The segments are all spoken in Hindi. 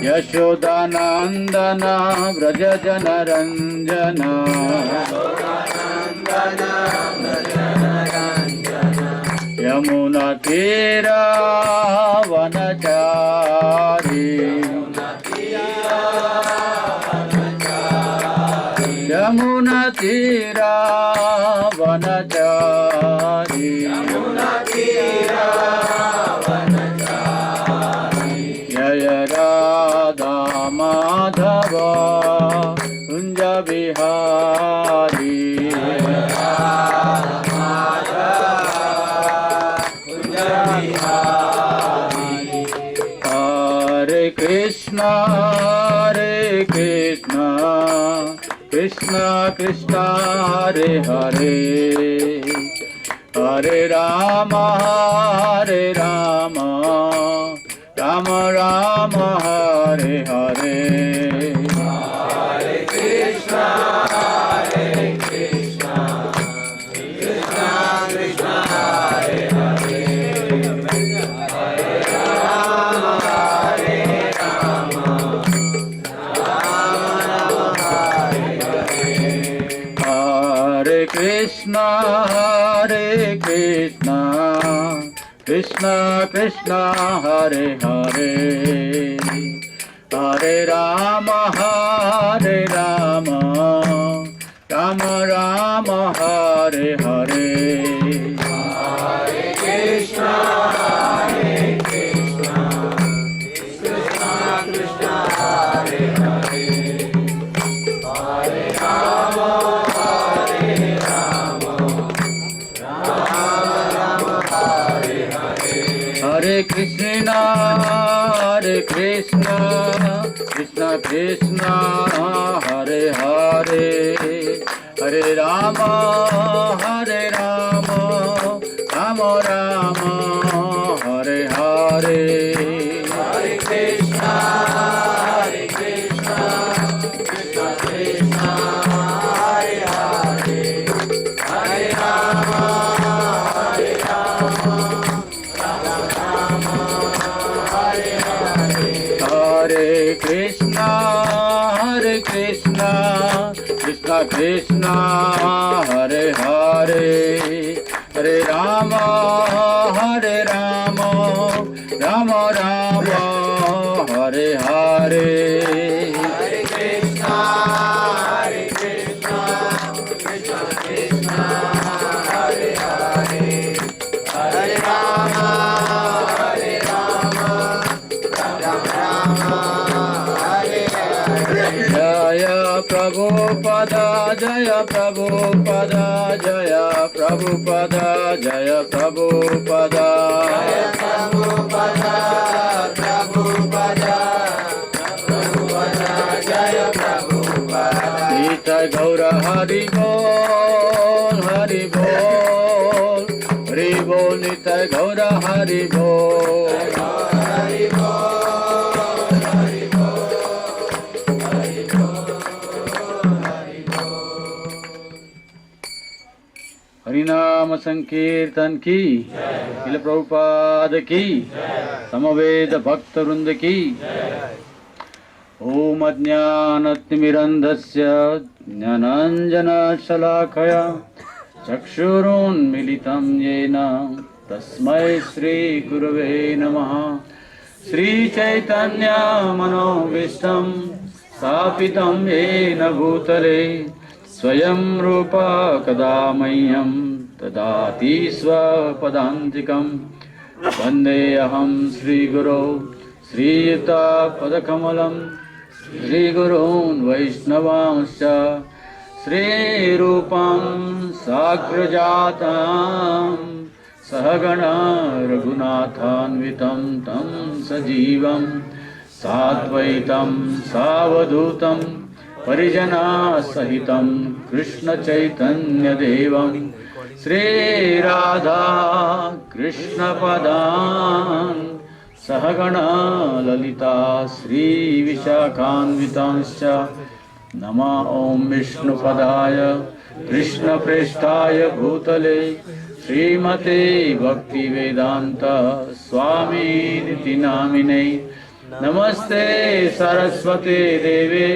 यशोदानंदन व्रज जनरंजन यमुना तीरा वनचारी यमुना तीरा वनचारी जय राधा माधव कुंज बिहारी हरे कृष्णा कृष्णा कृष्णा हरे हरे हरे राम राम राम हरे हरे हरे कृष्णा कृष्णा कृष्णा हरे हरे हरे राम राम हरे हरे हरे कृष्णा कृष्णा कृष्णा हरे हरे हरे राम राम राम हरे हरे हरे कृष्णा कृष्णा कृष्णा कृष्णा हरे हरे हरे राम हरे कृष्णा कृष्णा कृष्णा हरे हरे हरे राम राम राम हरे हरे हरे कृष्णा कृष्णा कृष्णा हरे हरे हरे राम हरे कृष्णा कृष्णा कृष्णा हरे हरे हरे राम राम राम हरे हरे हरे कृष्णा कृष्णा कृष्णा हरे हरे हरे राम हरे हरे जय प्रभुपद जय प्रभुपद जय प्रभुपद जय प्रभुपद प्रभुपद जय प्रभुपद नित्य गौर हरि बोल हरि बोल हरि बोल नित्य गौर हरि बोल हरि बोल हरि बोल हरि बोल हरि बोल। हरिनाम संकीर्तन की श्रील प्रभुपाद की समवेत भक्त वृंद की ओम अज्ञानतिमिरन्धस्य ज्ञानाञ्जनशलाकया चक्षुरुन्मीलितं येन तस्मै श्रीगुरवे नमः। श्रीचैतन्यमनोभीष्टं स्थापितं येन भूतले स्वयं रूप कदा मह्यं ददाति स्वपदान्तिकं वन्देऽहं श्रीगुरो श्रीयुतपदकमलं श्रीगुरून् वैष्णवांश्च श्रीरूपं साग्रजातं सहगणा रघुनाथान्वितं तं सजीवं साद्वैतं सावधूतं परिजनसहितं कृष्णचैतन्यदेवं श्रीराधा कृष्णपदान् सहगणा ललिता श्रीविशाखान्वितांश्च नमः। ॐ विष्णुपदाय कृष्णप्रेष्ठाय भूतले श्रीमते भक्ति वेदांत स्वामी निति नामिने नमस्ते सरस्वते देवे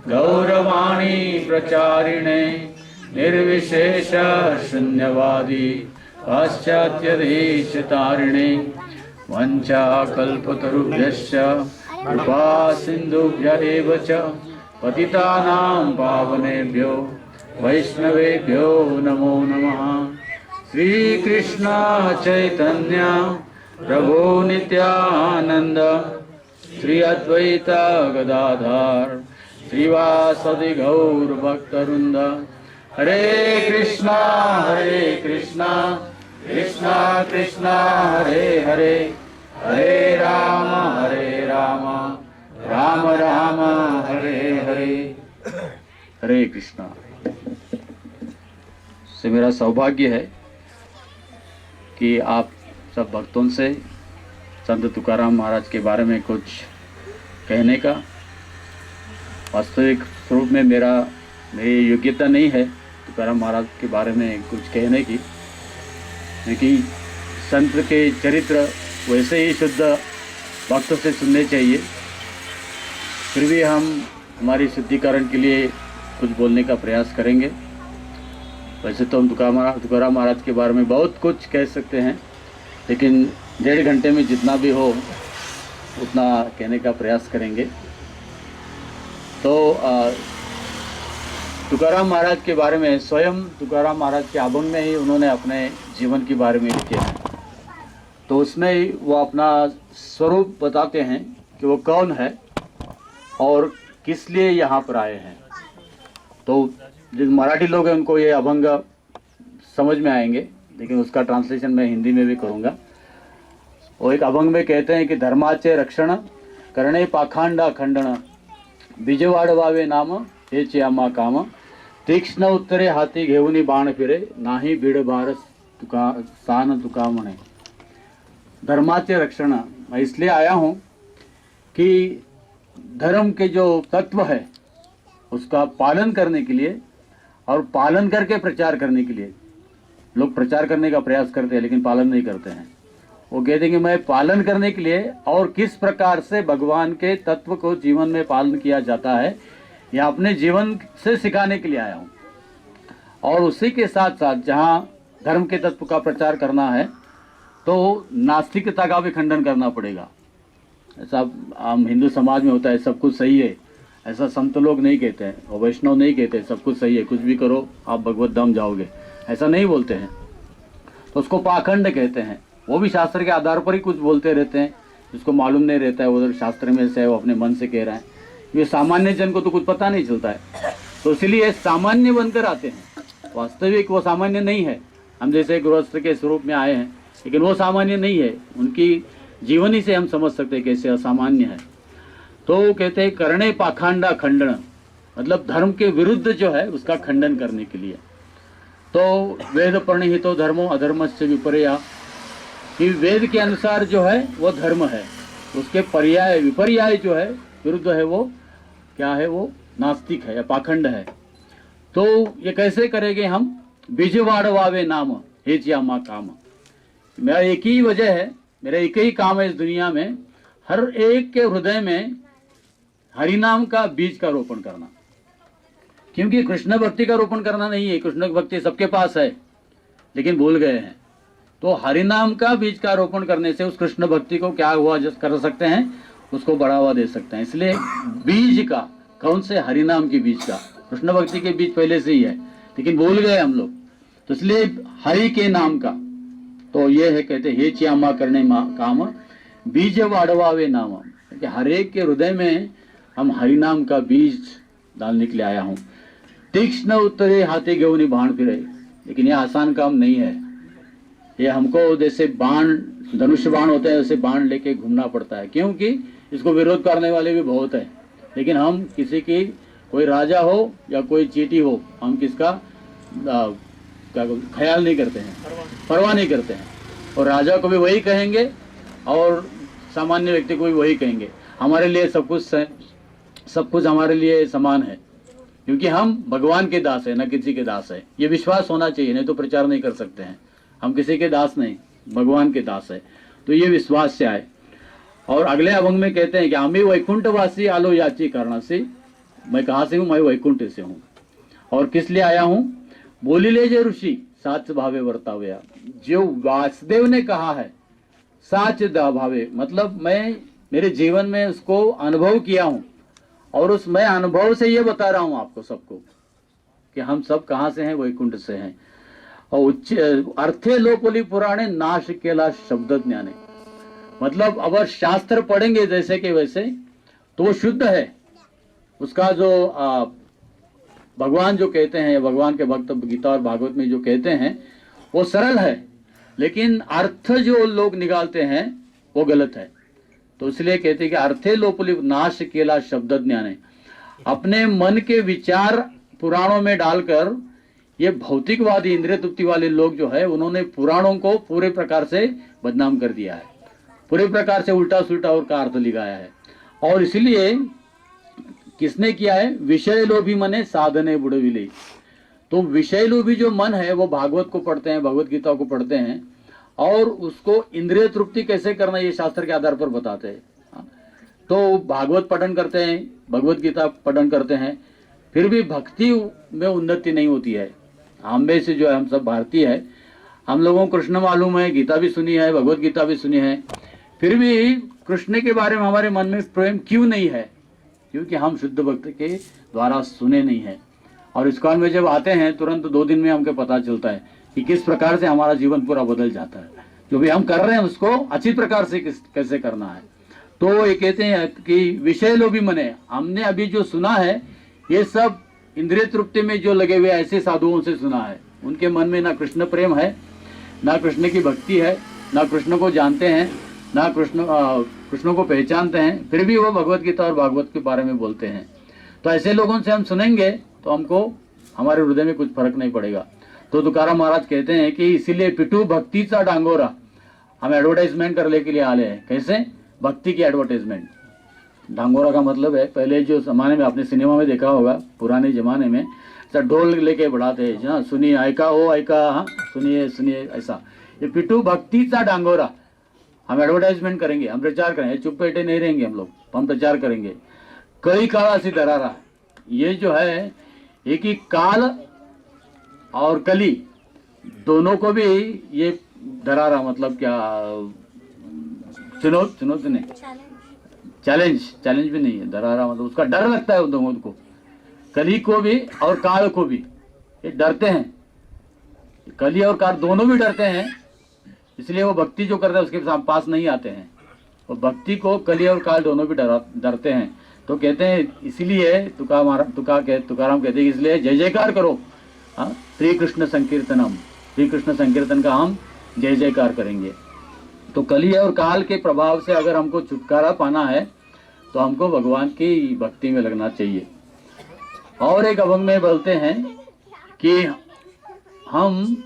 गौरवाणी प्रचारिणे निर्विशेष शून्यवादी पाश्चात्य देश तारिणे वंचाकल्पतरुभ्यश्च कृपा सिन्धुभ्य एव च पतितानां पावनेभ्यो वैष्णवेभ्यो नमो नमः। श्री कृष्ण चैतन्य प्रभु नित्यानंद श्री अद्वैत गदाधर श्रीवासदि गौर भक्तवृंद। हरे कृष्णा कृष्णा कृष्णा हरे हरे, हरे राम राम राम हरे हरे। हरे कृष्णा। से मेरा सौभाग्य है कि आप सब भक्तों से संत तुकाराम महाराज के बारे में कुछ कहने का। वास्तविक स्वरूप में मेरी योग्यता नहीं है तुकाराम महाराज के बारे में कुछ कहने की, क्योंकि संत के चरित्र वैसे ही शुद्ध भक्त से सुनने चाहिए। फिर भी हम हमारी शुद्धिकरण के लिए कुछ बोलने का प्रयास करेंगे। वैसे तो हम तुकाराम महाराज के बारे में बहुत कुछ कह सकते हैं, लेकिन 1.5 घंटे में जितना भी हो उतना कहने का प्रयास करेंगे। तो तुकाराम महाराज के बारे में स्वयं तुकाराम महाराज के अभंग में ही उन्होंने अपने जीवन के बारे में लिखे हैं। तो उसमें ही वो अपना स्वरूप बताते हैं कि वो कौन है और किस लिए यहाँ पर आए हैं। तो जो मराठी लोग हैं उनको ये अभंग समझ में आएंगे, लेकिन उसका ट्रांसलेशन मैं हिंदी में भी करूँगा। वो एक अभंग में कहते हैं कि धर्माचे रक्षण करणे पाखांडा खंडन बीज वाढवावे नाम हेचे आम्हा काम तीक्ष्ण उत्तरे हाती घेऊनी बाण फिरे नाही भीड़ भार सान तुका म्हणे। धर्माचे रक्षण, मैं इसलिए आया हूँ कि धर्म के जो तत्व है उसका पालन करने के लिए और पालन करके प्रचार करने के लिए। लोग प्रचार करने का प्रयास करते हैं लेकिन पालन नहीं करते हैं। वो कहते हैं कि मैं पालन करने के लिए और किस प्रकार से भगवान के तत्व को जीवन में पालन किया जाता है या अपने जीवन से सिखाने के लिए आया हूँ। और उसी के साथ साथ जहाँ धर्म के तत्व का प्रचार करना है तो नास्तिकता का भी खंडन करना पड़ेगा। ऐसा हम हिंदू समाज में होता है, सब कुछ सही है, ऐसा संत लोग नहीं कहते हैं और वैष्णव नहीं कहते सब कुछ सही है, कुछ भी करो आप भगवत धाम जाओगे, ऐसा नहीं बोलते हैं। तो उसको पाखंड कहते हैं। वो भी शास्त्र के आधार पर ही कुछ बोलते रहते हैं, जिसको मालूम नहीं रहता है उधर शास्त्र में से वो अपने मन से कह रहा है। ये सामान्य जन को तो कुछ पता नहीं चलता है, तो इसलिए सामान्य बनकर आते हैं। वास्तविक वो सामान्य नहीं है। हम जैसे गृहस्थ के स्वरूप में आए हैं, लेकिन वो सामान्य नहीं है। उनकी जीवनी से हम समझ सकते हैं कैसे असामान्य है। तो कहते हैं करणे पाखांडा खंडन, मतलब धर्म के विरुद्ध जो है उसका खंडन करने के लिए। तो वेद प्रणिहितो धर्मो अधर्मस्य विपर्या, कि वेद के अनुसार जो है वो धर्म है, उसके पर्याय विपर्याय जो है विरुद्ध है वो क्या है, वो नास्तिक है या पाखंड है। तो ये कैसे करेंगे हम? बीज वाढवावे नाम हेच आम्हा काम। मेरा एक ही वजह है, मेरा एक ही काम है इस दुनिया में, हर एक के हृदय में हरिनाम का बीज का रोपण करना। क्योंकि कृष्ण भक्ति का रोपण करना नहीं है, कृष्ण भक्ति सबके पास है लेकिन भूल गए हैं। तो हरिनाम का बीज का रोपण करने से उस कृष्ण भक्ति को क्या हुआ कर सकते हैं, उसको बढ़ावा दे सकते हैं। इसलिए बीज का, कौन से? हरिनाम के बीज का। कृष्ण भक्ति के बीज पहले से ही है लेकिन भूल गए हम लोग, तो इसलिए हरि के नाम का। तो ये है, कहते हे च्यामा करने काम बीज वाढवावे नाम, कि हर एक के हृदय में हम हरिनाम का बीज डालने के लिए आया हूँ। तीक्ष्ण उत्तरे हाथी घेऊनी बाण फिरे, लेकिन यह आसान काम नहीं है। ये हमको जैसे बाण, धनुष बाण होता है, वैसे बाण लेके घूमना पड़ता है, क्योंकि इसको विरोध करने वाले भी बहुत है। लेकिन हम किसी की, कोई राजा हो या कोई चीटी हो, हम किसका क्या ख्याल नहीं करते हैं, परवाह नहीं करते हैं। और राजा को भी वही कहेंगे और सामान्य व्यक्ति को भी वही कहेंगे। हमारे लिए सब कुछ हमारे लिए समान है, क्योंकि हम भगवान के दास है, न किसी के दास है। ये विश्वास होना चाहिए, नहीं तो प्रचार नहीं कर सकते हैं। हम किसी के दास नहीं, भगवान के दास है। तो ये विश्वास से आए। और अगले अभंग में कहते हैं कि आमी वैकुंठवासी आलो याची करणासी, मैं कहाँ से हूँ, मैं वैकुंठ से हूँ। और किस लिए आया हूँ, बोली ले जे ऋषि साच भावे वर्तावया, जो वासुदेव ने कहा है साच भावे, मतलब मैं मेरे जीवन में उसको अनुभव किया हूँ, और उस मैं अनुभव से ये बता रहा हूँ आपको सबको कि हम सब कहाँ से हैं, वैकुंठ से हैं। और उच्च अर्थे लोपली पुराणे नाश केला शब्द ज्ञाने, मतलब अगर शास्त्र पढ़ेंगे जैसे कि वैसे तो वो शुद्ध है। उसका जो भगवान जो कहते हैं, भगवान के भक्त गीता और भागवत में जो कहते हैं वो सरल है, लेकिन अर्थ जो लोग निकालते हैं वो गलत है। तो इसलिए कहते हैं कि अर्थे लोपली नाश केला शब्द ज्ञाने, अपने मन के विचार पुराणों में डालकर ये भौतिकवादी इंद्रिय तृप्ति वाले लोग जो है उन्होंने पुराणों को पूरे प्रकार से बदनाम कर दिया है, पूरे प्रकार से उल्टा सुल्टा और का अर्थ लिखाया है। और इसलिए किसने किया है, विषय लोभी मने साधने बुढ़विले। तो विषय लोभी जो मन है वो भागवत को पढ़ते हैं, भगवत गीता को पढ़ते हैं, और उसको इंद्रिय तृप्ति कैसे करना ये शास्त्र के आधार पर बताते हैं। तो भागवत पठन करते हैं, भगवत गीता पठन करते हैं, फिर भी भक्ति में उन्नति नहीं होती है। हम में से जो है, हम सब भारतीय है, हम लोगों को कृष्ण मालूम है, गीता भी सुनी है, भगवत गीता भी सुनी है, फिर भी कृष्ण के बारे में हमारे मन में प्रेम क्यों नहीं है, क्योंकि हम शुद्ध भक्त के द्वारा सुने नहीं है। और इस्कॉन में जब आते हैं तुरंत 2 दिन में हमको पता चलता है कि किस प्रकार से हमारा जीवन पूरा बदल जाता है। जो भी हम कर रहे हैं उसको अच्छी प्रकार से कैसे करना है। तो ये कहते हैं कि विषय लोभी मने, हमने अभी जो सुना है ये सब इंद्रिय तृप्ति में जो लगे हुए ऐसे साधुओं से सुना है। उनके मन में ना कृष्ण प्रेम है, ना कृष्ण की भक्ति है, ना कृष्ण को जानते हैं, ना कृष्ण को पहचानते हैं, फिर भी वो भगवत गीता और भागवत के बारे में बोलते हैं। तो ऐसे लोगों से हम सुनेंगे तो हमको हमारे हृदय में कुछ फर्क नहीं पड़ेगा। तो तुकाराम महाराज कहते हैं कि इसीलिए पिटू भक्ति सा डांगोरा, हम एडवर्टाइजमेंट करने के लिए आले हैं। कैसे, भक्ति की एडवर्टाइजमेंट। डांगोरा का मतलब है, पहले जो जमाने में आपने सिनेमा में देखा होगा, पुराने जमाने में ढोल लेके बढ़ाते हैं, सुनिए आयका ओ आयका, हाँ सुनिए सुनिए, ऐसा। ये पिटू भक्ति सा डांगोरा, हम एडवर्टाइजमेंट करेंगे, हम प्रचार करेंगे, चुप बैठे नहीं रहेंगे हम लोग, हम प्रचार करेंगे। कई काला सी दरारा, ये जो है एक ही काल और कली दोनों को भी ये दरारा, मतलब क्या, सुनो चैलेंज भी नहीं है, दरारा मतलब उसका डर लगता है उन दोनों को, कली को भी और काल को भी। ये डरते हैं, कली और काल दोनों भी डरते हैं, इसलिए वो भक्ति जो करते हैं उसके पास नहीं आते हैं। वो भक्ति को कली और काल दोनों भी डरते हैं। तो कहते हैं इसलिए तुकाराम कहते हैं इसलिए जय जयकार करो, श्री कृष्ण संकीर्तनम, श्री कृष्ण संकीर्तन का हम जय जयकार करेंगे। तो कली और काल के प्रभाव से अगर हमको छुटकारा पाना है तो हमको भगवान की भक्ति में लगना चाहिए। और एक अभंग में बोलते हैं कि हम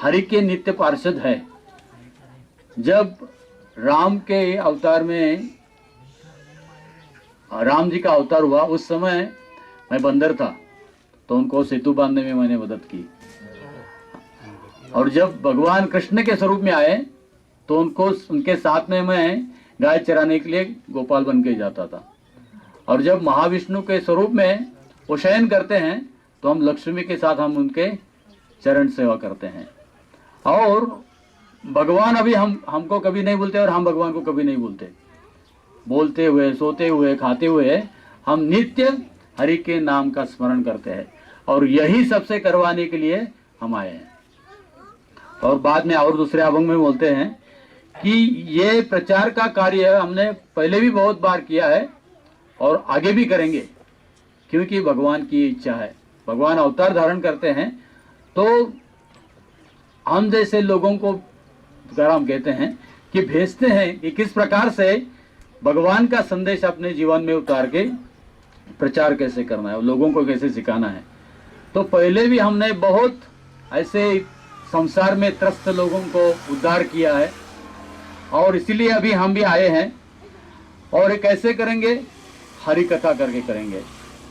हरि के नित्य पार्षद है। जब राम के अवतार में, राम जी का अवतार हुआ, उस समय मैं बंदर था, तो उनको सेतु बांधने में मैंने मदद की। और जब भगवान कृष्ण के स्वरूप में आए तो उनको, उनके साथ में मैं गाय चराने के लिए गोपाल बन के जाता था। और जब महाविष्णु के स्वरूप में वो शयन करते हैं तो हम लक्ष्मी के साथ हम उनके चरण सेवा करते हैं। और भगवान अभी हमको कभी नहीं बोलते और हम भगवान को कभी नहीं बोलते। बोलते हुए, सोते हुए, खाते हुए हम नित्य हरि के नाम का स्मरण करते हैं, और यही सबसे करवाने के लिए हम आए हैं। और बाद में और दूसरे अभंग में बोलते हैं कि ये प्रचार का कार्य हमने पहले भी बहुत बार किया है और आगे भी करेंगे, क्योंकि भगवान की इच्छा है। भगवान अवतार धारण करते हैं तो हम जैसे लोगों को तुकाराम कहते हैं कि भेजते हैं कि किस प्रकार से भगवान का संदेश अपने जीवन में उतार के प्रचार कैसे करना है, लोगों को कैसे सिखाना है। तो पहले भी हमने बहुत ऐसे संसार में त्रस्त लोगों को उद्धार किया है, और इसीलिए अभी हम भी आए हैं। और ये कैसे करेंगे, हरि कथा करके करेंगे।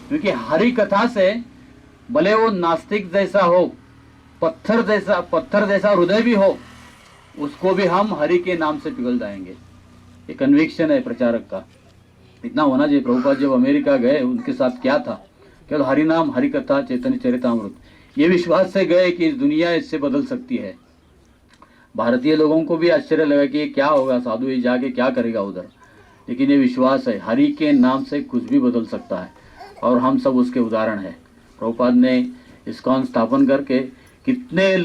क्योंकि हरि कथा से भले वो नास्तिक जैसा हो, पत्थर जैसा हृदय भी हो, उसको भी हम हरि के नाम से पिघल जाएंगे। ये कन्विक्शन है प्रचारक का, इतना होना चाहिए। प्रभुपाद जब अमेरिका गए, उनके साथ क्या था, केवल हरि नाम, हरि कथा, चैतन्य चरितामृत, ये विश्वास से गए कि इस दुनिया इससे बदल सकती है। भारतीय लोगों को भी आश्चर्य लगा कि ये क्या होगा, साधु ये जाके क्या करेगा उधर, लेकिन ये विश्वास है हरि के नाम से कुछ भी बदल सकता है, और हम सब उसके उदाहरण हैं। प्रभुपाद ने इस्कॉन स्थापन करके कितने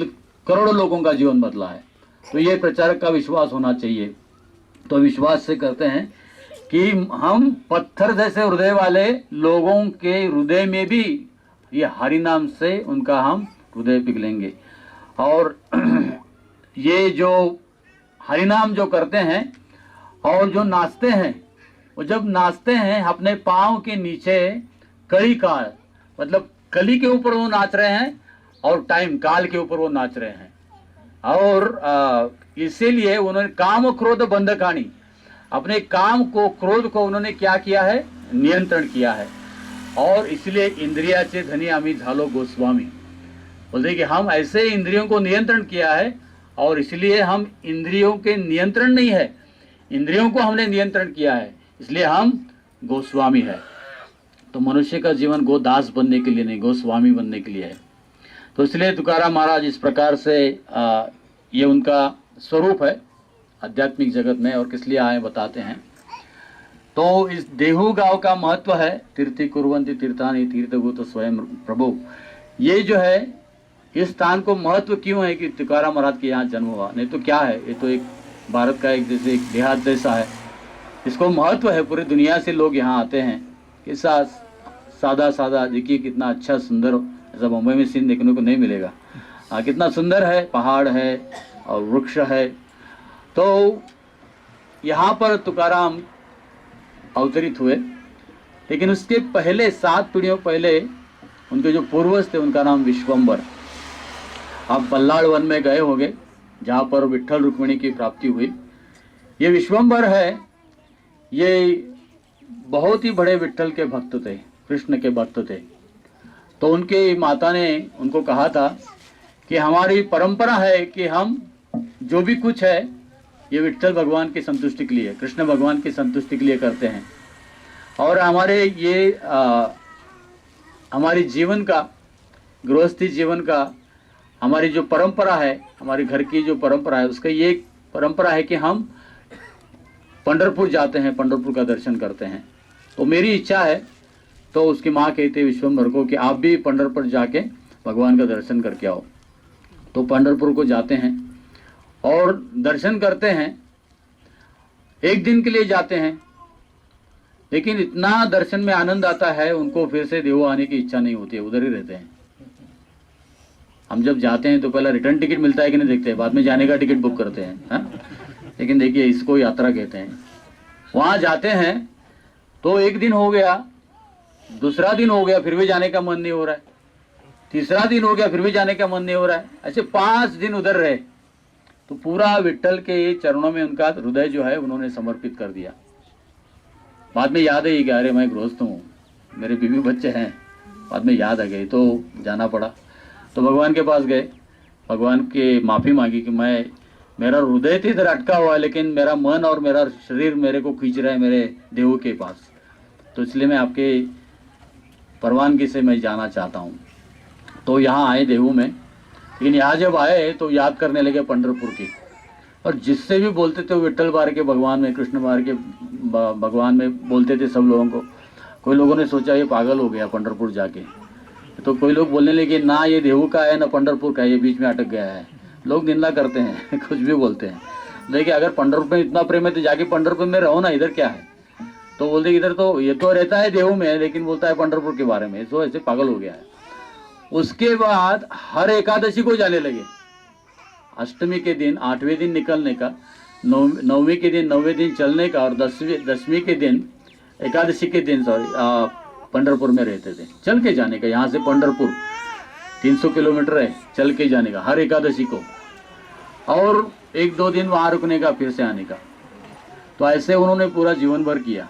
करोड़ों लोगों का जीवन बदला है। तो ये प्रचारक का विश्वास होना चाहिए। तो विश्वास से करते हैं कि हम पत्थर जैसे हृदय वाले लोगों के हृदय में भी ये हरि नाम से उनका हम हृदय पिघलेंगे। और ये जो हरि नाम जो करते हैं और जो नाचते हैं, वो जब नाचते हैं अपने पाँव के नीचे कड़ी का, मतलब कली के ऊपर वो नाच रहे हैं और टाइम काल के ऊपर वो नाच रहे हैं। और इसीलिए उन्होंने काम क्रोध बंधकानी, अपने काम को, क्रोध को उन्होंने क्या किया है, नियंत्रण किया है। और इसलिए इंद्रियाचे धनी आम्ही झालो गोस्वामी, बोलते कि हम ऐसे इंद्रियों को नियंत्रण किया है, और इसलिए हम इंद्रियों के नियंत्रण नहीं है, इंद्रियों को हमने नियंत्रण किया है, इसलिए हम गोस्वामी है। तो मनुष्य का जीवन गोदास बनने के लिए नहीं, गोस्वामी बनने के लिए है। तो इसलिए तुकाराम महाराज इस प्रकार से ये उनका स्वरूप है आध्यात्मिक जगत में, और किस लिए आए बताते हैं। तो इस देहू गांव का महत्व है, तीर्थी कुर्वंती तीर्थानी तीर्थभूत स्वयं प्रभु। ये जो है, इस स्थान को महत्व क्यों है कि तुकाराम महाराज के यहाँ जन्म हुआ, नहीं तो क्या है, ये तो एक भारत का एक जैसे एक देहात जैसा है। इसको महत्व है, पूरी दुनिया से लोग यहाँ आते हैं। किसा सादा सादा, देखिए कितना अच्छा सुंदर, ऐसा मुंबई में सीन देखने को नहीं मिलेगा। कितना सुंदर है, पहाड़ है और वृक्ष है। तो यहाँ पर तुकाराम अवतरित हुए, लेकिन उसके पहले 7 पीढ़ियों पहले उनके जो पूर्वज थे, उनका नाम विश्वम्बर। आप बल्लाड़ वन में गए होंगे, जहाँ पर विट्ठल रुक्मिणी की प्राप्ति हुई। ये विश्वम्बर है, ये बहुत ही बड़े विट्ठल के भक्त थे, कृष्ण के भक्त थे। तो उनके माता ने उनको कहा था कि हमारी परंपरा है कि हम जो भी कुछ है ये विट्ठल भगवान की संतुष्टि के लिए, कृष्ण भगवान की संतुष्टि के लिए करते हैं। और हमारे ये हमारी जीवन का, गृहस्थी जीवन का, हमारी जो परंपरा है, हमारे घर की जो परंपरा है, उसका ये परंपरा है कि हम पंढरपुर जाते हैं, पंढरपुर का दर्शन करते हैं। तो मेरी इच्छा है, तो उसकी माँ कहती है विश्वम्भर को कि आप भी पंढरपुर जाके भगवान का दर्शन करके आओ। तो पंढरपुर को जाते हैं और दर्शन करते हैं। एक दिन के लिए जाते हैं, लेकिन इतना दर्शन में आनंद आता है, उनको फिर से देव आने की इच्छा नहीं होती है, उधर ही रहते हैं। हम जब जाते हैं तो पहला रिटर्न टिकट मिलता है कि नहीं देखते हैं, बाद में जाने का टिकट बुक करते हैं, हा? लेकिन देखिए इसको यात्रा कहते हैं। वहाँ जाते हैं तो एक दिन हो गया, दूसरा दिन हो गया, फिर भी जाने का मन नहीं हो रहा है, तीसरा दिन हो गया, फिर भी जाने का मन नहीं हो रहा है। ऐसे 5 दिन उधर रहे। तो पूरा विट्ठल के चरणों में उनका हृदय जो है उन्होंने समर्पित कर दिया। बाद में याद है कि अरे मैं गृहस्थ हूँ, मेरे बीवी बच्चे हैं, बाद में याद आ गई तो जाना पड़ा। तो भगवान के पास गए, भगवान के माफ़ी मांगी कि मेरा हृदय तो इधर अटका हुआ है, लेकिन मेरा मन और मेरा शरीर मेरे को खींच रहा है मेरे देव के पास, तो इसलिए मैं आपके परवानगी से मैं जाना चाहता हूँ। तो यहाँ आए देहू में, लेकिन यहाँ जब आए तो याद करने लगे पंढरपुर की, और जिससे भी बोलते थे विट्ठल बार के भगवान में, कृष्ण बार के भगवान में बोलते थे सब लोगों को। कोई लोगों ने सोचा ये पागल हो गया पंढरपुर जाके, तो कोई लोग बोलने लगे ना ये देहू का है ना पंढरपुर का है, ये बीच में अटक गया है। लोग निंदा करते हैं कुछ भी बोलते हैं, लेकिन अगर पंढरपुर में इतना प्रेम है तो जाके पंढरपुर में रहो ना, इधर क्या है। तो बोलते इधर तो ये तो रहता है देहू में, लेकिन बोलता है पंढरपुर के बारे में, तो ऐसे पागल हो गया है। उसके बाद हर एकादशी को जाने लगे। अष्टमी के दिन 8वें दिन निकलने का, 9वीं के दिन 9वें दिन चलने का, और 10वीं के दिन एकादशी के दिन पंढरपुर में रहते थे, चल के जाने का। यहाँ से पंढरपुर 300 किलोमीटर है, चल के जाने का हर एकादशी को, और 1-2 दिन वहाँ रुकने का, फिर से आने का। तो ऐसे उन्होंने पूरा जीवन भर किया।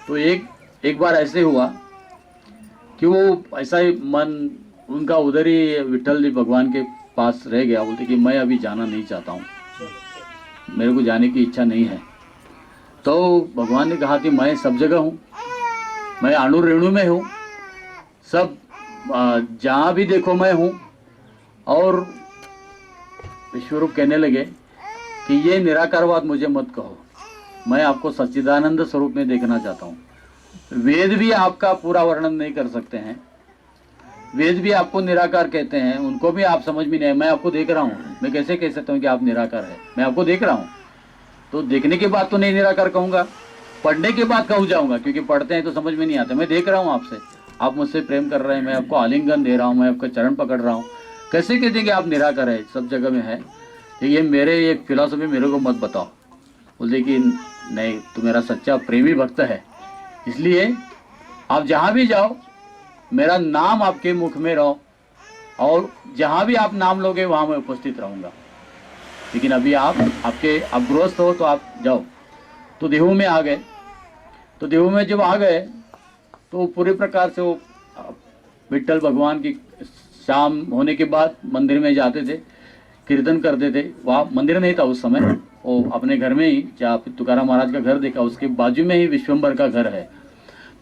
तो एक बार ऐसे हुआ कि वो ऐसा ही मन उनका उधर ही विट्ठल जी भगवान के पास रह गया। बोलते कि मैं अभी जाना नहीं चाहता हूँ, मेरे को जाने की इच्छा नहीं है। तो भगवान ने कहा कि मैं सब जगह हूँ, मैं अणु रेणु में हूँ, सब जहाँ भी देखो मैं हूँ। और विश्वरूप कहने लगे कि ये निराकारवाद मुझे मत कहो, मैं आपको सच्चिदानंद स्वरूप में देखना चाहता हूँ। वेद भी आपका पूरा वर्णन नहीं कर सकते हैं, वेद भी आपको निराकार कहते हैं, उनको भी आप समझ में नहीं आए। मैं आपको देख रहा हूँ, मैं कैसे कह सकता हूँ कि आप निराकार है? मैं आपको देख रहा हूँ, तो देखने के बाद तो नहीं निराकार कहूँगा, पढ़ने के बाद कहूँ जाऊँगा, क्योंकि पढ़ते हैं तो समझ में नहीं आता। मैं देख रहा हूँ आपसे, आप मुझसे प्रेम कर रहे हैं, मैं आपको आलिंगन दे रहा हूँ, मैं आपका चरण पकड़ रहा हूँ, कैसे कह देंगे आप निराकार है? सब जगह में है। तो ये मेरे ये फिलॉसफी मेरे को मत बताओ। बोलते कि नहीं, तू मेरा सच्चा प्रेमी भक्त है, इसलिए आप जहाँ भी जाओ मेरा नाम आपके मुख में रहो, और जहाँ भी आप नाम लोगे वहाँ मैं उपस्थित रहूँगा। लेकिन अभी आप गृहस्थ हो तो आप जाओ। तो देहू में आ गए। तो देहू में जब आ गए तो पूरे प्रकार से वो विट्ठल भगवान की शाम होने के बाद मंदिर में जाते थे, कीर्तन करते थे। वहाँ मंदिर नहीं था उस समय, वो अपने घर में ही, जहाँ तुकाराम महाराज का घर देखा उसके बाजू में ही विश्वम्भर का घर है,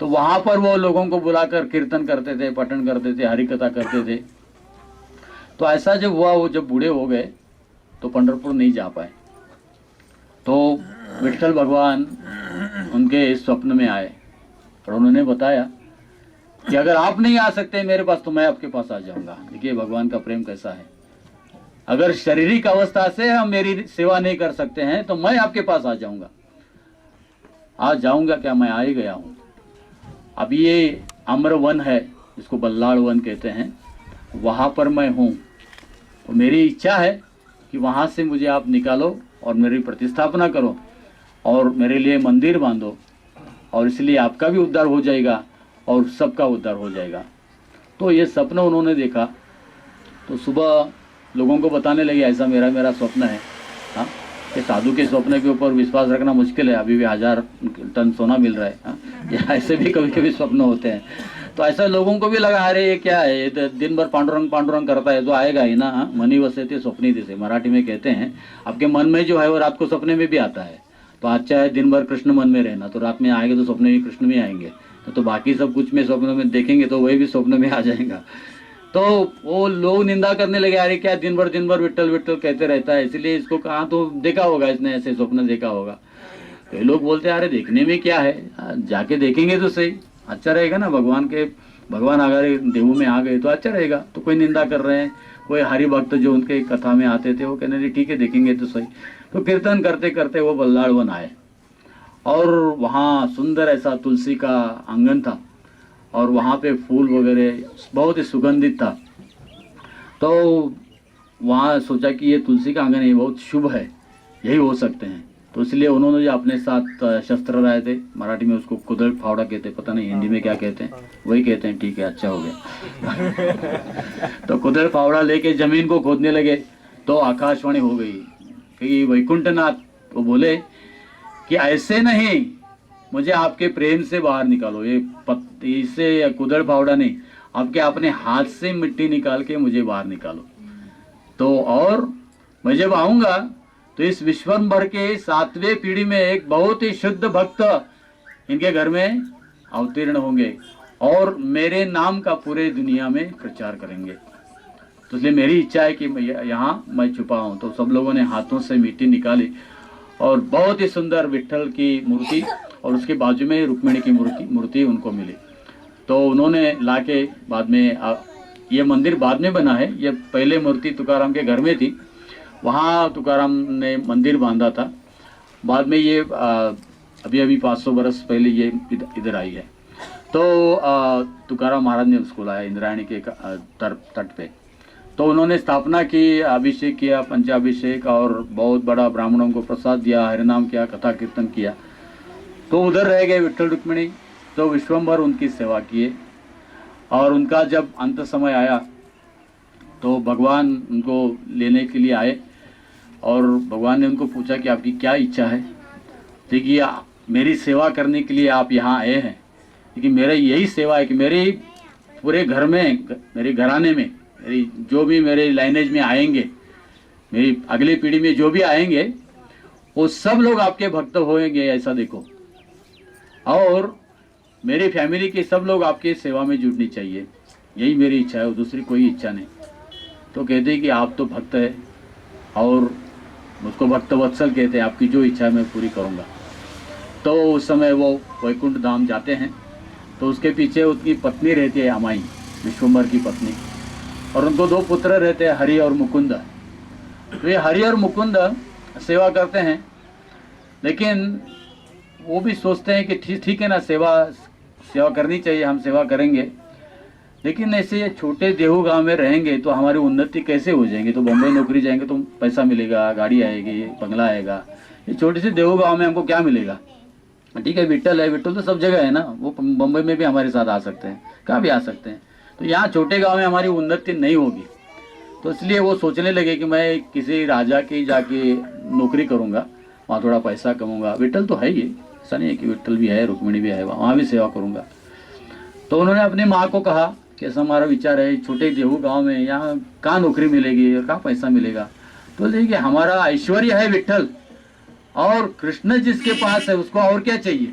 तो वहाँ पर वो लोगों को बुलाकर कीर्तन करते थे, पठन करते थे, हरि कथा करते थे। तो ऐसा जब हुआ, वो जब बूढ़े हो गए तो पंढरपुर नहीं जा पाए। तो विट्ठल भगवान उनके स्वप्न में आए और उन्होंने बताया कि अगर आप नहीं आ सकते मेरे पास तो मैं आपके पास आ जाऊंगा। देखिए भगवान का प्रेम कैसा है। अगर शारीरिक अवस्था से हम मेरी सेवा नहीं कर सकते हैं तो मैं आपके पास आ जाऊंगा। आ जाऊंगा क्या, मैं आ ही गया हूं। अब ये अमर वन है, जिसको बल्लाड़ वन कहते हैं, वहां पर मैं हूं। तो मेरी इच्छा है कि वहां से मुझे आप निकालो और मेरी प्रतिस्थापना करो और मेरे लिए मंदिर बांधो, और इसलिए आपका भी उद्धार हो जाएगा और सबका उद्धार हो जाएगा। तो ये सपन उन्होंने देखा। तो सुबह लोगों को बताने लगे ऐसा मेरा स्वप्न है। हाँ, कि साधु के स्वप्न के ऊपर विश्वास रखना मुश्किल है, अभी भी 1000 टन सोना मिल रहा है। हाँ, या ऐसे भी कभी कभी स्वप्न होते हैं। तो ऐसा लोगों को भी लगा, अरे ये क्या है, ये तो दिन भर पांडुरंग पांडुरंग करता है, तो आएगा ही ना। हाँ, मनी वसेते स्वप्नी दिसे, मराठी में कहते हैं आपके मन में जो है वो रात को सपने में भी आता है। तो अच्छा है दिन भर कृष्ण मन में रहना, तो रात में आएंगे तो सपने में कृष्ण में आएंगे, तो बाकी सब कुछ में स्वप्न में देखेंगे तो वही भी स्वप्न में आ जाएगा। तो वो लोग निंदा करने लगे, अरे क्या दिन भर विट्ठल विट्ठल कहते रहता है, इसलिए इसको कहाँ तो देखा होगा, इसने ऐसे स्वप्न देखा होगा। तो ये लोग बोलते हैं अरे देखने में क्या है, जाके देखेंगे तो सही, अच्छा रहेगा ना। भगवान अगर देहू में आ गए तो अच्छा रहेगा। तो कोई निंदा कर रहे हैं, कोई हरि भक्त जो उनके कथा में आते थे वो कहने लगे ठीक है देखेंगे तो सही। तो कीर्तन करते करते वो बल्लाड़ वन आए और वहाँ सुंदर ऐसा तुलसी का आंगन था और वहाँ पे फूल वगैरह बहुत ही सुगंधित था। तो वहाँ सोचा कि ये तुलसी का आंगन ये बहुत शुभ है, यही हो सकते हैं। तो इसलिए उन्होंने जो अपने साथ शस्त्र लाए थे, मराठी में उसको कुदल फावड़ा कहते हैं, पता नहीं हिंदी में क्या कहते हैं, वही कहते हैं, ठीक है अच्छा हो गया। तो कुदल फावड़ा लेके जमीन को खोदने लगे तो आकाशवाणी हो गई कि वैकुंठनाथ वो बोले कि ऐसे नहीं, मुझे आपके प्रेम से बाहर निकालो, ये इससे कुदल फावड़ा नहीं, आपके अपने हाथ से मिट्टी निकाल के मुझे बाहर निकालो। तो और मैं जब आऊंगा तो इस विश्वम्भर के 7वें पीढ़ी में एक बहुत ही शुद्ध भक्त इनके घर में अवतीर्ण होंगे और मेरे नाम का पूरे दुनिया में प्रचार करेंगे। तो इसलिए मेरी इच्छा है कि यहाँ मैं छुपा हूँ। तो सब लोगों ने हाथों से मिट्टी निकाली और बहुत ही सुंदर विट्ठल की मूर्ति और उसके बाजू में रुक्मिणी की मूर्ति उनको मिली। तो उन्होंने लाके बाद में ये मंदिर बाद में बना है, ये पहले मूर्ति तुकाराम के घर में थी, वहाँ तुकाराम ने मंदिर बांधा था। बाद में ये अभी 500 बरस पहले ये इधर आई है। तो तुकाराम महाराज ने उसको लाया इंद्रायणी के तट पे। तो उन्होंने स्थापना की, अभिषेक किया, पंचाभिषेक और बहुत बड़ा ब्राह्मणों को प्रसाद दिया, हरिनाम किया, कथा कीर्तन किया। तो उधर रह गए विट्ठल रुक्मिणी। तो विश्वम्भर उनकी सेवा किए और उनका जब अंत समय आया तो भगवान उनको लेने के लिए आए और भगवान ने उनको पूछा कि आपकी क्या इच्छा है। देखिए मेरी सेवा करने के लिए आप यहाँ आए हैं, लेकिन मेरा यही सेवा है कि मेरी पूरे घर में, मेरे घराने में, मेरी जो भी मेरे लाइनेज में आएंगे, मेरी अगली पीढ़ी में जो भी आएंगे, वो सब लोग आपके भक्त होंगे, ऐसा देखो। और मेरी फैमिली के सब लोग आपकी सेवा में जुटनी चाहिए, यही मेरी इच्छा है, दूसरी कोई इच्छा नहीं। तो कहते हैं कि आप तो भक्त है और मुझको भक्त वत्सल कहते हैं, आपकी जो इच्छा है मैं पूरी करूँगा। तो उस समय वो वैकुंठ धाम जाते हैं। तो उसके पीछे उसकी पत्नी रहती है अमाई, विश्वम्भर की पत्नी, और उनको 2 पुत्र रहते हैं, हरि और मुकुंद। तो ये हरि और मुकुंद सेवा करते हैं, लेकिन वो भी सोचते हैं कि ठीक है ना, सेवा करनी चाहिए, हम सेवा करेंगे, लेकिन ऐसे छोटे देहू गांव में रहेंगे तो हमारी उन्नति कैसे हो जाएंगे। तो बम्बई नौकरी जाएंगे तो पैसा मिलेगा, गाड़ी आएगी, बंगला आएगा, ये छोटे से देहू गांव में हमको क्या मिलेगा। ठीक है, विट्ठल है, विट्ठल तो सब जगह है ना, वो बम्बई में भी हमारे साथ आ सकते हैं, कहाँ भी आ सकते हैं। तो यहाँ छोटे गांव में हमारी उन्नति नहीं होगी। तो इसलिए वो सोचने लगे कि मैं किसी राजा की जाके नौकरी करूँगा, वहाँ थोड़ा पैसा कमाऊँगा। विट्ठल तो है ही, ऐसा नहीं है कि विट्ठल भी है, रुक्मिणी भी है, वहाँ भी सेवा करूँगा। तो उन्होंने अपनी माँ को कहा कि ऐसा हमारा विचार है, छोटे देहू गांव में यहाँ कहाँ नौकरी मिलेगी और कहाँ पैसा मिलेगा। तो देखिए, हमारा ऐश्वर्य है विट्ठल, और कृष्ण जिसके पास है उसको और क्या चाहिए।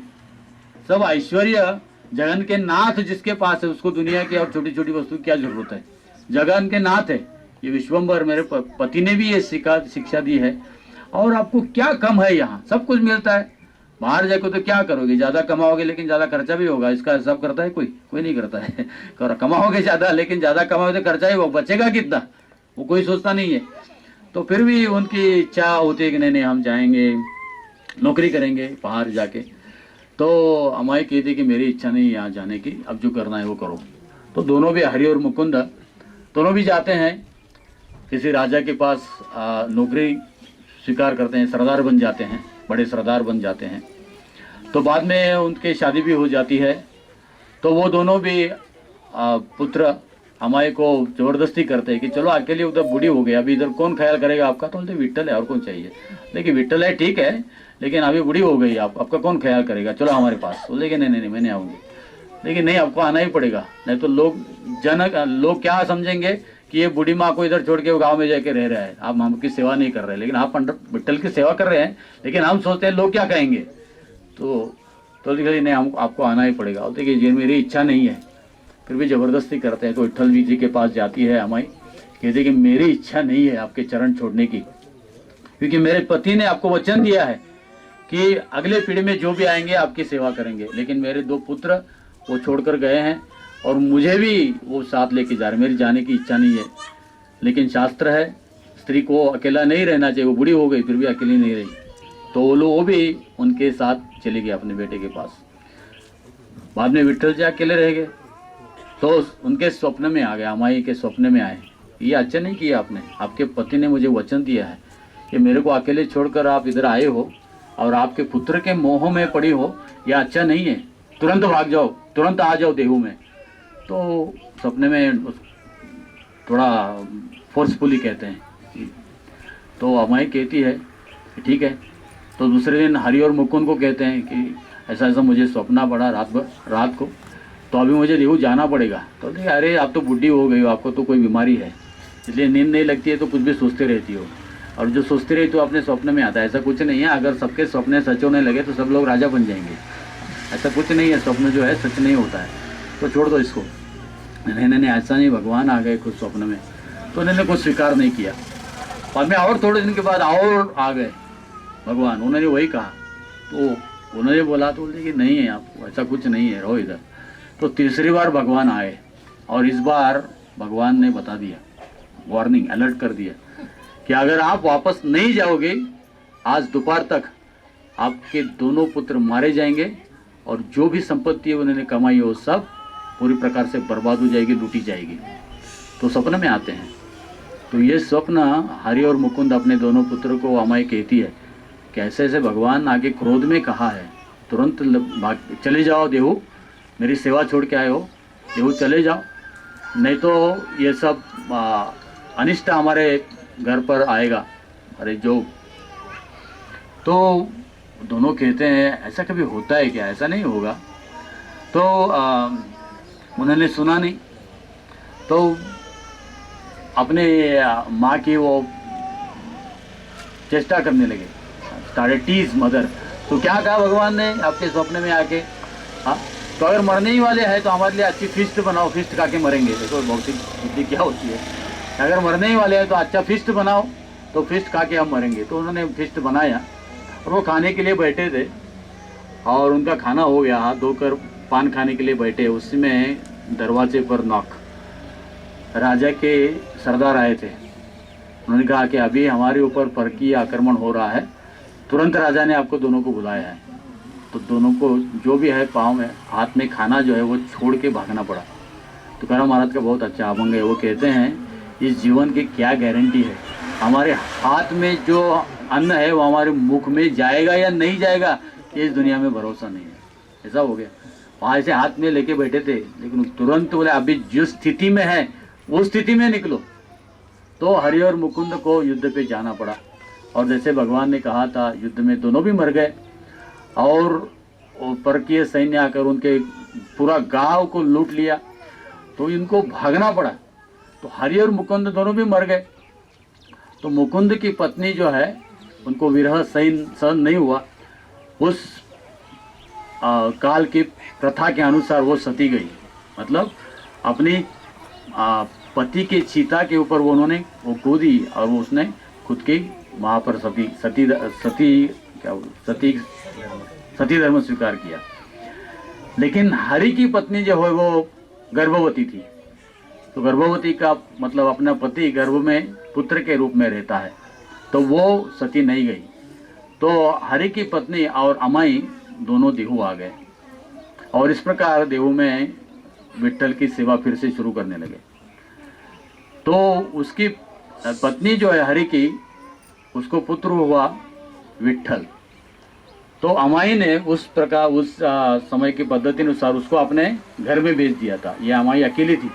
सब ऐश्वर्य जगन के नाथ जिसके पास है, उसको दुनिया की और छोटी छोटी वस्तु की क्या जरूरत है। जगन के नाथ है ये विश्वम्भर, मेरे पति ने भी ये शिक्षा दी है। और आपको क्या कम है, यहाँ सब कुछ मिलता है। बाहर जाकर तो क्या करोगे, ज़्यादा कमाओगे लेकिन ज़्यादा खर्चा भी होगा। इसका हिसाब करता है कोई नहीं करता है। कमाओगे ज़्यादा, लेकिन ज़्यादा कमाओगे तो खर्चा ही, वो बचेगा कितना, वो कोई सोचता नहीं है। तो फिर भी उनकी इच्छा होती है कि नहीं हम जाएंगे, नौकरी करेंगे बाहर जाके। तो अमाई कहती कि मेरी इच्छा नहीं यहाँ जाने की, अब जो करना है वो करो। तो दोनों भी, हरि और मुकुंद, दोनों भी जाते हैं किसी राजा के पास, नौकरी स्वीकार करते हैं, सरदार बन जाते हैं, बड़े सरदार बन जाते हैं। तो बाद में उनकी शादी भी हो जाती है। तो वो दोनों भी पुत्र अमाई को ज़बरदस्ती करते हैं कि चलो अकेले उधर बूढ़ी हो गई, अभी इधर कौन ख्याल करेगा आपका। तो बोलते विट्ठल है, और कौन चाहिए। लेकिन विट्ठल है ठीक है, लेकिन अभी बूढ़ी हो गई, आपका कौन ख्याल करेगा, चलो हमारे पास। बोले कि नहीं मैं नहीं आऊँगी। लेकिन नहीं, आपको आना ही पड़ेगा, नहीं तो लोग क्या समझेंगे कि ये बूढ़ी माँ को इधर छोड़ के वो गाँव में जाके रह रहा है, आप हमकी सेवा नहीं कर रहे। लेकिन आप पंडित विट्ठल की सेवा कर रहे हैं, लेकिन हम सोचते हैं लोग क्या कहेंगे। तो नहीं, हम आपको आना ही पड़ेगा। बोलते कि ये मेरी इच्छा नहीं है, फिर भी ज़बरदस्ती करते हैं। तो विट्ठल जी के पास जाती है अमाई, कहती कि मेरी इच्छा नहीं है आपके चरण छोड़ने की, क्योंकि मेरे पति ने आपको वचन दिया है कि अगले पीढ़ी में जो भी आएंगे आपकी सेवा करेंगे। लेकिन मेरे 2 पुत्र वो छोड़कर गए हैं, और मुझे भी वो साथ लेके जा रहे, मेरी जाने की इच्छा नहीं है। लेकिन शास्त्र है, स्त्री को अकेला नहीं रहना चाहिए। वो बूढ़ी हो गई फिर भी अकेली नहीं रही। तो वो भी उनके साथ चले गए अपने बेटे के पास। बाद में विट्ठल जी अकेले रह गए। तो उनके स्वप्न में आ गए, अमाई के स्वप्न में आए, ये अच्छा नहीं किया आपने, आपके पति ने मुझे वचन दिया है कि मेरे को अकेले छोड़कर आप इधर आए हो और आपके पुत्र के मोह में पड़ी हो, यह अच्छा नहीं है, तुरंत भाग जाओ, तुरंत आ जाओ देहू में। तो सपने में थोड़ा फोर्सफुली कहते हैं। तो अमाई कहती है कि ठीक है। तो दूसरे दिन हरि और मुकुंद को कहते हैं कि ऐसा मुझे सपना पड़ा रात को, तो अभी मुझे देहू जाना पड़ेगा। तो देखिए, अरे आप तो बुढ़ी हो गई हो, आपको तो कोई बीमारी है, इसलिए नींद नहीं लगती है, तो कुछ भी सोचते रहती हो, और जो सोचती रही तो अपने स्वप्न में आता है। ऐसा कुछ नहीं है, अगर सबके सपने सच होने लगे तो सब लोग राजा बन जाएंगे, ऐसा कुछ नहीं है। स्वप्न जो है सच नहीं होता है, तो छोड़ दो इसको। नहीं ऐसा नहीं, भगवान आ गए खुद स्वप्न में। तो उन्होंने कुछ स्वीकार नहीं किया। बाद में और थोड़े दिन के बाद और आ गए भगवान, उन्होंने वही कहा। तो उन्होंने बोला, तो बोलते कि नहीं है, आपको ऐसा कुछ नहीं है, रहो इधर। तो तीसरी बार भगवान आए, और इस बार भगवान ने बता दिया, वार्निंग, अलर्ट कर दिया कि अगर आप वापस नहीं जाओगे आज दोपहर तक, आपके दोनों पुत्र मारे जाएंगे, और जो भी संपत्ति उन्होंने कमाई है वो सब पूरी प्रकार से बर्बाद हो जाएगी, लूटी जाएगी। तो सपने में आते हैं। तो ये स्वप्न हरि और मुकुंद अपने दोनों पुत्रों को अमाई कहती है कि ऐसे ऐसे भगवान आगे क्रोध में कहा है, तुरंत चले जाओ देहू, मेरी सेवा छोड़ के आए हो, देहू चले जाओ, नहीं तो ये सब अनिष्ट हमारे घर पर आएगा। अरे जो, तो दोनों कहते हैं ऐसा कभी होता है क्या, ऐसा नहीं होगा। तो उन्होंने सुना नहीं, तो अपने माँ की वो चेष्टा करने लगे, स्टार्टेड टीज मदर। तो क्या कहा भगवान ने आपके स्वप्न में आके, हाँ तो अगर मरने ही वाले हैं तो हमारे लिए अच्छी फिस्ट बनाओ, फिस्ट खा के मरेंगे। देखो भौतिक बुद्धि क्या होती है, अगर मरने ही वाले हैं तो अच्छा फिस्ट बनाओ तो फिस्ट खा के हम मरेंगे। तो उन्होंने फिस्ट बनाया और वो खाने के लिए बैठे थे और उनका खाना हो गया, हाथ धोकर पान खाने के लिए बैठे, उसमें दरवाजे पर नॉक। राजा के सरदार आए थे, उन्होंने कहा कि अभी हमारे ऊपर परकीय आक्रमण हो रहा है, तुरंत राजा ने आपको दोनों को बुलाया है। तो दोनों को जो भी है पाँव में हाथ में खाना जो है वो छोड़ के भागना पड़ा। तुकाराम महाराज का बहुत अच्छा अभंग है, वो कहते हैं इस जीवन की क्या गारंटी है, हमारे हाथ में जो अन्न है वो हमारे मुख में जाएगा या नहीं जाएगा, ये इस दुनिया में भरोसा नहीं है। ऐसा हो गया, वहाँ ऐसे हाथ में लेके बैठे थे, लेकिन तुरंत बोले अभी जिस स्थिति में है वो स्थिति में निकलो। तो हरि और मुकुंद को युद्ध पे जाना पड़ा और जैसे भगवान ने कहा था युद्ध में दोनों भी मर गए और परकीय सैन्य आकर उनके पूरा गांव को लूट लिया, तो इनको भागना पड़ा। तो हरि और मुकुंद दोनों भी मर गए। तो मुकुंद की पत्नी जो है उनको विरह सहन नहीं हुआ, उस काल की प्रथा के अनुसार वो सती गई, मतलब अपनी पति के चीता के ऊपर वो उन्होंने वो कूदी और वो उसने खुद की वहाँ पर सती धर्म स्वीकार किया। लेकिन हरि की पत्नी जो है वो गर्भवती थी, तो गर्भवती का मतलब अपना पति गर्भ में पुत्र के रूप में रहता है, तो वो सती नहीं गई। तो हरि की पत्नी और अमाई दोनों देहू आ गए और इस प्रकार देहू में विट्ठल की सेवा फिर से शुरू करने लगे। तो उसकी पत्नी जो है हरि की, उसको पुत्र हुआ विट्ठल। तो अमाई ने उस प्रकार उस समय की पद्धति अनुसार उसको अपने घर में भेज दिया था। ये अमाई अकेली थी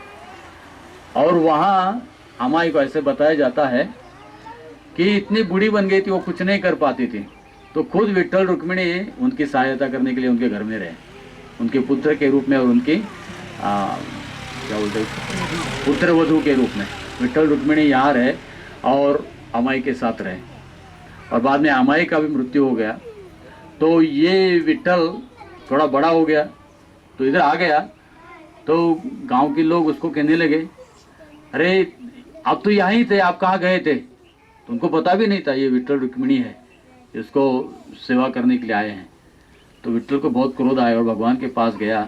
और वहाँ अमाई को ऐसे बताया जाता है कि इतनी बूढ़ी बन गई थी वो कुछ नहीं कर पाती थी, तो खुद विट्ठल रुक्मिणी उनकी सहायता करने के लिए उनके घर में रहे, उनके पुत्र के रूप में और उनकी क्या बोलते पुत्र वधू के रूप में विट्ठल रुक्मिणी यहाँ रहे और अमाई के साथ रहे। और बाद में अमाई का भी मृत्यु हो गया। तो ये विट्ठल थोड़ा बड़ा हो गया तो इधर आ गया, तो गांव के लोग उसको कहने लगे, अरे आप तो यहीं थे, आप कहाँ गए थे? तो उनको पता भी नहीं था ये विट्ठल रुक्मिणी है, इसको सेवा करने के लिए आए हैं। तो विट्ठल को बहुत क्रोध आया और भगवान के पास गया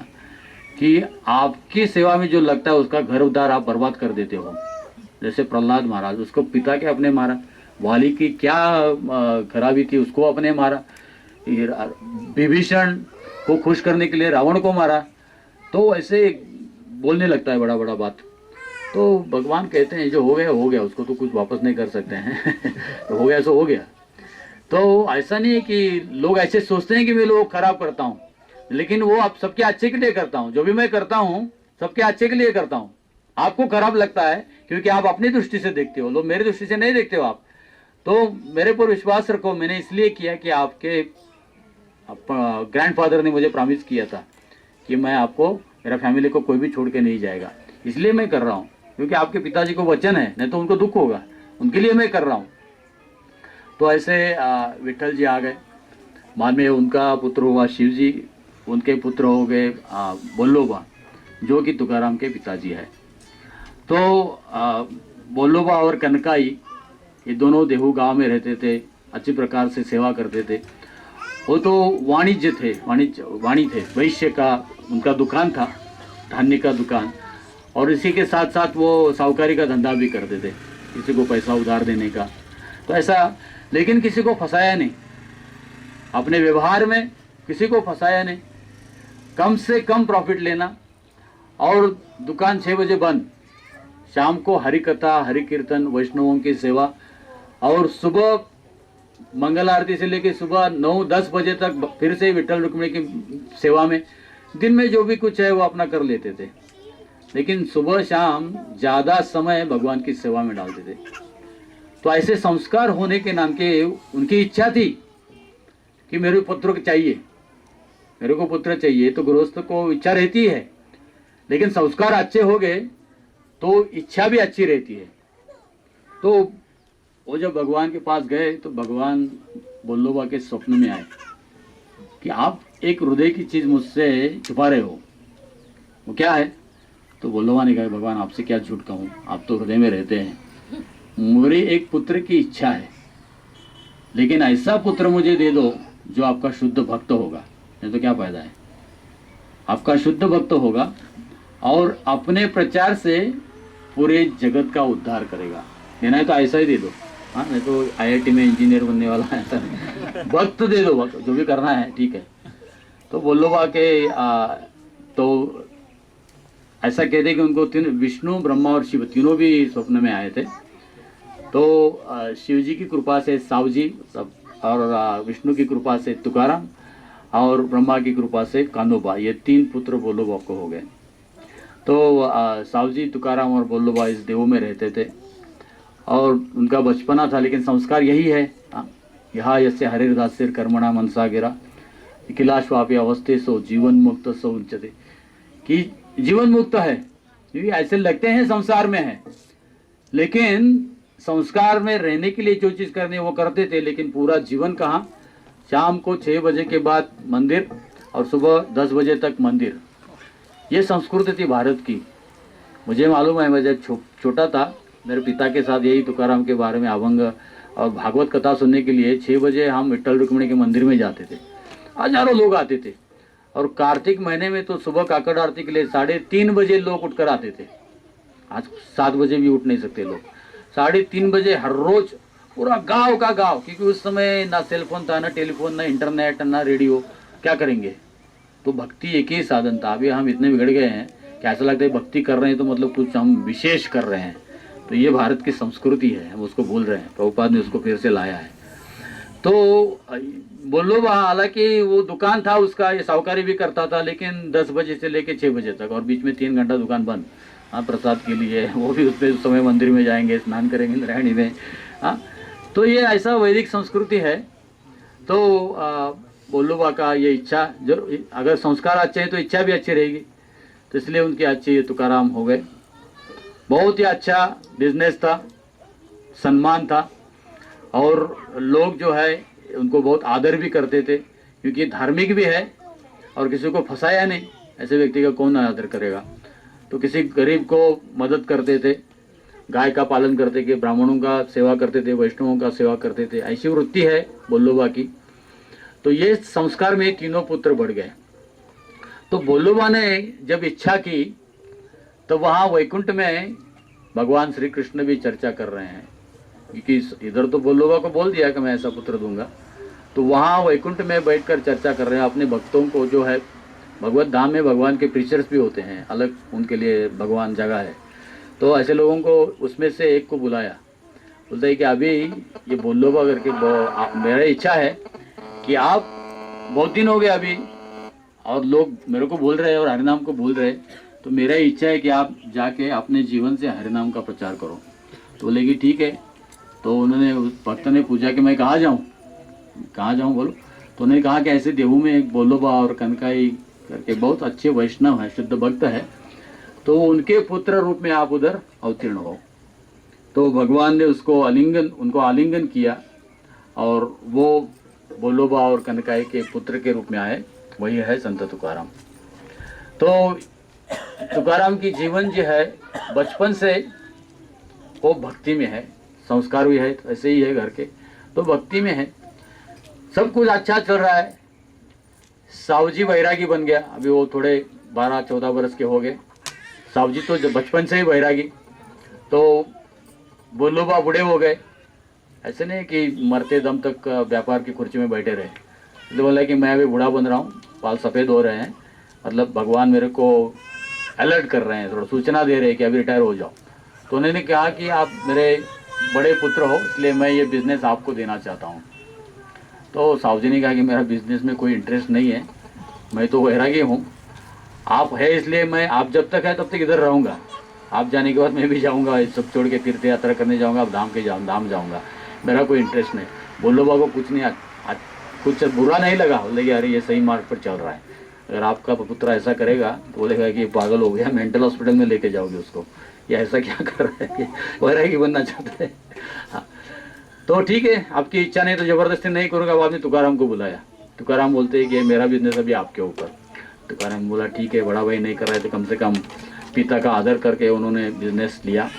कि आपकी सेवा में जो लगता है उसका घर उद्धार आप बर्बाद कर देते हो। जैसे प्रहलाद महाराज, उसको पिता के अपने मारा, वाली की क्या खराबी थी उसको अपने मारा, विभीषण को खुश करने के लिए रावण को मारा। तो ऐसे बोलने लगता है बड़ा बड़ा बात। तो भगवान कहते हैं जो हो गया, उसको तो कुछ वापस नहीं कर सकते हैं तो हो गया सो हो गया। तो ऐसा नहीं है कि लोग ऐसे सोचते हैं कि मैं लोग खराब करता हूँ, लेकिन वो आप सबके अच्छे के लिए करता हूँ। जो भी मैं करता हूँ सबके अच्छे के लिए करता हूँ। आपको खराब लगता है क्योंकि आप अपनी दृष्टि से देखते हो, लोग मेरी दृष्टि से नहीं देखते हो आप। तो मेरे पर विश्वास रखो, मैंने इसलिए किया कि आपके ग्रैंडफादर ने मुझे प्रॉमिस किया था कि मैं आपको, मेरा फैमिली को कोई भी छोड़ के नहीं जाएगा, इसलिए मैं कर रहा हूँ, क्योंकि आपके पिताजी को वचन है, नहीं तो उनको दुख होगा, उनके लिए मैं कर रहा हूँ। तो ऐसे विट्ठल जी आ गए। बाद में उनका पुत्र हुआ शिव जी, उनके पुत्र हो गए बोल्लोबा, जो कि तुकाराम के पिताजी है। तो बोल्लोबा और कनकाई ये दोनों देहू गांव में रहते थे, अच्छी प्रकार से सेवा करते थे। वो तो वाणिज्य थे, वाणी थे, वैश्य का उनका दुकान था, धान्य का दुकान, और इसी के साथ साथ वो साहूकारी का धंधा भी करते थे, किसी को पैसा उधार देने का। तो ऐसा, लेकिन किसी को फंसाया नहीं, अपने व्यवहार में किसी को फंसाया नहीं, कम से कम प्रॉफिट लेना और दुकान 6 बजे बंद, शाम को हरि कथा, हरि कीर्तन, वैष्णवों की सेवा, और सुबह मंगल आरती से लेकर सुबह 9-10 बजे तक फिर से विट्ठल रुक्मिणी की सेवा में, दिन में जो भी कुछ है वो अपना कर लेते थे, लेकिन सुबह शाम ज़्यादा समय भगवान की सेवा में डालते थे। तो ऐसे संस्कार होने के नाम के उनकी इच्छा थी कि मेरे पुत्र को चाहिए, मेरे को पुत्र चाहिए, तो गृहस्थ को इच्छा रहती है, लेकिन संस्कार अच्छे हो गए तो इच्छा भी अच्छी रहती है। तो वो जब भगवान के पास गए तो भगवान बोल्लोबा के स्वप्न में आए कि आप एक हृदय की चीज़ मुझसे छुपा रहे हो, वो क्या है? तो बोल्लोबा ने कहा, भगवान आपसे क्या झूठ कहूँ, आप तो हृदय में रहते हैं। मेरी एक पुत्र की इच्छा है, लेकिन ऐसा पुत्र मुझे दे दो जो आपका शुद्ध भक्त होगा, नहीं तो क्या फायदा है। आपका शुद्ध भक्त होगा और अपने प्रचार से पूरे जगत का उद्धार करेगा। देना है तो ऐसा ही दे दो, हाँ, नहीं तो IIT में इंजीनियर बनने वाला है ऐसा नहीं। भक्त दे दो, भक्त जो भी करना है ठीक है। तो बोल्लोबा के तो ऐसा कहते कि उनको तीन, विष्णु ब्रह्मा और शिव तीनों भी स्वप्न में आए थे। तो शिव जी की कृपा से साव जी सब, और विष्णु की कृपा से तुकाराम, और ब्रह्मा की कृपा से कानोबा, ये 3 पुत्र बोल्लोबा को हो गए। तो साव जी, तुकाराम और बोल्लोबा इस देवों में रहते थे और उनका बचपना था, लेकिन संस्कार यही है, यहाँ यस्य हरिर्दास्यर कर्मणा मनसा गिरा अखिलाश्वापी अवस्थे सो जीवन मुक्त सो उच्चते, कि जीवन मुक्त है, क्योंकि ऐसे लगते हैं संसार में है, लेकिन संस्कार में रहने के लिए जो चीज़ करनी है वो करते थे, लेकिन पूरा जीवन कहाँ, शाम को 6 बजे के बाद मंदिर और सुबह 10 बजे तक मंदिर, ये संस्कृति थी भारत की। मुझे मालूम है, मैं जब छोटा था मेरे पिता के साथ यही तुकाराम के बारे में अभंग और भागवत कथा सुनने के लिए 6 बजे हम विट्ठल रुक्मिणी के मंदिर में जाते थे। हजारों लोग आते थे, और कार्तिक महीने में तो सुबह काकड़ आरती के लिए 3:30 बजे लोग उठकर आते थे। आज 7 बजे भी उठ नहीं सकते लोग। 3:30 बजे हर रोज पूरा गांव का गांव, क्योंकि उस समय ना सेलफोन था, ना टेलीफोन, ना इंटरनेट, ना रेडियो, क्या करेंगे। तो भक्ति एक ही साधन था। अभी हम इतने बिगड़ गए हैं कि ऐसा लगता है भक्ति कर रहे हैं तो मतलब कुछ हम विशेष कर रहे हैं। तो ये भारत की संस्कृति है, हम उसको भूल रहे हैं। प्रभुपाद ने उसको फिर से लाया है। तो बोल्लोबा, हालांकि वो दुकान था उसका, ये साहूकारी भी करता था, लेकिन 10 बजे से लेके 6 बजे तक, और बीच में 3 घंटा दुकान बंद, हाँ, प्रसाद के लिए, वो भी उस समय मंदिर में जाएंगे, स्नान करेंगे नारायणी में, हाँ। तो ये ऐसा वैदिक संस्कृति है। तो बोल्लोबा का ये इच्छा, जो अगर संस्कार अच्छे हैं तो इच्छा भी अच्छी रहेगी, तो इसलिए उनकी अच्छी तुकाराम हो गए। बहुत ही अच्छा बिजनेस था, सम्मान था, और लोग जो है उनको बहुत आदर भी करते थे, क्योंकि धार्मिक भी है और किसी को फंसाया नहीं। ऐसे व्यक्ति का कौन आदर करेगा। तो किसी गरीब को मदद करते थे, गाय का पालन करते थे, ब्राह्मणों का सेवा करते थे, वैष्णवों का सेवा करते थे। ऐसी वृत्ति है बोल्लोबा की। तो ये संस्कार में 3 पुत्र बढ़ गए। तो बोल्लोबा ने जब इच्छा की तो वहाँ वैकुंठ में भगवान श्री कृष्ण भी चर्चा कर रहे हैं, क्योंकि इधर तो बोल्लोबा को बोल दिया कि मैं ऐसा पुत्र दूंगा, तो वहाँ वैकुंठ में बैठकर चर्चा कर रहे हैं अपने भक्तों को। जो है भगवत धाम में भगवान के प्रीचर्स भी होते हैं, अलग उनके लिए भगवान जगह है। तो ऐसे लोगों को उसमें से एक को बुलाया, बोलता है कि अभी ये बोल्लोबा करके मेरा इच्छा है कि आप, बहुत दिन हो गए अभी और लोग मेरे को बोल रहे हैं और हरिनाम को भूल रहे, तो मेरा इच्छा है कि आप जाके अपने जीवन से हरिनाम का प्रचार करो। तो बोले कि ठीक है। तो उन्होंने, उस भक्त ने पूछा कि मैं कहाँ जाऊँ, कहाँ जाऊँ बोलो। तो उन्होंने कहा कि ऐसे देहू में एक बोल्लोबा और कनकाई करके बहुत अच्छे वैष्णव है, शुद्ध भक्त है, तो उनके पुत्र रूप में आप उधर अवतीर्ण हो। तो भगवान ने उसको उनको आलिंगन किया, और वो बोल्लोबा और कनकाई के पुत्र के रूप में आए, वही है संत तुकाराम। तो तुकाराम की जीवन जो है बचपन से वो भक्ति में है, संस्कार भी है, तो ऐसे ही है घर के, तो भक्ति में है, सब कुछ अच्छा चल रहा है। सावजी वैरागी बन गया, अभी वो थोड़े 12-14 वर्ष के हो गए। सावजी तो बचपन से ही वैरागी। तो बोल्लोबा बूढ़े हो गए, ऐसे नहीं कि मरते दम तक व्यापार की कुर्सी में बैठे रहे। तो बोला कि मैं अभी बूढ़ा बन रहा हूँ, बाल सफ़ेद हो रहे हैं, मतलब भगवान मेरे को अलर्ट कर रहे हैं, थोड़ा सूचना दे रहे हैं कि अभी रिटायर हो जाओ। तो उन्होंने कहा कि आप मेरे बड़े पुत्र हो, इसलिए मैं ये बिज़नेस आपको देना चाहता हूँ। तो सावजी ने कहा कि मेरा बिज़नेस में कोई इंटरेस्ट नहीं है, मैं तो वैरागी हूँ, आप है इसलिए मैं, आप जब तक है तब तक इधर रहूँगा, आप जाने के बाद मैं भी जाऊँगा, सब छोड़ के तीर्थ यात्रा करने जाऊँगा, अब धाम जाऊँगा, मेरा कोई इंटरेस्ट नहीं। बोल्लोबा को कुछ नहीं, कुछ बुरा नहीं लगा, बोले अरे ये सही मार्ग पर चल रहा है। अगर आपका पुत्र ऐसा करेगा तो बोलेगा कि पागल हो गया, मेंटल हॉस्पिटल में लेके जाओगे उसको, ये ऐसा क्या कर रहा है, वैरागी बनना चाहता है। हाँ, तो ठीक है, आपकी इच्छा नहीं तो जबरदस्ती नहीं करूँगा। वो आपने तुकाराम को बुलाया। तुकाराम बोलते हैं कि मेरा बिजनेस अभी आपके ऊपर। तुकाराम बोला ठीक है, बड़ा भाई नहीं कर रहा है तो कम से कम पिता का आदर करके उन्होंने बिजनेस लिया।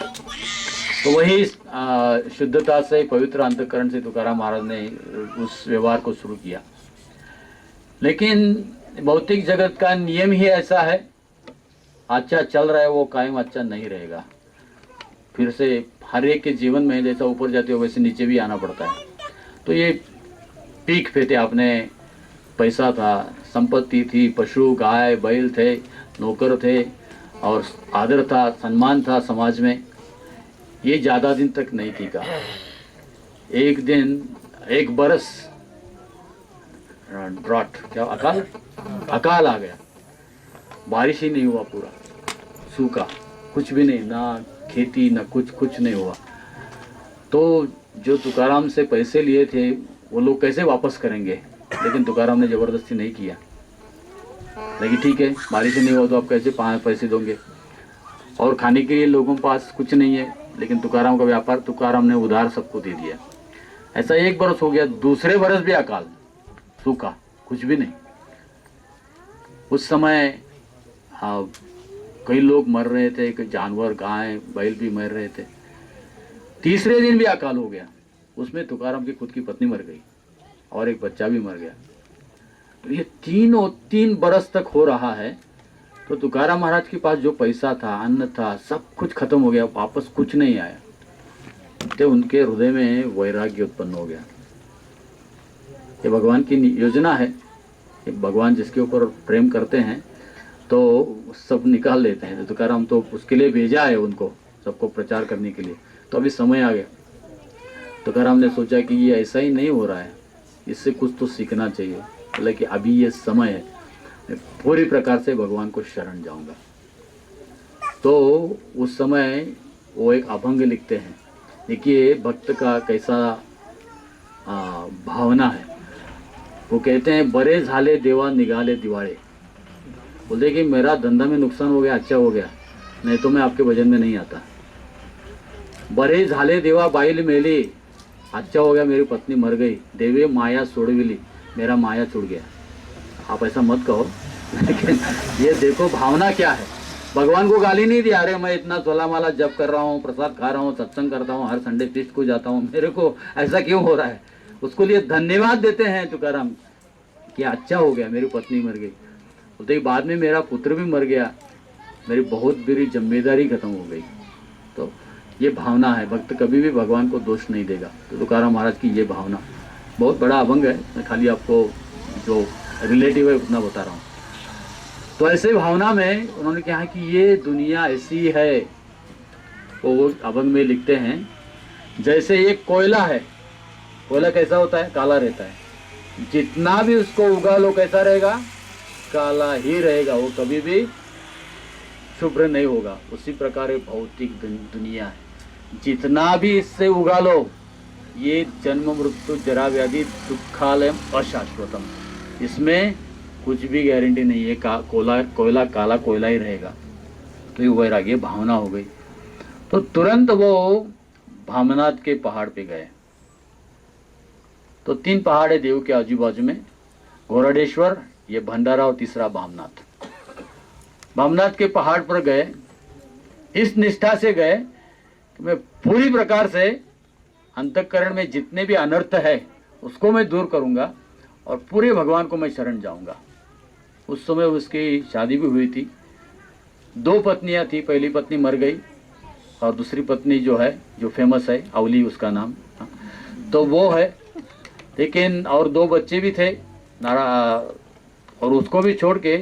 तो वही शुद्धता से, पवित्र अंतःकरण से तुकाराम महाराज ने उस व्यवहार को शुरू किया। लेकिन भौतिक जगत का नियम ही ऐसा है, अच्छा चल रहा है वो कायम अच्छा नहीं रहेगा। फिर से हर एक के जीवन में जैसा ऊपर जाते हो वैसे नीचे भी आना पड़ता है। तो ये पीक पे थे, आपने पैसा था, संपत्ति थी, पशु गाय बैल थे, नौकर थे और आदर था, सम्मान था समाज में, ये ज़्यादा दिन तक नहीं टिका। एक दिन, एक बरस ड्रॉट, क्या अकाल आ गया। बारिश ही नहीं हुआ, पूरा सूखा, कुछ भी नहीं, ना खेती ना कुछ नहीं हुआ। तो जो तुकाराम से पैसे लिए थे वो लोग कैसे वापस करेंगे? लेकिन तुकाराम ने ज़बरदस्ती नहीं किया। लेकिन ठीक है, बारिश नहीं हुआ तो आप कैसे पैसे दोगे? और खाने के लिए लोगों के पास कुछ नहीं है, लेकिन तुकाराम का व्यापार, तुकाराम ने उधार सबको दे दिया। ऐसा एक बरस हो गया, दूसरे बरस भी अकाल, सूखा, कुछ भी नहीं। उस समय कई लोग मर रहे थे, कई जानवर गाय बैल भी मर रहे थे। तीसरे दिन भी अकाल हो गया, उसमें तुकाराम की खुद की पत्नी मर गई और एक बच्चा भी मर गया। तो ये 3 बरस तक हो रहा है। तो तुकाराम महाराज के पास जो पैसा था, अन्न था, सब कुछ खत्म हो गया, वापस कुछ नहीं आया। तो उनके हृदय में वैराग्य उत्पन्न हो गया। ये भगवान की योजना है, भगवान जिसके ऊपर प्रेम करते हैं तो सब निकाल लेते हैं। तो तुकाराम तो उसके लिए भेजा है उनको, सबको प्रचार करने के लिए। तो अभी समय आ गया। तुकाराम ने सोचा कि ये ऐसा ही नहीं हो रहा है, इससे कुछ तो सीखना चाहिए। बोले कि अभी ये समय है, मैं पूरी प्रकार से भगवान को शरण जाऊंगा। तो उस समय वो एक अभंग लिखते हैं। देखिए भक्त का कैसा भावना है। वो कहते हैं, बरे झाले देवा निगाले दिवाळे। बोलते कि मेरा धंधा में नुकसान हो गया, अच्छा हो गया, नहीं तो मैं आपके भजन में नहीं आता। बरे झाले देवा बाईल मेली, अच्छा हो गया मेरी पत्नी मर गई, देवे माया सोड़विली, मेरा माया छूट गया। आप ऐसा मत कहो, लेकिन ये देखो भावना क्या है। भगवान को गाली नहीं दिया, अरे मैं इतना चोला माला जप कर रहा हूँ, प्रसाद खा रहा हूँ, सत्संग करता हूँ, हर संडे फीस्ट को जाता हूँ, मेरे को ऐसा क्यों हो रहा है? उसको लिए धन्यवाद देते हैं तुकाराम कि अच्छा हो गया, मेरी पत्नी मर गई। बोलते बाद में मेरा पुत्र भी मर गया, मेरी बहुत बड़ी जिम्मेदारी खत्म हो गई। तो ये भावना है, भक्त कभी भी भगवान को दोष नहीं देगा। तो तुकाराम महाराज की ये भावना, बहुत बड़ा अभंग है, मैं खाली आपको जो रिलेटिव है उतना बता रहा हूँ। तो ऐसे भावना में उन्होंने कहा कि ये दुनिया ऐसी है। वो अभंग में लिखते हैं, जैसे एक कोयला है। कोयला कैसा होता है? काला रहता है। जितना भी उसको उगा लो कैसा रहेगा? काला ही रहेगा, वो कभी भी शुभ्र नहीं होगा। उसी प्रकार भौतिक दुनिया है, जितना भी इससे उगा लो, ये जन्म मृत्यु जरा व्याधि दुखालयम अशाश्वतम, इसमें कुछ भी गारंटी नहीं है। कोयला काला कोयला ही रहेगा। तो ये वैराग्य भावना हो गई। तो तुरंत वो भामनाथ के पहाड़ पे गए। तो 3 पहाड़ है देव के आजू बाजू में, घोरडेश्वर, ये भंडारा और तीसरा भामनाथ। भामनाथ के पहाड़ पर गए, इस निष्ठा से गए कि मैं पूरी प्रकार से अंतःकरण में जितने भी अनर्थ है उसको मैं दूर करूंगा और पूरे भगवान को मैं शरण जाऊंगा। उस समय उसकी शादी भी हुई थी, 2 पत्नियां थी। पहली पत्नी मर गई और दूसरी पत्नी जो है, जो फेमस है, अवली उसका नाम, तो वो है। लेकिन और 2 बच्चे भी थे और उसको भी छोड़ के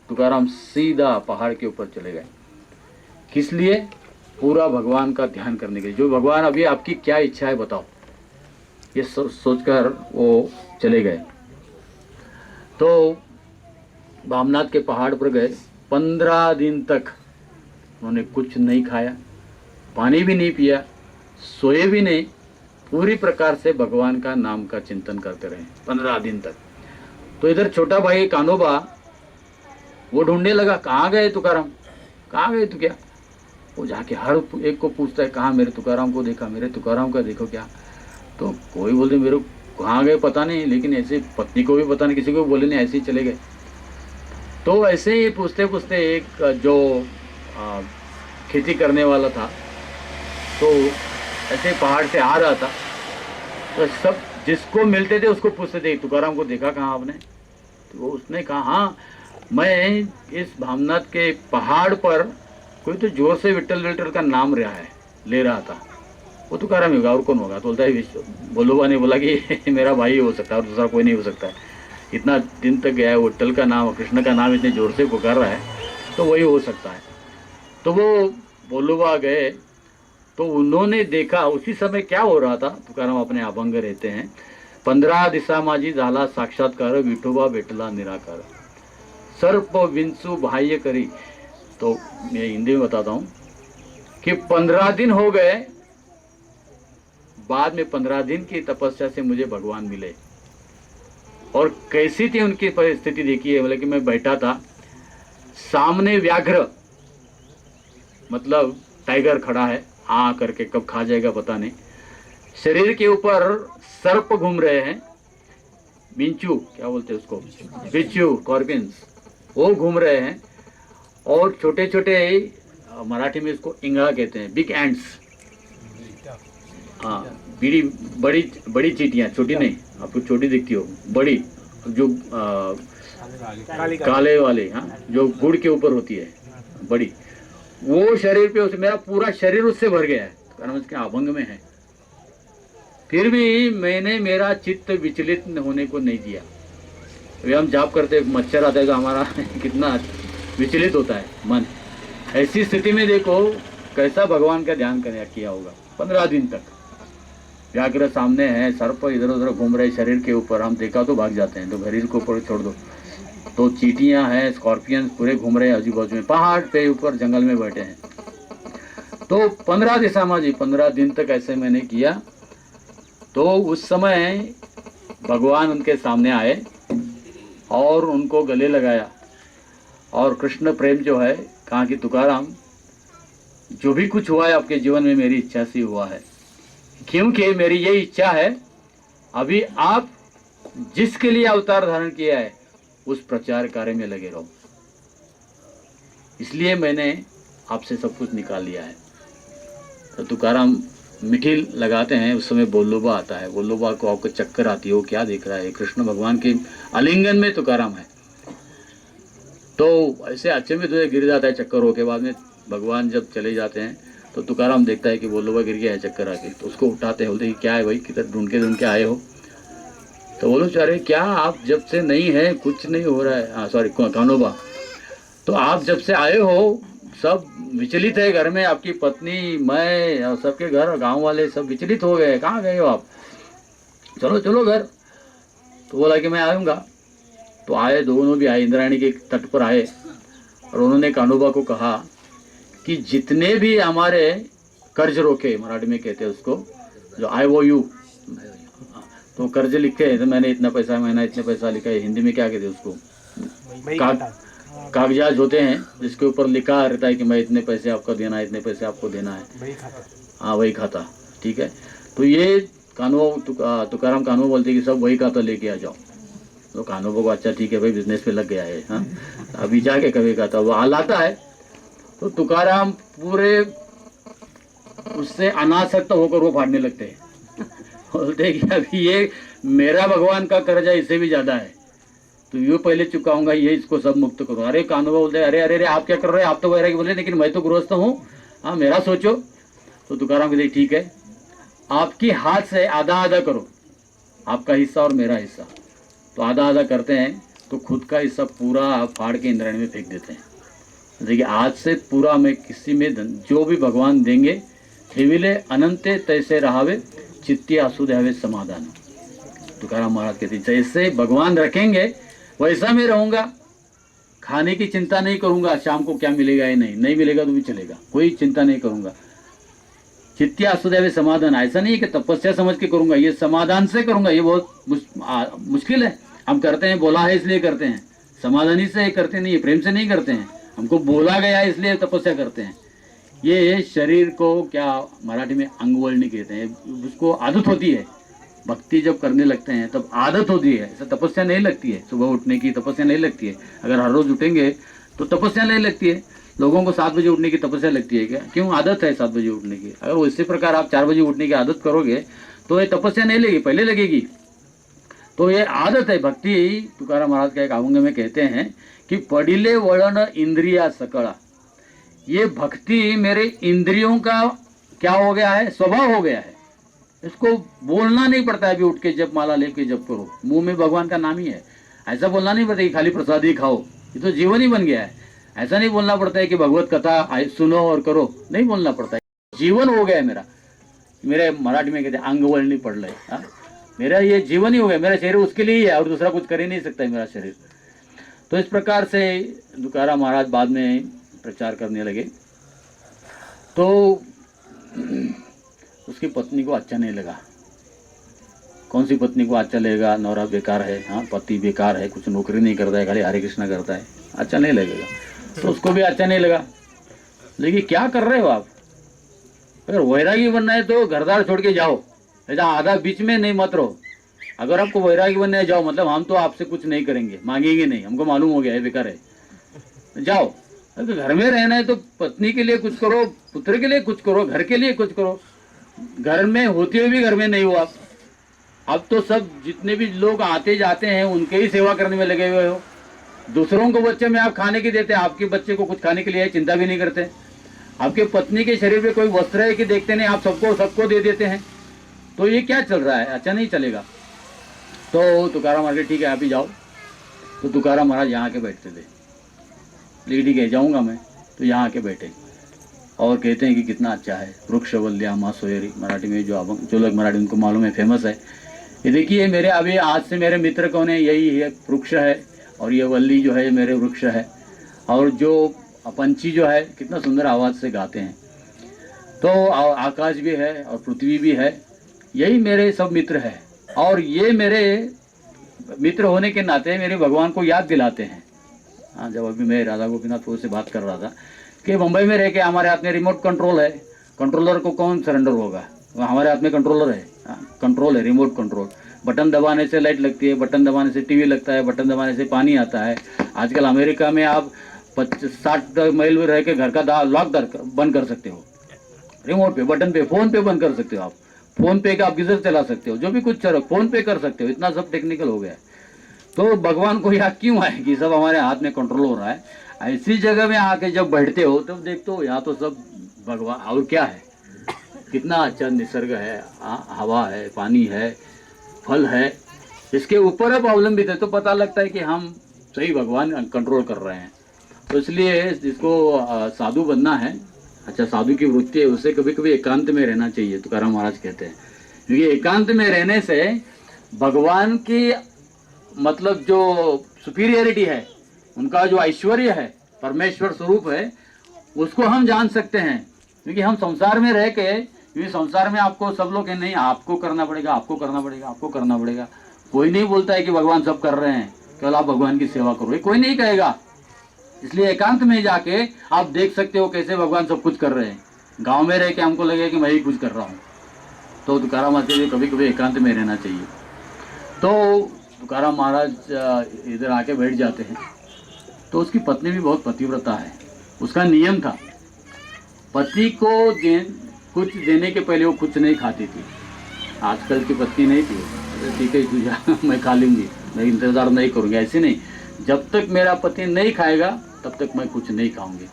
तुकाराम सीधा पहाड़ के ऊपर चले गए। किस लिए? पूरा भगवान का ध्यान करने के लिए। जो भगवान अभी आपकी क्या इच्छा है बताओ, ये सोचकर वो चले गए। तो भामनाथ के पहाड़ पर गए। 15 दिन तक उन्होंने कुछ नहीं खाया, पानी भी नहीं पिया, सोए भी नहीं, पूरी प्रकार से भगवान का नाम का चिंतन करते रहे 15 दिन तक। तो इधर छोटा भाई कानोबा वो ढूंढने लगा, कहाँ गए तुकाराम, कहाँ गए तू? क्या वो जाके हर एक को पूछता है, कहाँ मेरे तुकाराम को देखा, मेरे तुकाराम का देखो क्या। तो कोई बोलते मेरे कहाँ गए पता नहीं, लेकिन ऐसे पत्नी को भी पता नहीं, किसी को भी बोले नहीं, ऐसे ही चले गए। तो ऐसे ही पूछते पूछते एक जो खेती करने वाला था, तो ऐसे पहाड़ से आ रहा था, तो सब जिसको मिलते थे उसको पूछते थे, तुकाराम को देखा कहाँ आपने। तो वो उसने कहा, हाँ मैं इस भावनाथ के पहाड़ पर कोई तो जोर से विट्ठल विट्ठल का नाम रहा है, ले रहा था, वो तुकाराम ही होगा, और कौन होगा। तो बोलता है, बोलोबा ने बोला कि मेरा भाई हो सकता है और दूसरा कोई नहीं हो सकता है, इतना दिन तक गया है, विट्ठल का नाम कृष्ण का नाम इतने जोर से पुकार रहा है, तो वही हो सकता है। तो वो बोलोबा गए, तो उन्होंने देखा उसी समय क्या हो रहा था। तुकाराम अपने अभंग रहते हैं, 15 दिशा माझी झाला साक्षात्कार, विठोबा भेटला निराकार, सर्प विंसु बाह्य करी। तो मैं हिंदी में बताता हूँ कि 15 दिन हो गए, बाद में 15 दिन की तपस्या से मुझे भगवान मिले। और कैसी थी उनकी परिस्थिति देखिए, मतलब कि मैं बैठा था, सामने व्याघ्र मतलब टाइगर खड़ा है, आ करके कब खा जाएगा पता नहीं, शरीर के ऊपर सर्प घूम रहे हैं, बिंचू क्या बोलते हैं उसको, बिच्छू कॉर्पिन्स, वो घूम रहे हैं, और छोटे छोटे मराठी में इसको इंगा कहते हैं, बिग एंड्स, हाँ बड़ी बड़ी बड़ी चींटियाँ, छोटी नहीं, आपको छोटी दिखती हो, बड़ी जो काले वाले, हाँ जो गुड़ के ऊपर होती है बड़ी, वो शरीर पे उसे, मेरा पूरा शरीर उससे भर गया है, कारण उसके अभंग में है। फिर भी मैंने मेरा चित्त विचलित होने को नहीं दिया। अभी हम जाप करते, मच्छर आता है तो हमारा कितना विचलित होता है मन, ऐसी स्थिति में देखो कैसा भगवान का ध्यान किया होगा। 15 दिन तक व्याघ्र सामने है, सर्प इधर उधर घूम रहे शरीर के ऊपर, हम देखा तो भाग जाते हैं, तो शरीर के ऊपर छोड़ दो, तो चींटियां हैं, स्कॉर्पियन पूरे घूम रहे हैं आजू बाजू में, पहाड़ पे ऊपर जंगल में बैठे हैं। तो 15 दिशा में जी 15 दिन तक ऐसे मैंने किया। तो उस समय भगवान उनके सामने आए और उनको गले लगाया, और कृष्ण प्रेम जो है, कहा कि तुकाराम जो भी कुछ हुआ है आपके जीवन में मेरी इच्छा से हुआ है, क्योंकि मेरी ये इच्छा है अभी आप जिसके लिए अवतार धारण किया है उस प्रचार कार्य में लगे रहो, इसलिए मैंने आपसे सब कुछ निकाल लिया है। तो तुकाराम मिठिल लगाते हैं, उस समय बोलोबा आता है, बोलोबा को आपको चक्कर आती है, वो क्या देख रहा है, कृष्ण भगवान के आलिंगन में तुकाराम है। तो ऐसे अच्छे में तो गिर जाता है चक्कर होके, बाद में भगवान जब चले जाते हैं तो तुकाराम देखता है कि बोलोबा गिर गया है चक्कर आके, तो उसको उठाते हैं, बोलते कि क्या है भाई, किधर ढूंढ के आए हो। तो बोलो चारे क्या आप जब से नहीं है कुछ नहीं हो रहा है, हाँ सॉरी कानोबा, तो आप जब से आए हो सब विचलित है घर में, आपकी पत्नी मैं और सबके घर गांव वाले सब विचलित हो गए, कहाँ गए हो आप, चलो चलो घर। तो बोला कि मैं आऊँगा। तो आए, दोनों भी आए, इंद्रायणी के तट पर आए, और उन्होंने कानोबा को कहा कि जितने भी हमारे कर्ज रोके, मराठी में कहते हैं उसको, जो IOU, तो कर्ज लिखे हैं, तो मैंने इतना पैसा, मैंने इतने पैसा लिखा है, हिंदी में क्या कहते हैं उसको, कागजात होते हैं जिसके ऊपर लिखा रहता है कि मैं इतने पैसे आपको देना है, इतने पैसे आपको देना है, हाँ वही खाता, ठीक है। तो ये तुकाराम कानोबा बोलते कि सब वही खाता लेके आ जाओ। तो कानोबा को अच्छा ठीक है भाई, बिजनेस पे लग गया है, हाँ अभी जाके कभी खाता वो लाता है। तो तुकाराम पूरे उससे अनासक्त होकर वो फाड़ने लगते हैं, बोलते कि अभी ये मेरा भगवान का कर्जा इससे भी ज्यादा है, तो ये पहले चुकाऊंगा, ये इसको सब मुक्त करो। अरे कानोबा बोलते अरे अरे अरे आप क्या कर रहे हैं, आप तो वैरागी बोले, लेकिन मैं तो गृहस्थ हूँ, हाँ मेरा सोचो। तो तुकाराम कहते ठीक है, आपकी हाथ से आधा आधा करो, आपका हिस्सा और मेरा हिस्सा। तो आधा आधा करते हैं, तो खुद का हिस्सा पूरा फाड़ के इंद्रायणी में फेंक देते हैं। देखिए आज से पूरा मैं किसी में जो भी भगवान देंगे, ठेविले अनंते तैसे रहावे, चित्ती आसुदे हवे समाधान। तुकाराम महाराज कहते जैसे भगवान रखेंगे वैसा मैं रहूंगा, खाने की चिंता नहीं करूंगा, शाम को क्या मिलेगा या नहीं मिलेगा तो भी चलेगा, कोई चिंता नहीं करूंगा। चित्ती आसुदे हवे समाधान, ऐसा नहीं है कि तपस्या समझ के करूंगा, ये समाधान से करूंगा। ये बहुत मुश्किल है, हम करते हैं बोला है इसलिए करते हैं, समाधानी से करते नहीं, प्रेम से नहीं करते हैं, हमको बोला गया है इसलिए तपस्या करते हैं। ये शरीर को क्या मराठी में अंगवळणी कहते हैं, उसको आदत होती है। भक्ति जब करने लगते हैं तब आदत होती है, ऐसा तपस्या नहीं लगती है। सुबह उठने की तपस्या नहीं लगती है, अगर हर रोज उठेंगे तो तपस्या नहीं लगती है। लोगों को 7 बजे उठने की तपस्या लगती है क्या? क्यों? आदत है 7 बजे उठने की। अगर वो इसी प्रकार आप 4 बजे उठने की आदत करोगे तो ये तपस्या नहीं लगेगी, पहले लगेगी। तो ये आदत है। भक्ति तुकाराम महाराज का एक अभंग में कहते हैं कि पडिले वळण इंद्रिया सकळा। ये भक्ति मेरे इंद्रियों का क्या हो गया है? स्वभाव हो गया है। इसको बोलना नहीं पड़ता है, अभी उठ के जप माला लेके जप करो, मुंह में भगवान का नाम ही है। ऐसा बोलना नहीं पड़ता कि खाली प्रसाद ही खाओ, ये तो जीवन ही बन गया है। ऐसा नहीं बोलना पड़ता है कि भगवत कथा सुनो और करो, नहीं बोलना पड़ता है, जीवन हो गया है मेरा। मेरे मराठी में कहते हैं अंगवळणी पडलंय। मेरा ये जीवन ही हो गया, मेरा शरीर उसके लिए ही है और दूसरा कुछ कर ही नहीं सकता है मेरा शरीर। तो इस प्रकार से तुकाराम महाराज बाद में प्रचार करने लगे। तो उसकी पत्नी को अच्छा नहीं लगा। कौन सी पत्नी को अच्छा लगेगा? नौरा बेकार है, हाँ, पति बेकार है, कुछ नौकरी नहीं करता है, खाली हरे कृष्णा करता है, अच्छा नहीं लगेगा। तो उसको भी अच्छा नहीं लगा। लेकिन क्या कर रहे हो आप? अगर वैरागी बनना है तो घरदार छोड़ के जाओ, ऐसा आधा बीच में नहीं मत रहो। अगर आपको वैरागी बनने जाओ मतलब हम तो आपसे कुछ नहीं करेंगे, मांगेंगे नहीं, हमको मालूम हो गया है बेकार है, जाओ। अगर घर में रहना है तो पत्नी के लिए कुछ करो, पुत्र के लिए कुछ करो, घर के लिए कुछ करो। घर में होते हुए भी घर में नहीं हो आप। अब तो सब जितने भी लोग आते जाते हैं उनके ही सेवा करने में लगे हुए हो। दूसरों को बच्चे में आप खाने की देते हैं, आपके बच्चे को कुछ खाने के लिए चिंता भी नहीं करते। आपके पत्नी के शरीर पे कोई वस्त्र है कि देखते नहीं, आप सबको दे देते हैं। तो ये क्या चल रहा है? अच्छा नहीं चलेगा। तो तुकाराम महाराज ठीक है आप ही जाओ। तो तुकाराम महाराज यहाँ के बैठते थे। लेकिन ठीक है जाऊँगा मैं। तो यहाँ के बैठे और कहते हैं कि कितना अच्छा है, वृक्षवल्या माँ सोयरी। मराठी में जो लोग मराठी उनको मालूम है, फेमस है। ये देखिए मेरे अभी आज से मेरे मित्र कौन है? यही है, वृक्ष है। और ये वल्ली जो है मेरे वृक्ष है। और जो पंछी जो है कितना सुंदर आवाज़ से गाते हैं। तो आकाश भी है और पृथ्वी भी है, यही मेरे सब मित्र है। और ये मेरे मित्र होने के नाते मेरे भगवान को याद दिलाते हैं। हाँ, जब अभी मैं राधा गोपीनाथ से बात कर रहा था कि मुंबई में रह के हमारे हाथ में रिमोट कंट्रोल है, कंट्रोलर को कौन सरेंडर होगा? हमारे हाथ में कंट्रोलर है, कंट्रोल है, रिमोट कंट्रोल। बटन दबाने से लाइट लगती है, बटन दबाने से टीवी लगता है, बटन दबाने से पानी आता है। आजकल अमेरिका में आप 60 मील में रह के घर का लॉक बंद कर सकते हो, रिमोट पे, बटन पे, फोन पे बंद कर सकते हो। आप फोन पे का आप गीजर चला सकते हो, जो भी कुछ चलो फोन पे कर सकते हो। इतना सब टेक्निकल हो गया है। तो भगवान को याद क्यों है कि सब हमारे हाथ में कंट्रोल हो रहा है? ऐसी जगह में आके जब बैठते हो तब देखते हो यहाँ तो सब भगवान। और क्या है, कितना अच्छा निसर्ग है, हवा है, पानी है, फल है, इसके ऊपर अब अवलंबित है। तो पता लगता है कि हम सही भगवान कंट्रोल कर रहे हैं। तो इसलिए जिसको साधु बनना है, अच्छा साधु की वृत्ति है, उसे कभी कभी एकांत में रहना चाहिए, तुकाराम महाराज कहते हैं। क्योंकि एकांत में रहने से भगवान की मतलब जो सुपीरियरिटी है, उनका जो ऐश्वर्य है, परमेश्वर स्वरूप है, उसको हम जान सकते हैं। क्योंकि हम संसार में रह के, क्योंकि संसार में आपको सब लोग नहीं, आपको करना पड़ेगा, आपको करना पड़ेगा, आपको करना पड़ेगा। कोई नहीं बोलता है कि भगवान सब कर रहे हैं, केवल आप भगवान की सेवा करो, कोई नहीं कहेगा। इसलिए एकांत में जाके आप देख सकते हो कैसे भगवान सब कुछ कर रहे हैं। गांव में रह के हमको लगे कि मैं ही कुछ कर रहा हूँ। तो तुकाराम महाराज कभी कभी एकांत में रहना चाहिए। तो तुकाराम महाराज इधर आके बैठ जाते हैं। तो उसकी पत्नी भी बहुत पतिव्रता है। उसका नियम था, पति को कुछ देने के पहले वो कुछ नहीं खाती थी। आजकल की पत्नी नहीं थी, ठीक है तुझा मैं खा लूँगी, मैं इंतज़ार नहीं करूँगी, ऐसे नहीं। जब तक मेरा पति नहीं खाएगा तब तक मैं कुछ नहीं खाऊंगी।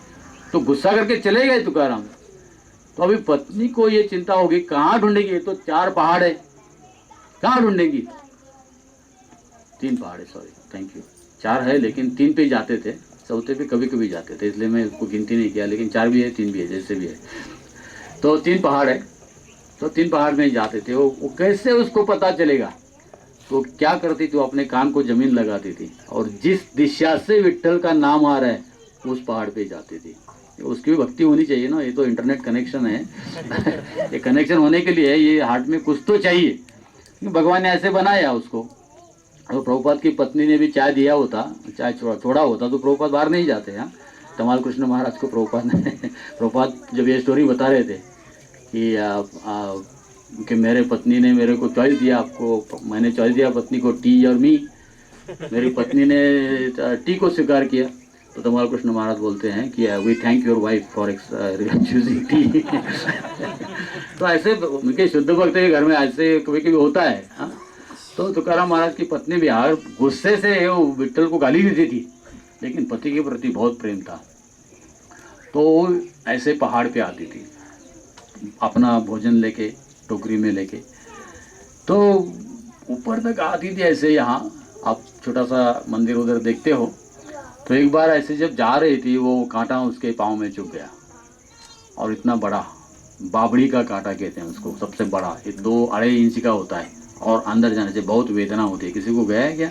तो गुस्सा करके चले गए तुकाराम। तो अभी पत्नी को ये चिंता होगी कहाँ ढूंढेगी, तो 4 पहाड़ है, कहाँ ढूंढेगी? 3 पहाड़ है, सॉरी, थैंक यू। 4 है लेकिन 3 पे जाते थे, चौथे पे कभी कभी जाते थे, इसलिए मैं उसको गिनती नहीं किया। लेकिन 4 भी है, 3 भी है, जैसे भी है। तो 3 पहाड़ है, तो 3 पहाड़ में जाते थे। वो कैसे उसको पता चलेगा? तो क्या करती थी, वो अपने कान को जमीन लगाती थी और जिस दिशा से विट्ठल का नाम आ रहा है उस पहाड़ पे जाती थी। उसकी भी भक्ति होनी चाहिए ना, ये तो इंटरनेट कनेक्शन है ये कनेक्शन होने के लिए ये हार्ट में कुछ तो चाहिए। भगवान ने ऐसे बनाया उसको। और प्रभुपाद की पत्नी ने भी चाय दिया होता, चाय छोड़ा होता तो प्रभुपाद बाहर नहीं जाते हैं। तमाल कृष्ण महाराज को प्रभुपाद जब ये स्टोरी बता रहे थे कि मेरे पत्नी ने मेरे को चॉइस दिया, आपको मैंने चॉइस दिया पत्नी को, टी और मी, मेरी पत्नी ने टी को स्वीकार किया। तो तमाल कृष्ण महाराज बोलते हैं कि we thank your wife for choosing tea. तो ऐसे उनके शुद्ध भक्त के घर में ऐसे कभी कभी होता है। हाँ, तो तुकाराम महाराज की पत्नी भी यार गुस्से से वो विट्ठल को गाली देती थी, लेकिन पति के प्रति बहुत प्रेम था। तो वो ऐसे पहाड़ पे आती थी अपना भोजन लेके, टोकरी में लेके, तो ऊपर तक आती थी ऐसे। यहाँ आप छोटा सा मंदिर उधर देखते हो, तो एक बार ऐसे जब जा रही थी वो कांटा उसके पाँव में चुभ गया, और इतना बड़ा बाबड़ी का कांटा कहते हैं उसको, सबसे बड़ा, ये 2-2.5 इंच का होता है, और अंदर जाने से बहुत वेदना होती है। किसी को गया है क्या?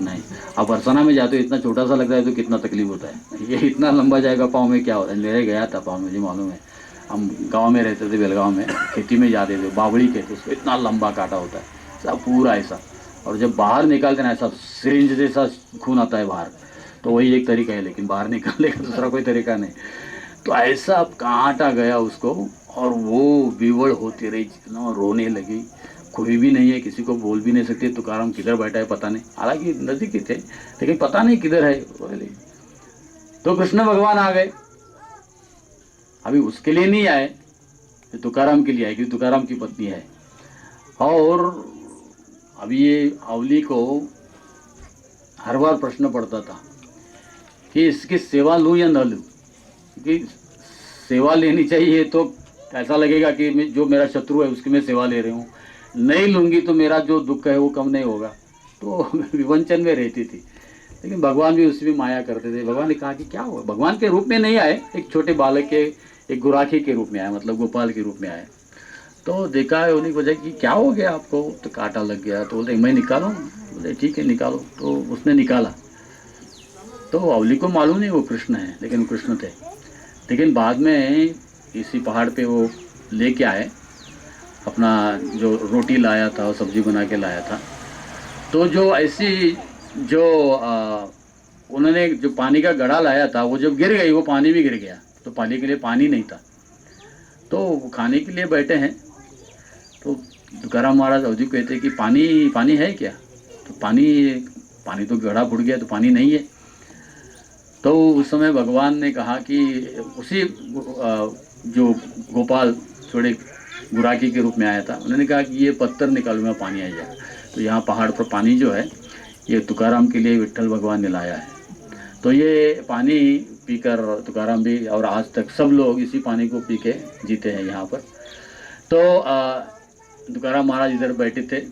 नहीं। अब बरसाना में जाते हो इतना छोटा सा लगता है तो कितना तकलीफ होता है, ये इतना लंबा जाएगा पाँव में, क्या होता है। मेरे गया था पाँव, मुझे मालूम है। हम गांव में रहते थे, बेलगांव में, खेती में जाते थे, बाबड़ी कहते उसको, इतना लंबा कांटा होता है सब पूरा ऐसा, और जब बाहर निकालते ना ऐसा सिरिंज जैसा खून आता है बाहर, तो वही एक तरीका है, लेकिन बाहर निकालने का दूसरा कोई तरीका नहीं। तो ऐसा कांटा गया उसको, और वो विवड़ होती रही, जितना रोने लगी। कोई भी नहीं है, किसी को बोल भी नहीं सकते तुकाराम किधर बैठा है पता नहीं, हालांकि नजदीक ही थे, लेकिन पता नहीं किधर है। तो कृष्ण भगवान आ गए। अभी उसके लिए नहीं आए, तुकाराम के लिए आए, क्योंकि तुकाराम की पत्नी है। और अभी ये अवली को हर बार प्रश्न पड़ता था कि इसकी सेवा लूँ या न लूँ, क्योंकि सेवा लेनी चाहिए तो ऐसा लगेगा कि जो मेरा शत्रु है उसकी मैं सेवा ले रही हूँ, नहीं लूँगी तो मेरा जो दुख है वो कम नहीं होगा। तो विवंचन में रहती थी, लेकिन भगवान भी उसमें माया करते थे। भगवान ने कहा कि क्या हुआ, भगवान के रूप में नहीं आए, एक छोटे बालक के, एक गुराखी के रूप में आए, मतलब गोपाल के रूप में आए। तो देखा है उन्हीं की वजह कि क्या हो गया आपको, तो कांटा लग गया। तो बोलते मैं निकालूँ, बोले ठीक है निकालो। तो उसने निकाला, तो अवली को मालूम नहीं वो कृष्ण है, लेकिन कृष्ण थे। लेकिन बाद में इसी पहाड़ पे वो लेके आए, अपना जो रोटी लाया था, सब्जी बना के लाया था। तो जो ऐसी जो उन्होंने जो पानी का घड़ा लाया था, वो जब गिर गई, वो पानी भी गिर गया, तो पानी के लिए पानी नहीं था। तो खाने के लिए बैठे हैं, तो तुकाराम महाराज अवधि को कहते कि पानी है क्या? तो पानी तो घड़ा फूट गया, तो पानी नहीं है। तो उस समय भगवान ने कहा कि उसी जो गोपाल थोड़े गुराकी के रूप में आया था, उन्होंने कहा कि ये पत्थर निकालूंगा, पानी आ जाएगा। तो यहाँ पहाड़ पर पानी जो है ये तुकाराम के लिए विट्ठल भगवान ने लाया है। तो ये पानी पीकर तुकाराम भी, और आज तक सब लोग इसी पानी को पी के जीते हैं यहाँ पर। तो तुकाराम महाराज इधर बैठे थे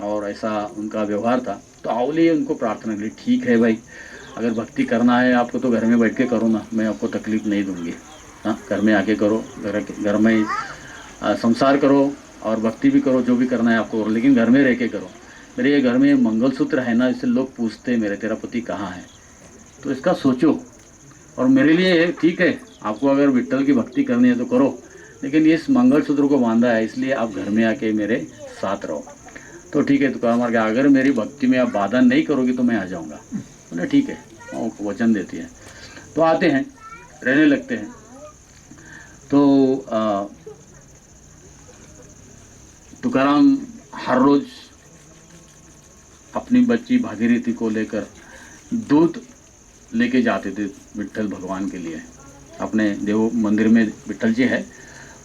और ऐसा उनका व्यवहार था। तो अवली उनको प्रार्थना करी, ठीक है भाई, अगर भक्ति करना है आपको तो घर में बैठ के करो ना, मैं आपको तकलीफ नहीं दूंगी। हाँ, घर में आके करो, घर में संसार करो और भक्ति भी करो, जो भी करना है आपको करो, लेकिन घर में रह के करो। मेरे ये घर में मंगलसूत्र है ना, इससे लोग पूछते मेरे तेरा पति कहाँ है, तो इसका सोचो। और मेरे लिए ठीक है, आपको अगर विट्ठल की भक्ति करनी है तो करो, लेकिन इस मंगलसूत्र को बांधा है, इसलिए आप घर में आके मेरे साथ रहो। तो ठीक है, तो कहा कि अगर मेरी भक्ति में आप बाधा नहीं करोगे तो मैं आ जाऊँगा। बोले ठीक है, वो वचन देती है। तो आते हैं, रहने लगते हैं। तो तुकाराम हर रोज अपनी बच्ची भागीरथी को लेकर दूध लेके जाते थे विट्ठल भगवान के लिए। अपने देव मंदिर में विट्ठल जी है,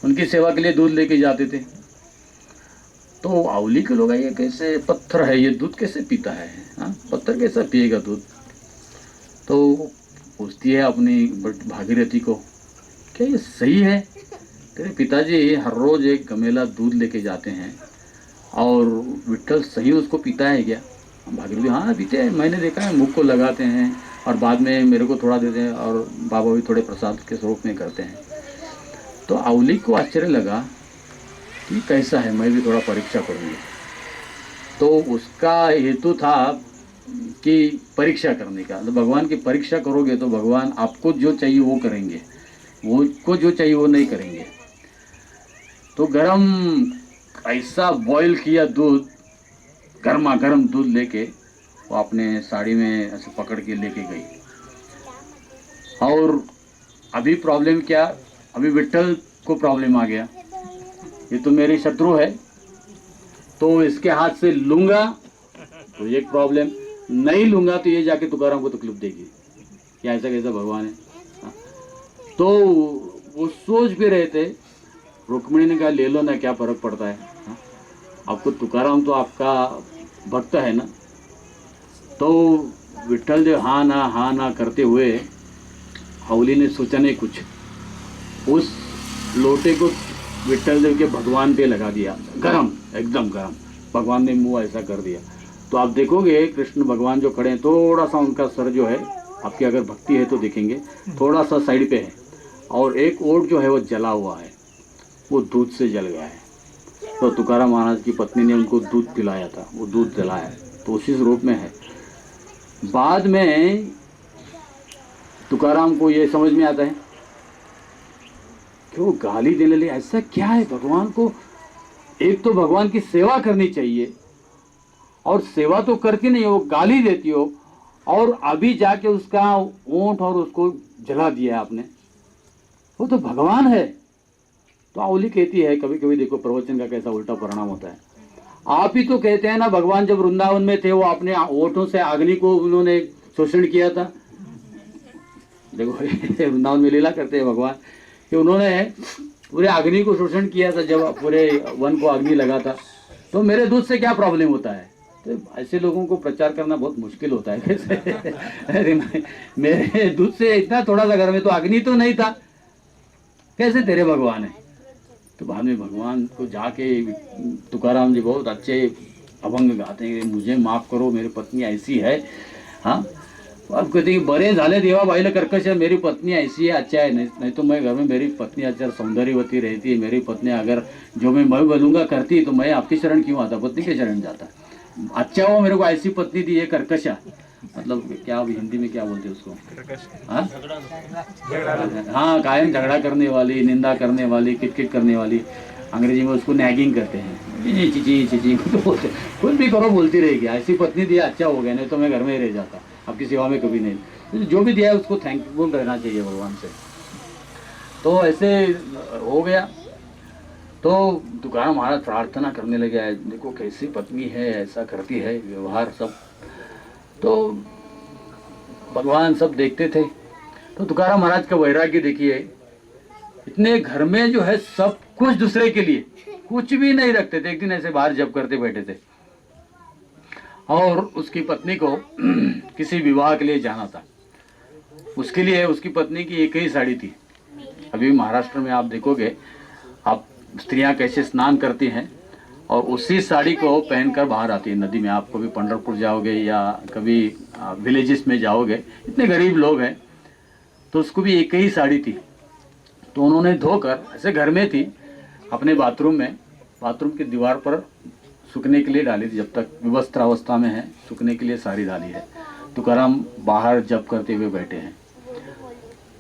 उनकी सेवा के लिए दूध लेके जाते थे। तो अवली के लोग, ये कैसे पत्थर है, ये दूध कैसे पीता है, हाँ पत्थर कैसा पिएगा दूध। तो पूछती है अपनी भागीरथी को, क्या ये सही है, तेरे पिताजी हर रोज एक गमेला दूध लेके जाते हैं और विट्ठल सही उसको पीता है क्या? भागीरथी, हाँ पीते हैं, मैंने देखा है, मुख को लगाते हैं और बाद में मेरे को थोड़ा देते हैं, और बाबा भी थोड़े प्रसाद के स्वरूप में करते हैं। तो अवली को आश्चर्य लगा कि कैसा है, मैं भी थोड़ा परीक्षा करूँगी। तो उसका हेतु था कि परीक्षा करने का, तो भगवान की परीक्षा करोगे तो भगवान आपको जो चाहिए वो करेंगे, वो को जो चाहिए वो नहीं करेंगे। तो गरम ऐसा बॉईल किया दूध, गर्मा गर्म दूध लेके वो अपने साड़ी में ऐसे पकड़ के लेके गई। और अभी प्रॉब्लम क्या, अभी विट्ठल को प्रॉब्लम आ गया, ये तो मेरी शत्रु है, तो इसके हाथ से लूंगा तो ये प्रॉब्लम, नहीं लूंगा तो ये जाके तुकाराम को तकलीफ देगी, क्या ऐसा कैसा भगवान है। हाँ। तो वो सोच भी रहे थे, रुक्मिणी ने कहा ले लो ना, क्या फर्क पड़ता है। हाँ। आपको तुकाराम तो आपका भक्त है ना। तो विट्ठल देव हाँ ना करते हुए अवली ने सोचा नहीं कुछ, उस लोटे को विट्ठल देव के भगवान पे लगा दिया, गरम, एकदम गरम। भगवान ने मुंह ऐसा कर दिया। तो आप देखोगे कृष्ण भगवान जो खड़े हैं, थोड़ा सा उनका सर जो है, आपकी अगर भक्ति है तो देखेंगे थोड़ा सा साइड पे है, और एक ओट जो है वो जला हुआ है, वो दूध से जल गया है। तो तुकाराम महाराज की पत्नी ने उनको दूध पिलाया था, वो दूध जलाया है, तो उसी रूप में है। बाद में तुकाराम को ये समझ में आता है कि वो गाली देने लगे, ऐसा क्या है भगवान को, एक तो भगवान की सेवा करनी चाहिए और सेवा तो करती नहीं हो, गाली देती हो, और अभी जाके उसका ऊंट और उसको जला दिया है आपने, वो तो भगवान है। तो अवली कहती है, कभी कभी देखो प्रवचन का कैसा उल्टा परिणाम होता है। आप ही तो कहते हैं ना, भगवान जब वृंदावन में थे वो अपने ओठों से अग्नि को उन्होंने शोषण किया था। देखो वृंदावन में लीला करते हैं भगवान कि उन्होंने पूरे अग्नि को शोषण किया था, जब पूरे वन को अग्नि लगा था। तो मेरे दूध से क्या प्रॉब्लम होता है। तो ऐसे लोगों को प्रचार करना बहुत मुश्किल होता है कैसे अरे मेरे दूध से इतना थोड़ा सा घर में तो अग्नि तो नहीं था, कैसे तेरे भगवान है। तो बाद में भगवान को जाके तुकाराम जी बहुत अच्छे अभंग गाते हैं, मुझे माफ करो मेरी पत्नी ऐसी है। हाँ, अब कहते हैं बरे झाले देवा बाईला कर्कश है, मेरी पत्नी ऐसी है, अच्छा है, नहीं तो मैं घर में मेरी पत्नी अच्छा सौंदर्यवती रहती है, मेरी पत्नी अगर जो मैं बोलूँगा करती तो मैं आपकी शरण क्यों आता, पत्नी के शरण जाता। अच्छा वो मेरे को ऐसी पत्नी दी है कर्कशा, मतलब क्या हिंदी में क्या बोलते हैं उसको, हाँ कायम झगड़ा करने वाली, निंदा करने वाली, किटकिट करने वाली, अंग्रेजी में उसको नैगिंग कहते हैं, चिची तो बोलते, कुछ भी करो बोलती रहेगी, ऐसी पत्नी दिया अच्छा हो गया, नहीं तो मैं घर में ही रह जाता, आपकी सेवा में कभी नहीं। जो भी दिया है उसको थैंकफुल रहना चाहिए भगवान से। तो ऐसे हो गया। तो तुकाराम महाराज प्रार्थना करने लगे, देखो कैसी पत्नी है, ऐसा करती है व्यवहार सब। तो भगवान सब देखते थे। तो तुकाराम महाराज का वैराग्य देखिए, इतने घर में जो है सब कुछ दूसरे के लिए, कुछ भी नहीं रखते थे। एक दिन ऐसे बाहर जप करते बैठे थे और उसकी पत्नी को किसी विवाह के लिए जाना था। उसके लिए उसकी पत्नी की एक ही साड़ी थी। अभी महाराष्ट्र में आप देखोगे, आप स्त्रियां कैसे स्नान करती हैं और उसी साड़ी को पहनकर बाहर आती है नदी में। आप कभी पंढरपुर जाओगे या कभी विलेजेस में जाओगे, इतने गरीब लोग हैं, तो उसको भी एक ही साड़ी थी। तो उन्होंने धोकर, ऐसे घर में थी, अपने बाथरूम में, बाथरूम की दीवार पर सूखने के लिए डाली थी। जब तक विवस्त्र अवस्था में है, सूखने के लिए साड़ी डाली है। तुकाराम बाहर जप करते हुए बैठे हैं।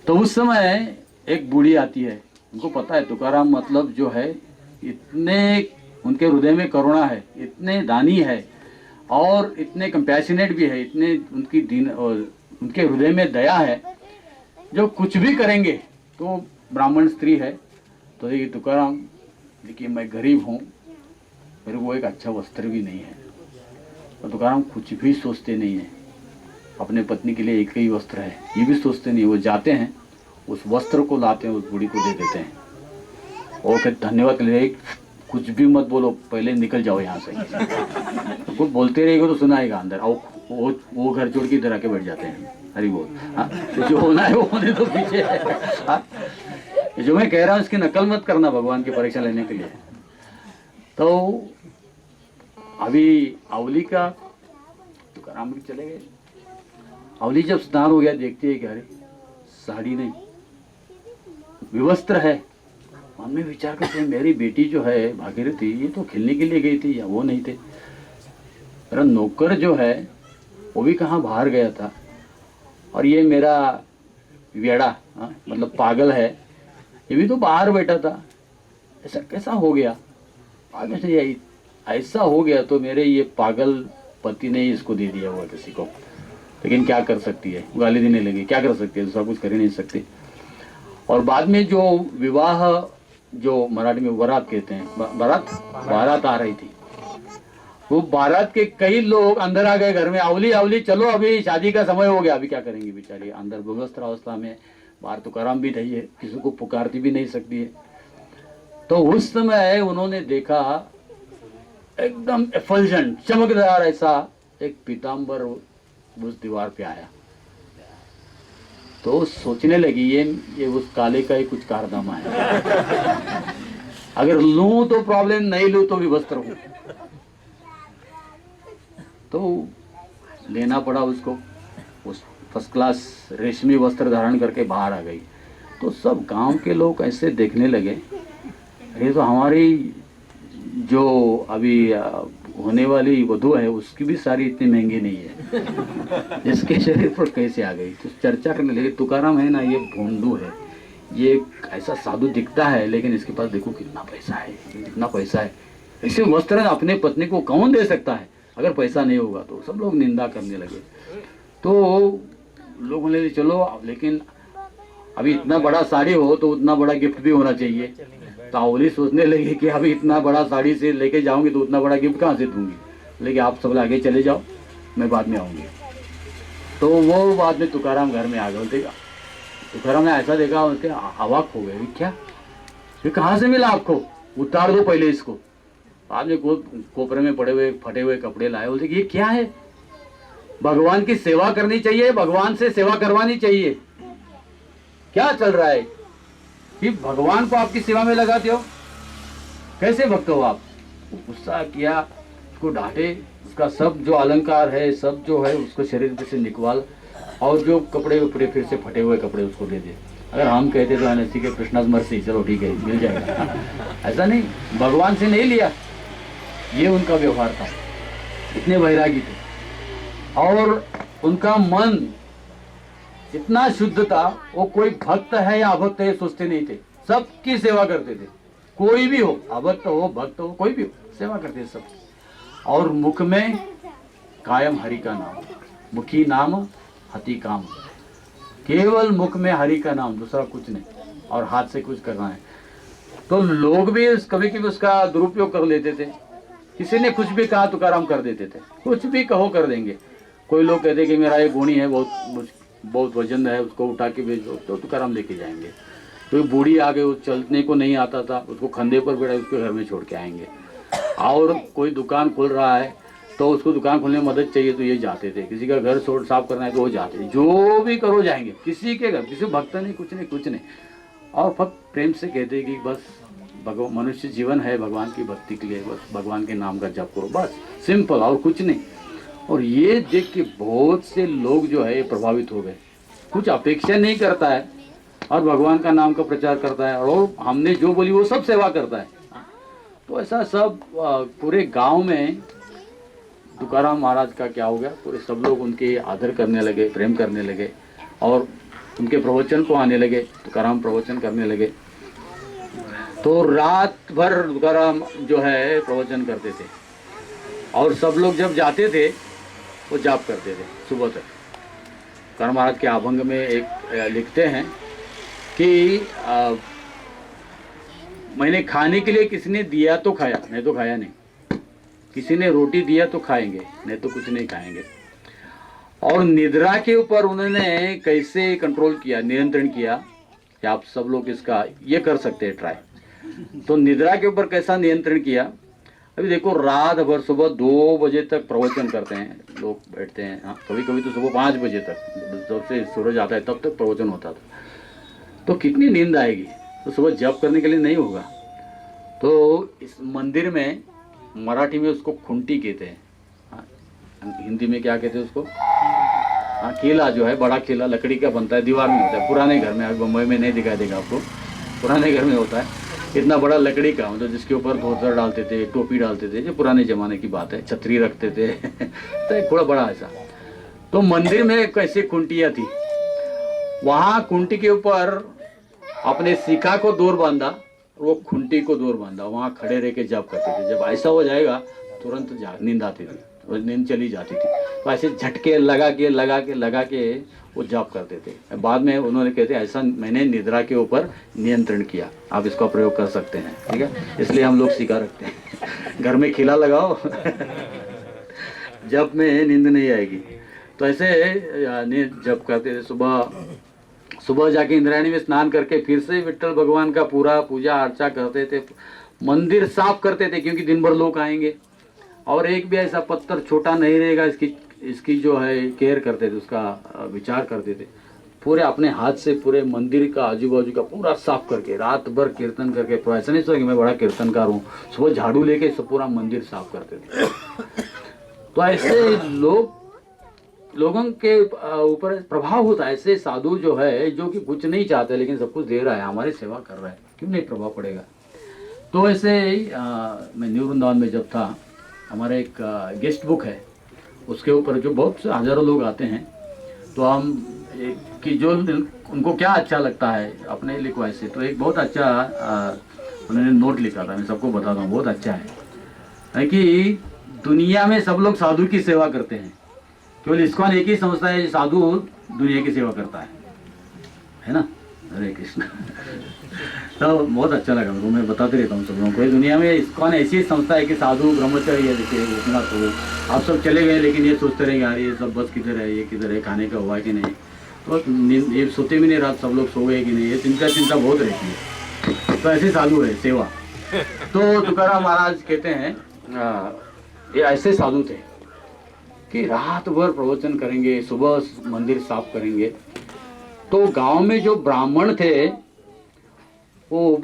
तो उस समय एक बूढ़ी आती है। उनको पता है तुकाराम मतलब जो है, इतने उनके हृदय में करुणा है, इतने दानी है और इतने कंपैशनेट भी है, इतने उनकी दीन और उनके हृदय में दया है, जो कुछ भी करेंगे। तो ब्राह्मण स्त्री है। तो ये तुकाराम, देखिए मैं गरीब हूँ, मेरे को एक अच्छा वस्त्र भी नहीं है। तो तुकाराम कुछ भी सोचते नहीं है, अपने पत्नी के लिए एक ही वस्त्र है, ये भी सोचते नहीं। वो जाते हैं, उस वस्त्र को लाते हैं, उस बूढ़ी को दे देते हैं। वो कहते धन्यवाद ले, कुछ भी मत बोलो, पहले निकल जाओ यहाँ से। तो कुछ बोलते रहेगा तो सुनाएगा अंदर। और वो घर छोड़ के इधर आके बैठ जाते हैं। हरी बोल। हाँ, तो जो होना है वो होने तो पीछे है। हाँ, जो मैं कह रहा हूँ इसकी नकल मत करना भगवान की परीक्षा लेने के लिए। तो अभी अवली का तुकाराम भी चले गए। अवली जब स्नान हो गया, देखती है कि अरे साड़ी नहीं, विवस्त्र है। मन में विचार करते हैं, मेरी बेटी जो है भागीरथी, ये तो खेलने के लिए गई थी या वो नहीं थे। मेरा नौकर जो है वो भी कहाँ बाहर गया था, और ये मेरा वेड़ा, मतलब पागल है, ये भी तो बाहर बैठा था। ऐसा कैसा हो गया? आगे से ऐसा हो गया तो मेरे ये पागल पति ने इसको दे दिया हुआ किसी को। लेकिन क्या कर सकती है, गाली देने लगी, क्या कर सकती है, दूसरा कुछ कर ही नहीं सकती। और बाद में जो विवाह, जो मराठी में वरात कहते हैं, बारात आ रही थी, वो बारात के कई लोग अंदर आ गए घर में, आवली आवली चलो अभी शादी का समय हो गया, अभी क्या करेंगे बेचारी, अंदर व्यवस्था अवस्था में, बाहर तो कराम भी नहीं है, किसी को पुकारती भी नहीं सकती है। तो उस समय उन्होंने देखा एकदम एफल्जेंट चमकदार ऐसा एक पीताम्बर उस दीवार पे आया। तो सोचने लगी ये उस काले का ही कुछ कारनामा है, अगर लूं तो प्रॉब्लम, नहीं लूं तो भी वस्त्र हूं। तो लेना पड़ा उसको, उस फर्स्ट क्लास रेशमी वस्त्र धारण करके बाहर आ गई। तो सब गांव के लोग ऐसे देखने लगे, ये तो हमारी जो अभी होने वाली वधू है उसकी भी साड़ी इतनी महंगी नहीं है, इसके शरीर पर कैसे आ गई। तो चर्चा करने लगे, तुकाराम है ना, ये भोंडू है, ये ऐसा साधु दिखता है लेकिन इसके पास देखो कितना पैसा है, कितना पैसा है, ऐसे वस्त्र अपने पत्नी को कौन दे सकता है अगर पैसा नहीं होगा। तो सब लोग निंदा करने लगे। तो लोग बोले चलो, लेकिन अभी इतना बड़ा साड़ी हो तो उतना बड़ा गिफ्ट भी होना चाहिए। तो आवली सोचने लगी कि अभी इतना बड़ा साड़ी से लेके जाऊंगी तो उतना बड़ा गिफ्ट कहाँ से दूंगी, लेकिन आप सब आगे चले जाओ, मैं बाद में आऊंगी। तो वो बाद में तुकाराम घर में आ गए। देखा तुकाराम ने ऐसा देखा, उसके अवाक हो गए, क्या ये कहाँ से मिला आपको, उतार दो पहले इसको। बाद में कोपरे में पड़े हुए फटे हुए कपड़े लाए, बोलते ये क्या है, भगवान की सेवा करनी चाहिए, भगवान से सेवा करवानी चाहिए, क्या चल रहा है कि भगवान को आपकी सेवा में लगाते हो, कैसे भक्त हो आप। गुस्सा किया, उसको डांटे, उसका सब जो अलंकार है सब जो है उसको शरीर पे से निकवाल, और जो कपड़े उपड़े फिर से फटे हुए कपड़े उसको दे दे। अगर हम कहते तो ऐसी के कृष्णाज मर्सी, चलो ठीक है मिल जाएगा, ऐसा नहीं, भगवान से नहीं लिया, ये उनका व्यवहार था। इतने वैरागी थे और उनका मन इतना शुद्ध था, वो कोई भक्त है या अभक्त है सोचते नहीं थे, सबकी सेवा करते थे, कोई भी हो, अभक्त हो भक्त हो कोई भी हो, सेवा करते थे सब। और मुख में कायम हरि का नाम, मुखी नाम हति काम, केवल मुख में हरि का नाम, दूसरा कुछ नहीं, और हाथ से कुछ करना है। तो लोग भी कभी कभी उसका दुरुपयोग कर लेते थे, किसी ने कुछ भी कहा तुकाराम कर देते थे, कुछ भी कहो कर देंगे। कोई लोग कहते कि मेरा ये गोणी है बहुत वजन है, उसको उठा के भेजो, तो तुकाराम लेके जाएंगे। तो बूढ़ी आ गई, वो चलने को नहीं आता था, उसको कंधे पर बैठा उसके घर में छोड़ के आएंगे। और कोई दुकान खोल रहा है तो उसको दुकान खोलने में मदद चाहिए तो ये जाते थे, किसी का घर छोड़ साफ करना है तो वो जाते थे, जो भी करो जाएंगे, किसी के घर, किसी भक्त नहीं, कुछ नहीं। और फक्त प्रेम से कहते कि बस भगवान, मनुष्य जीवन है भगवान की भक्ति के लिए, बस भगवान के नाम का जप करो, बस सिंपल, और कुछ नहीं। और ये देख के बहुत से लोग जो है प्रभावित हो गए, कुछ अपेक्षा नहीं करता है और भगवान का नाम का प्रचार करता है, और हमने जो बोली वो सब सेवा करता है। तो ऐसा सब पूरे गांव में तुकाराम महाराज का क्या हो गया, पूरे सब लोग उनके आदर करने लगे, प्रेम करने लगे, और उनके प्रवचन को आने लगे, तुकाराम प्रवचन करने लगे। तो रात भर तुकाराम जो है प्रवचन करते थे, और सब लोग जब जाते थे वो जाप करते थे सुबह तक। तुकाराम महाराज के अभंग में एक लिखते हैं कि मैंने खाने के लिए किसी ने दिया तो खाया, नहीं तो खाया नहीं, किसी ने रोटी दिया तो खाएंगे, नहीं तो कुछ नहीं खाएंगे। और निद्रा के ऊपर उन्होंने कैसे कंट्रोल किया, नियंत्रण किया, कि आप सब लोग इसका ये कर सकते हैं ट्राई। तो निद्रा के ऊपर कैसा नियंत्रण किया, अभी देखो रात भर सुबह 2 बजे तक प्रवचन करते हैं लोग, बैठते हैं, हाँ कभी कभी तो सुबह 5 बजे तक, जब से सूरज आता है तब तक प्रवचन होता था, तो कितनी नींद आएगी। तो सुबह जप करने के लिए नहीं होगा। तो इस मंदिर में मराठी में उसको खुंटी कहते हैं, हाँ, हिंदी में क्या कहते हैं उसको, हाँ केला जो है, बड़ा केला लकड़ी का बनता है, दीवार में होता है, पुराने घर में, अभी बम्बई में नहीं दिखाई देगा आपको, पुराने घर में होता है, इतना बड़ा लकड़ी का, मतलब जिसके ऊपर धोतर डालते थे, टोपी डालते थे, जो पुराने जमाने की बात है, छतरी रखते थे तो एक थोड़ा बड़ा ऐसा। तो मंदिर में कैसे खुंटियाँ थी, वहाँ खुंटी के ऊपर अपने सिक्का को दूर बांधा, वो खुंटी को दूर बांधा, वहाँ खड़े रह के जप करते थे। जब ऐसा हो जाएगा तुरंत नींद आती थी, वो नींद चली जाती थी। तो ऐसे झटके लगा के वो जाप करते थे। बाद में उन्होंने कहते ऐसा मैंने निद्रा के ऊपर नियंत्रण किया, आप इसका प्रयोग कर सकते हैं, ठीक है। इसलिए हम लोग सिखा रखते हैं घर में खिला लगाओ जब में नींद नहीं आएगी। तो ऐसे जब करते थे, सुबह जाके इंद्रायणी में स्नान करके फिर से विट्ठल भगवान का पूरा पूजा अर्चा करते थे, मंदिर साफ करते थे क्योंकि दिन भर लोग आएंगे, और एक भी ऐसा पत्थर छोटा नहीं रहेगा इसकी जो है केयर करते थे, उसका विचार करते थे। पूरे अपने हाथ से पूरे मंदिर का आजू बाजू का पूरा साफ करके रात भर कीर्तन करके, तो ऐसा नहीं सोचा कि मैं बड़ा कीर्तनकार हूँ, सुबह झाड़ू लेके सब पूरा मंदिर साफ करते थे। तो ऐसे लोगों के ऊपर प्रभाव होता है। ऐसे साधु जो है जो कि कुछ नहीं चाहते लेकिन सब कुछ दे रहा है, हमारी सेवा कर रहा है, क्यों नहीं प्रभाव पड़ेगा। तो ऐसे मैं न्यू वृंदावन में जब था, हमारा एक गेस्ट बुक है, उसके ऊपर जो बहुत से हजारों लोग आते हैं, तो हम कि जो उनको क्या अच्छा लगता है अपने लिखो ऐसे। तो एक बहुत अच्छा उन्होंने नोट लिखा था, मैं सबको बताता हूँ, बहुत अच्छा है कि दुनिया में सब लोग साधु की सेवा करते हैं, केवल इस्कॉन एक ही समझता है साधु दुनिया की सेवा करता है ना। हरे कृष्ण तो बहुत अच्छा लगा मेरे को, मैं बताते रहता हूँ सब लोगों को। दुनिया में इस्कॉन ऐसी संस्था है कि साधु ब्रह्मचर्य देखिए इतना, तो आप सब चले गए लेकिन ये सोचते रहेंगे यार ये सब बस किधर है, ये किधर है, खाने का हुआ कि नहीं, तो ये सोते भी नहीं, रात सब लोग सो गए कि नहीं, ये चिंता बहुत रहती है। तो ऐसे साधु है सेवा। तो तुकाराम महाराज कहते हैं ये ऐसे साधु थे कि रात भर प्रवचन करेंगे, सुबह मंदिर साफ करेंगे। तो गांव में जो ब्राह्मण थे, वो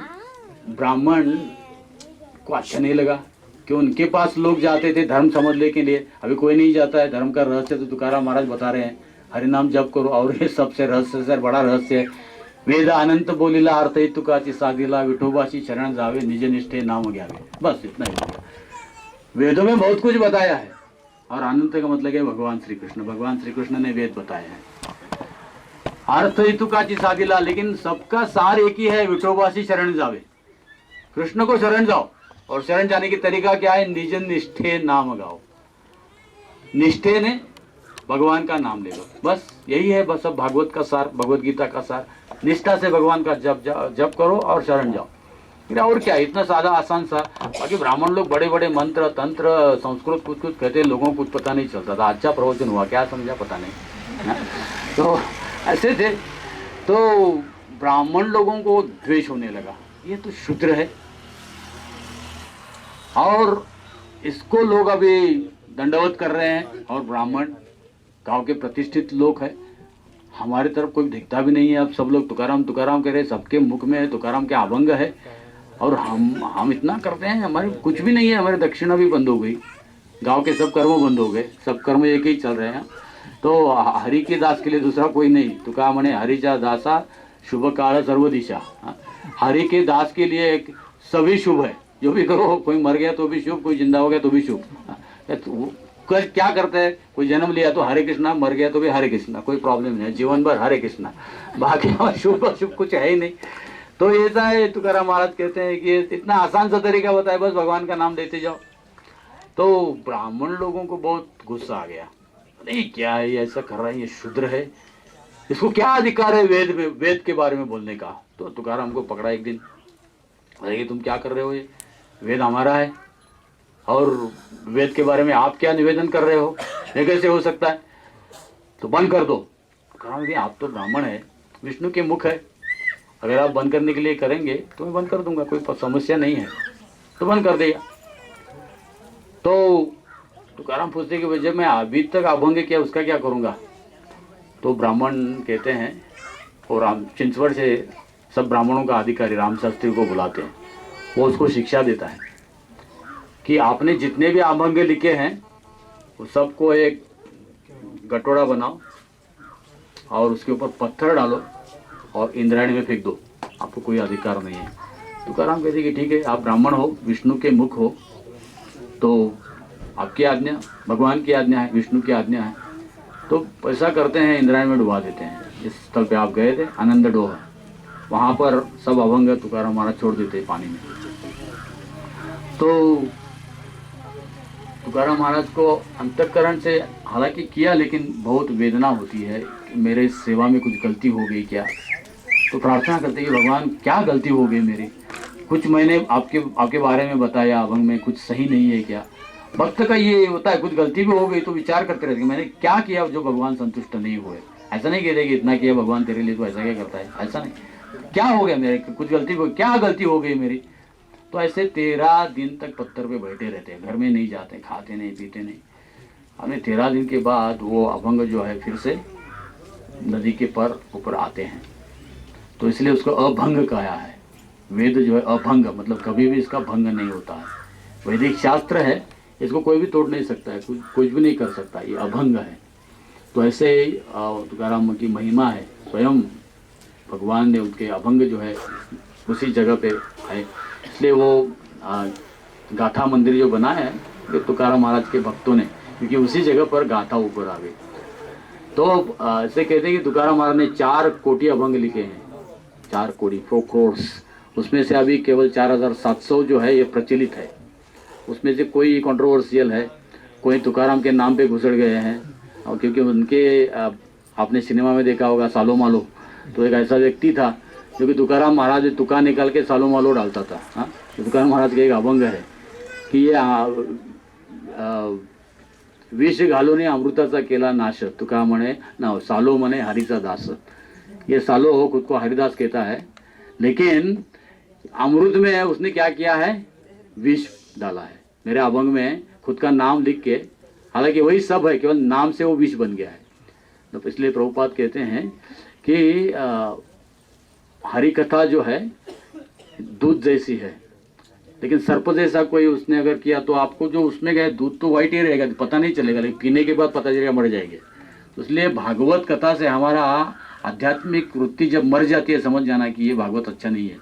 ब्राह्मण को अच्छा नहीं लगा कि उनके पास लोग जाते थे धर्म समझने के लिए। अभी कोई नहीं जाता है, धर्म का रहस्य तो तुकाराम महाराज बता रहे हैं, हरि नाम जप करो, और ये सबसे रहस्य से बड़ा रहस्य है। वेद अनंत बोलीला अर्थ तुकाची साधीला, विठोबाची शरण जावे, निज निष्ठे नाम ग्यावे, बस इतना ही। वेदों में बहुत कुछ बताया है, और अनंत का मतलब है भगवान श्री कृष्ण ने वेद बताया है। अर्थ तुकाची साधीला, लेकिन सबका सार एक ही है, विठोबाची शरण जावे, कृष्ण को शरण जाओ। और शरण जाने की तरीका क्या है, निज निष्ठे नाम गाओ, निष्ठे ने भगवान का नाम ले लो, बस यही है। बस सब भागवत का सार, भगवत गीता का सार, निष्ठा से भगवान का जप करो और शरण जाओ, फिर और क्या, इतना सादा आसान सा। बाकी ब्राह्मण लोग बड़े बड़े मंत्र तंत्र संस्कृत कुछ कहते हैं, लोगों को कुछ पता नहीं चलता था। अच्छा प्रवचन हुआ, क्या समझा पता नहीं। तो ऐसे थे। तो ब्राह्मण लोगों को द्वेष होने लगा, ये तो शूद्र है, और इसको लोग अभी दंडवत कर रहे हैं, और ब्राह्मण गांव के प्रतिष्ठित लोग हैं, हमारी तरफ कोई दिखता भी नहीं है। अब सब लोग तुकाराम तुकाराम कह रहे हैं, सबके मुख में तुकाराम के अभंग है, और हम इतना करते हैं, हमारे कुछ भी नहीं है, हमारी दक्षिणा भी बंद हो गई, गांव के सब कर्म बंद हो गए, सब कर्म एक ही चल रहे हैं। तो हरि के दास के लिए दूसरा कोई नहीं, तुका मने हरिजा दासा शुभ काल सर्व दिशा। हरि के दास के लिए सभी शुभ है, जो भी करो, कोई मर गया तो भी शुभ, कोई जिंदा हो गया तो भी शुभ। क्या करते हैं, कोई जन्म लिया तो हरे कृष्णा, मर गया तो भी हरे कृष्णा, कोई प्रॉब्लम नहीं है, जीवन भर हरे कृष्णा, बाकी शुभ अशुभ कुछ है ही नहीं। तो ऐसा है, तुकाराम महाराज कहते हैं कि इतना आसान सा तरीका बताया, बस भगवान का नाम देते जाओ। तो ब्राह्मण लोगों को बहुत गुस्सा आ गया, नहीं क्या है ये, ऐसा कर रहा है, ये शूद्र है, इसको क्या अधिकार है वेद के बारे में बोलने का। तो तुकाराम को पकड़ा एक दिन, अरे तुम क्या कर रहे हो, ये वेद हमारा है, और वेद के बारे में आप क्या निवेदन कर रहे हो, ये कैसे हो सकता है, तो बंद कर दो। तुकाराम, आप तो ब्राह्मण है, विष्णु के मुख है, अगर आप बंद करने के लिए करेंगे तो मैं बंद कर दूंगा, कोई समस्या नहीं है। तो बंद कर दिया। तो तुकाराम पूछते कि जब मैं अभी तक अभंग किया उसका क्या करूंगा। तो ब्राह्मण कहते हैं, और चिंचवड़ से सब ब्राह्मणों का अधिकारी राम शास्त्री को बुलाते हैं, वो उसको शिक्षा देता है कि आपने जितने भी अभंग लिखे हैं वो सबको एक गटोड़ा बनाओ, और उसके ऊपर पत्थर डालो और इंद्रायणी में फेंक दो, आपको कोई अधिकार नहीं है। तुकाराम कहते कि ठीक है, आप ब्राह्मण हो, विष्णु के मुख हो, तो आपकी आज्ञा, भगवान की आज्ञा है, विष्णु की आज्ञा है, तो ऐसा करते हैं, इंद्रायणी में डुबा देते हैं। इस स्थल पे आप गए थे, आनंद डोह, वहाँ पर सब अभंग तुकाराम महाराज छोड़ देते हैं पानी में। तो तुकाराम महाराज को अंतःकरण से हालांकि किया, लेकिन बहुत वेदना होती है कि मेरे सेवा में कुछ गलती हो गई क्या। तो प्रार्थना करते कि भगवान क्या गलती हो गई मेरी, कुछ मैंने आपके बारे में बताया अभंग में, कुछ सही नहीं है क्या। भक्त का ये होता है, कुछ गलती भी हो गई तो विचार करते रहते मैंने क्या किया जो भगवान संतुष्ट नहीं हुए। ऐसा नहीं कहते कि इतना किया भगवान तेरे लिए तो ऐसा क्या करता है, ऐसा नहीं, क्या हो गया मेरे, कुछ गलती हो, क्या गलती हो गई मेरी। तो ऐसे 13 दिन तक पत्थर पे बैठे रहते हैं, घर में नहीं जाते, खाते नहीं पीते नहीं। हमें 13 दिन के बाद वो अभंग जो है फिर से नदी के पर ऊपर आते हैं, तो इसलिए उसको अभंग कहा है। वेद जो है अभंग मतलब कभी भी इसका भंग नहीं होता है, वैदिक शास्त्र है, इसको कोई भी तोड़ नहीं सकता है, कुछ भी नहीं कर सकता, ये अभंग है। तो ऐसे तुकाराम की महिमा है, स्वयं भगवान ने उनके अभंग जो है उसी जगह पे है, इसलिए वो गाथा मंदिर जो बनाया है ये तुकाराम महाराज के भक्तों ने, क्योंकि उसी जगह पर गाथा ऊपर आ गई। तो ऐसे कहते हैं कि तुकाराम महाराज ने 4 कोटि अभंग लिखे हैं, 4 कोटि 4 crores। उसमें से अभी केवल 4700 जो है ये प्रचलित है। उसमें से कोई कंट्रोवर्शियल है, कोई तुकाराम के नाम पे घुसड़ गए हैं, और क्योंकि उनके आपने सिनेमा में देखा होगा सालो मालो, तो एक ऐसा व्यक्ति था जो कि तुकाराम महाराज तुका निकाल के सालो मालो डालता था। हाँ, तो तुकाराम महाराज के एक अभंग है कि ये विष घालून अमृताचा केला नाश, तुका म्हणे ना सालो म्हणे हरीचा दास। ये सालो हो खुद को हरिदास कहता है, लेकिन अमृत में उसने क्या किया है, विष डाला है। मेरे अभंग में खुद का नाम लिख के, हालांकि वही सब है, केवल नाम से वो विष बन गया है। तो इसलिए प्रभुपाद कहते हैं कि हरि कथा जो है दूध जैसी है, लेकिन सर्प जैसा कोई उसने अगर किया तो आपको जो उसमें गए दूध तो वाइट ही रहेगा, पता नहीं चलेगा, लेकिन पीने के बाद पता चलेगा मर जाएंगे। तो इसलिए भागवत कथा से हमारा आध्यात्मिक वृत्ति जब मर जाती है, समझ जाना कि ये भागवत अच्छा नहीं है,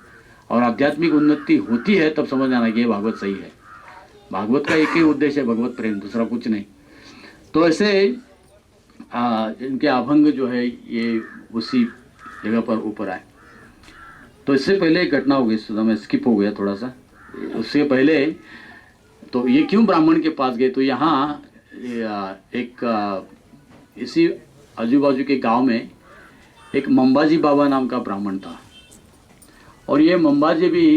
और आध्यात्मिक उन्नति होती है तब समझ जाना कि ये भागवत सही है। भागवत का एक ही उद्देश्य है, भगवत प्रेम, दूसरा कुछ नहीं। तो ऐसे इनके अभंग जो है ये उसी जगह पर ऊपर आए। तो इससे पहले एक घटना हो गई, मैं स्किप हो गया थोड़ा सा, उससे पहले तो ये क्यों ब्राह्मण के पास गए, तो यहाँ एक इसी आजू बाजू के गांव में एक मंबाजी बाबा नाम का ब्राह्मण था, और ये मंबाजी भी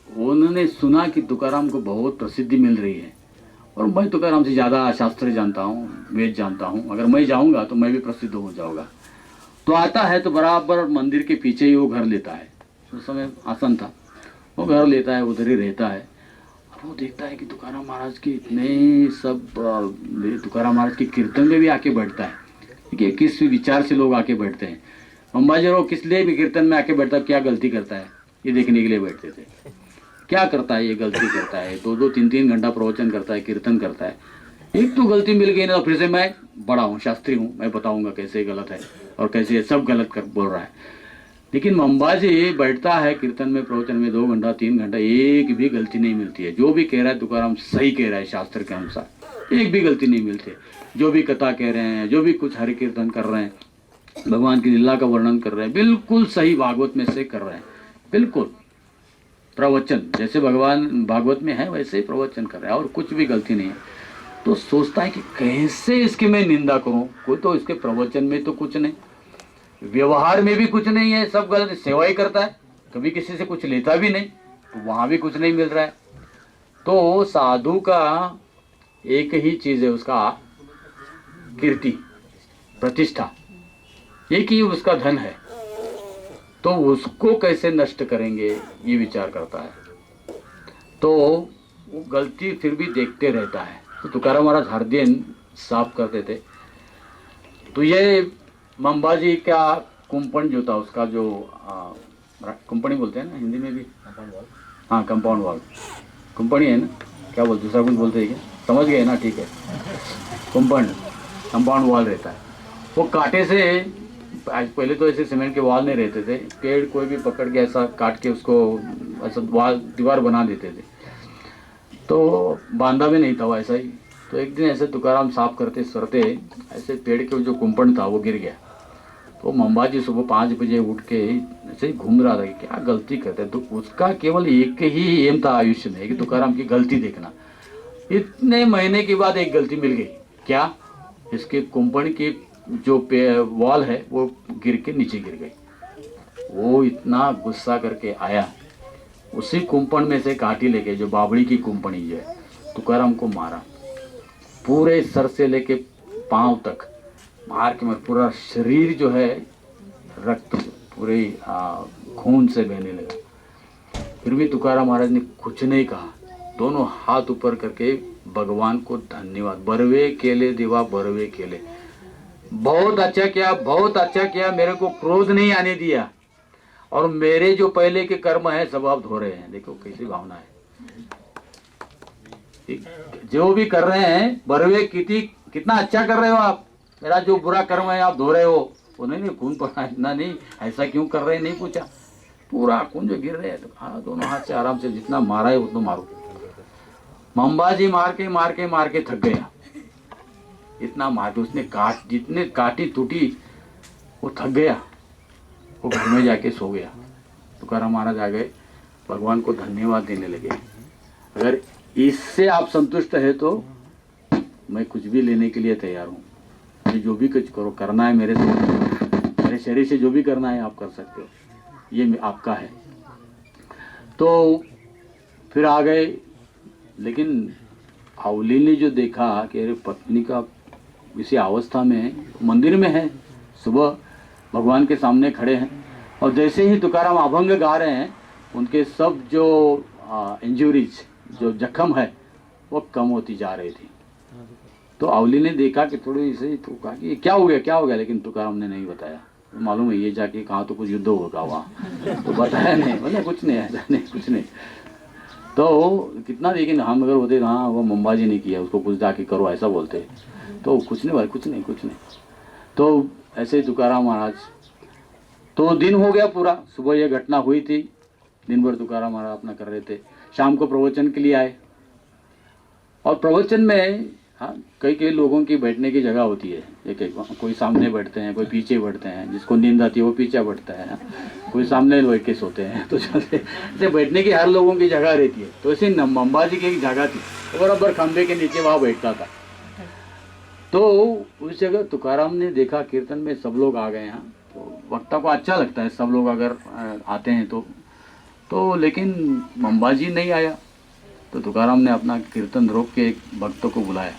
उन्होंने सुना कि तुकाराम को बहुत प्रसिद्धि मिल रही है, और मैं तुकाराम से ज़्यादा शास्त्र जानता हूँ, वेद जानता हूँ, अगर मैं जाऊँगा तो मैं भी प्रसिद्ध हो जाऊँगा। तो आता है तो बराबर मंदिर के पीछे ही वो घर लेता है, उस समय आसन था, वो घर लेता है, उधर ही रहता है। और वो देखता है कि तुकाराम महाराज की इतने सब तुकाराम महाराज के कीर्तन में भी आके बैठता है, कि किस विचार से लोग आके बैठते हैं। अंबाजी वो किस लिए भी कीर्तन में आके बैठता है, क्या गलती करता है, ये देखने के लिए बैठते थे, क्या करता है, ये गलती करता है, 2-2 3-3 घंटा प्रवचन करता है, कीर्तन करता है, एक तो गलती मिल गई ना, फिर से मैं बड़ा हूँ, शास्त्री हूँ, मैं बताऊंगा कैसे गलत है और कैसे सब गलत कर बोल रहा है। लेकिन अंबाजी बैठता है कीर्तन में, प्रवचन में 2 घंटा 3 घंटा, एक भी गलती नहीं मिलती है। जो भी कह रहा है तुकाराम सही कह रहा है, शास्त्र के अनुसार एक भी गलती नहीं मिलती। जो भी कथा कह रहे हैं, जो भी कुछ हरि कीर्तन कर रहे हैं, भगवान की लीला का वर्णन कर रहे हैं, बिल्कुल सही भागवत में से कर रहे हैं, बिल्कुल प्रवचन जैसे भगवान भागवत में है वैसे ही प्रवचन कर रहे हैं, और कुछ भी गलती नहीं है। तो सोचता है कि कैसे इसकी मैं निंदा करूं, कोई तो इसके प्रवचन में तो कुछ नहीं, व्यवहार में भी कुछ नहीं है, सब गलत, सेवा ही करता है, कभी किसी से कुछ लेता भी नहीं, तो वहां भी कुछ नहीं मिल रहा है। तो साधु का एक ही चीज है, उसका कीर्ति प्रतिष्ठा, एक ही उसका धन है, तो उसको कैसे नष्ट करेंगे ये विचार करता है। तो वो गलती फिर भी देखते रहता है। तो तुकाराम महाराज हर दिन साफ करते थे। तो ये मंबाजी का कुंपण जो था, उसका जो कुंपणी बोलते हैं ना हिंदी में भी, हाँ कंपाउंड वॉल, कुंपणी है ना, क्या बोलते, दूसरा कुछ बोलते हैं क्या, समझ गए ना, ठीक है, कुंपण कंपाउंड वॉल रहता है। वो कांटे से, आज पहले तो ऐसे सीमेंट के वॉल नहीं रहते थे, पेड़ कोई भी पकड़ के ऐसा काट के उसको ऐसा वॉल दीवार बना देते थे, तो बांधा भी नहीं था वो, ऐसा ही। तो एक दिन ऐसे तुकाराम साफ करते सरते ऐसे पेड़ के जो कुंपण था वो गिर गया। तो मंबाजी सुबह 5 बजे उठ के ऐसे ही घूम रहा था कि क्या गलती करते हैं। तो उसका केवल एक ही एम था आयुष्य में कि तुकाराम की गलती देखना। इतने महीने के बाद एक गलती मिल गई। क्या? इसके कुंपण की जो वॉल है वो गिर के नीचे गिर गई। वो इतना गुस्सा करके आया, उसी कुंपण में से काठी लेके, जो बावड़ी की कुंपणी है, तुकाराम को मारा। पूरे सर से लेके पांव तक मार के पूरा शरीर जो है रक्त पूरे खून से बहने लगा। फिर भी तुकाराम महाराज ने कुछ नहीं कहा, दोनों हाथ ऊपर करके भगवान को धन्यवाद, बरवे केले देवा बरवे केले, बहुत अच्छा किया, बहुत अच्छा किया, मेरे को क्रोध नहीं आने दिया और मेरे जो पहले के कर्म है सब आप धो रहे हैं। देखो कैसी भावना है, जो भी कर रहे हैं बरवे कितना अच्छा कर रहे हो आप, मेरा जो बुरा कर्म है आप धो रहे हो। उन्होंने खून पड़ा, इतना नहीं, ऐसा क्यों कर रहे हैं नहीं पूछा, पूरा खून जो गिर रहे हैं। तो हाँ, दोनों हाथ से आराम से जितना मारा है उतना मारो। मंबाजी मार के थक गया, इतना मार के उसने जितने काटी टूटी वो थक गया, वो घर में जाके सो गया। तुकाराम महाराज आ गए, भगवान को धन्यवाद देने लगे। अगर इससे आप संतुष्ट है तो मैं कुछ भी लेने के लिए तैयार हूँ। मुझे जो भी कुछ करो करना है मेरे शरीर से जो भी करना है आप कर सकते हो, ये आपका है। तो फिर आ गए, लेकिन हावली ने जो देखा कि अरे पत्नी का इसी अवस्था में मंदिर में है, सुबह भगवान के सामने खड़े हैं, और जैसे ही तुकाराम अभंग गा रहे हैं उनके सब जो इंजुरीज, जो जख्म है वो कम होती जा रही थी। तो अवली ने देखा कि थोड़ी से, तो कहा कि क्या हो गया, लेकिन तुकाराम ने नहीं बताया। मालूम है ये जाके कहाँ तो कुछ युद्ध होगा वहाँ, तो बताया नहीं, बोले कुछ नहीं, ऐसा नहीं, कुछ नहीं। तो कितना, लेकिन हम अगर होते हाँ वो मंबाजी नहीं किया, उसको कुछ जाके करो ऐसा बोलते, तो कुछ नहीं। तो ऐसे तुकाराम महाराज, तो दिन हो गया पूरा, सुबह ये घटना हुई थी, दिन भर तुकाराम महाराज अपना कर रहे थे। शाम को प्रवचन के लिए आए, और प्रवचन में हाँ कई लोगों की बैठने की जगह होती है, कोई सामने बैठते हैं, कोई पीछे बैठते हैं, जिसको नींद आती है वो पीछे बैठता है, कोई सामने बैठ के सोते हैं। तो जैसे बैठने की हर लोगों की जगह रहती है, तो ऐसे मंबाजी की एक जगह थी, तो बराबर खंबे के नीचे वहाँ बैठता था। तो उस जगह तुकाराम ने देखा कीर्तन में सब लोग आ गए हैं, तो वक्ता को अच्छा लगता है सब लोग अगर आते हैं तो लेकिन मंबाजी नहीं आया। तो तुकाराम ने अपना कीर्तन रोक के एक भक्त को बुलाया,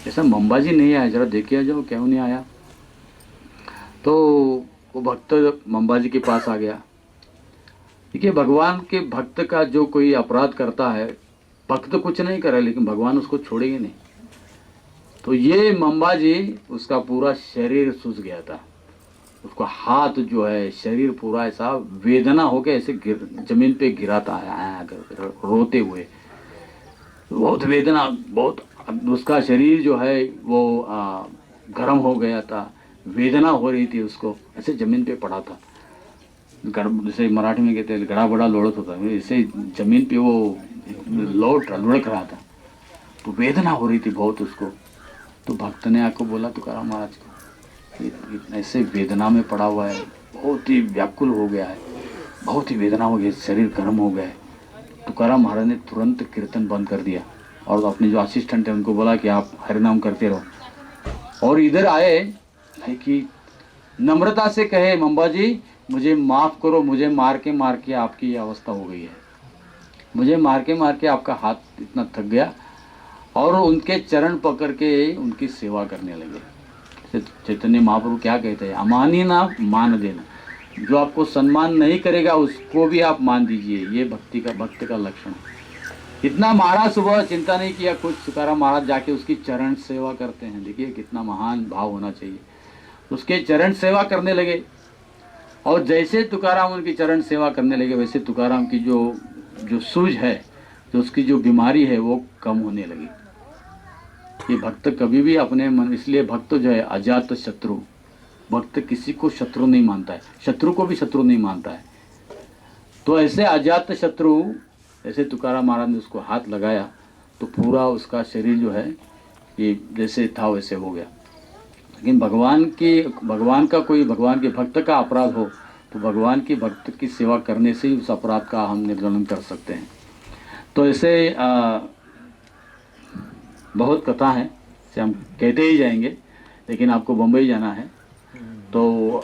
ऐसा मंबाजी नहीं आया, जरा देखिए जाओ क्यों नहीं आया। तो वो भक्त मंबाजी के पास आ गया। देखिए भगवान के भक्त का जो कोई अपराध करता है, भक्त कुछ नहीं करे लेकिन भगवान उसको छोड़ेंगे नहीं। तो ये मंबाजी, उसका पूरा शरीर सूज गया था, उसका हाथ जो है शरीर पूरा ऐसा वेदना हो गया, ऐसे जमीन पे गिरा था रोते हुए, बहुत वेदना, बहुत उसका शरीर जो है वो गर्म हो गया था, वेदना हो रही थी उसको, ऐसे जमीन पे पड़ा था। जैसे मराठी में कहते हैं गड़ा बड़ा लोड़त होता है, ऐसे जमीन पे वो लुढ़क रहा था, तो वेदना हो रही थी बहुत उसको। तो भक्त ने आको बोला तुकाराम महाराज को, ऐसे वेदना में पड़ा हुआ है, बहुत ही व्याकुल हो गया है, बहुत ही वेदना हो गई, शरीर गर्म हो गया है। तुकाराम महाराज ने तुरंत कीर्तन बंद कर दिया और अपने जो असिस्टेंट है उनको बोला कि आप हरिनाम करते रहो, और इधर आए कि नम्रता से कहे मंबाजी मुझे माफ़ करो, मुझे मार के आपकी ये अवस्था हो गई है, मुझे मार के आपका हाथ इतना थक गया। और उनके चरण पकड़ के उनकी सेवा करने लगे। चैतन्य महाप्रभु क्या कहते हैं, अमानी ना मान देना, जो आपको सम्मान नहीं करेगा उसको भी आप मान दीजिए, ये भक्त का लक्षण। इतना मारा, सुबह चिंता नहीं किया कुछ, तुकाराम महाराज जाके उसकी चरण सेवा करते हैं। देखिए कितना महान भाव होना चाहिए, उसके चरण सेवा करने लगे। और जैसे तुकाराम उनकी चरण सेवा करने लगे, वैसे तुकाराम की जो सूझ है, जो उसकी जो बीमारी है वो कम होने लगी। ये भक्त कभी भी अपने मन, इसलिए भक्त जो है अजात शत्रु, भक्त किसी को शत्रु नहीं मानता है, शत्रु को भी शत्रु नहीं मानता है। तो ऐसे अजात शत्रु, ऐसे तुकाराम महाराज ने उसको हाथ लगाया तो पूरा उसका शरीर जो है ये जैसे था वैसे हो गया। लेकिन भगवान के भक्त का अपराध हो तो भगवान के भक्त की सेवा करने से ही उस अपराध का हम निर्धारण कर सकते हैं। तो ऐसे बहुत कथा है से हम कहते ही जाएंगे, लेकिन आपको बम्बई जाना है तो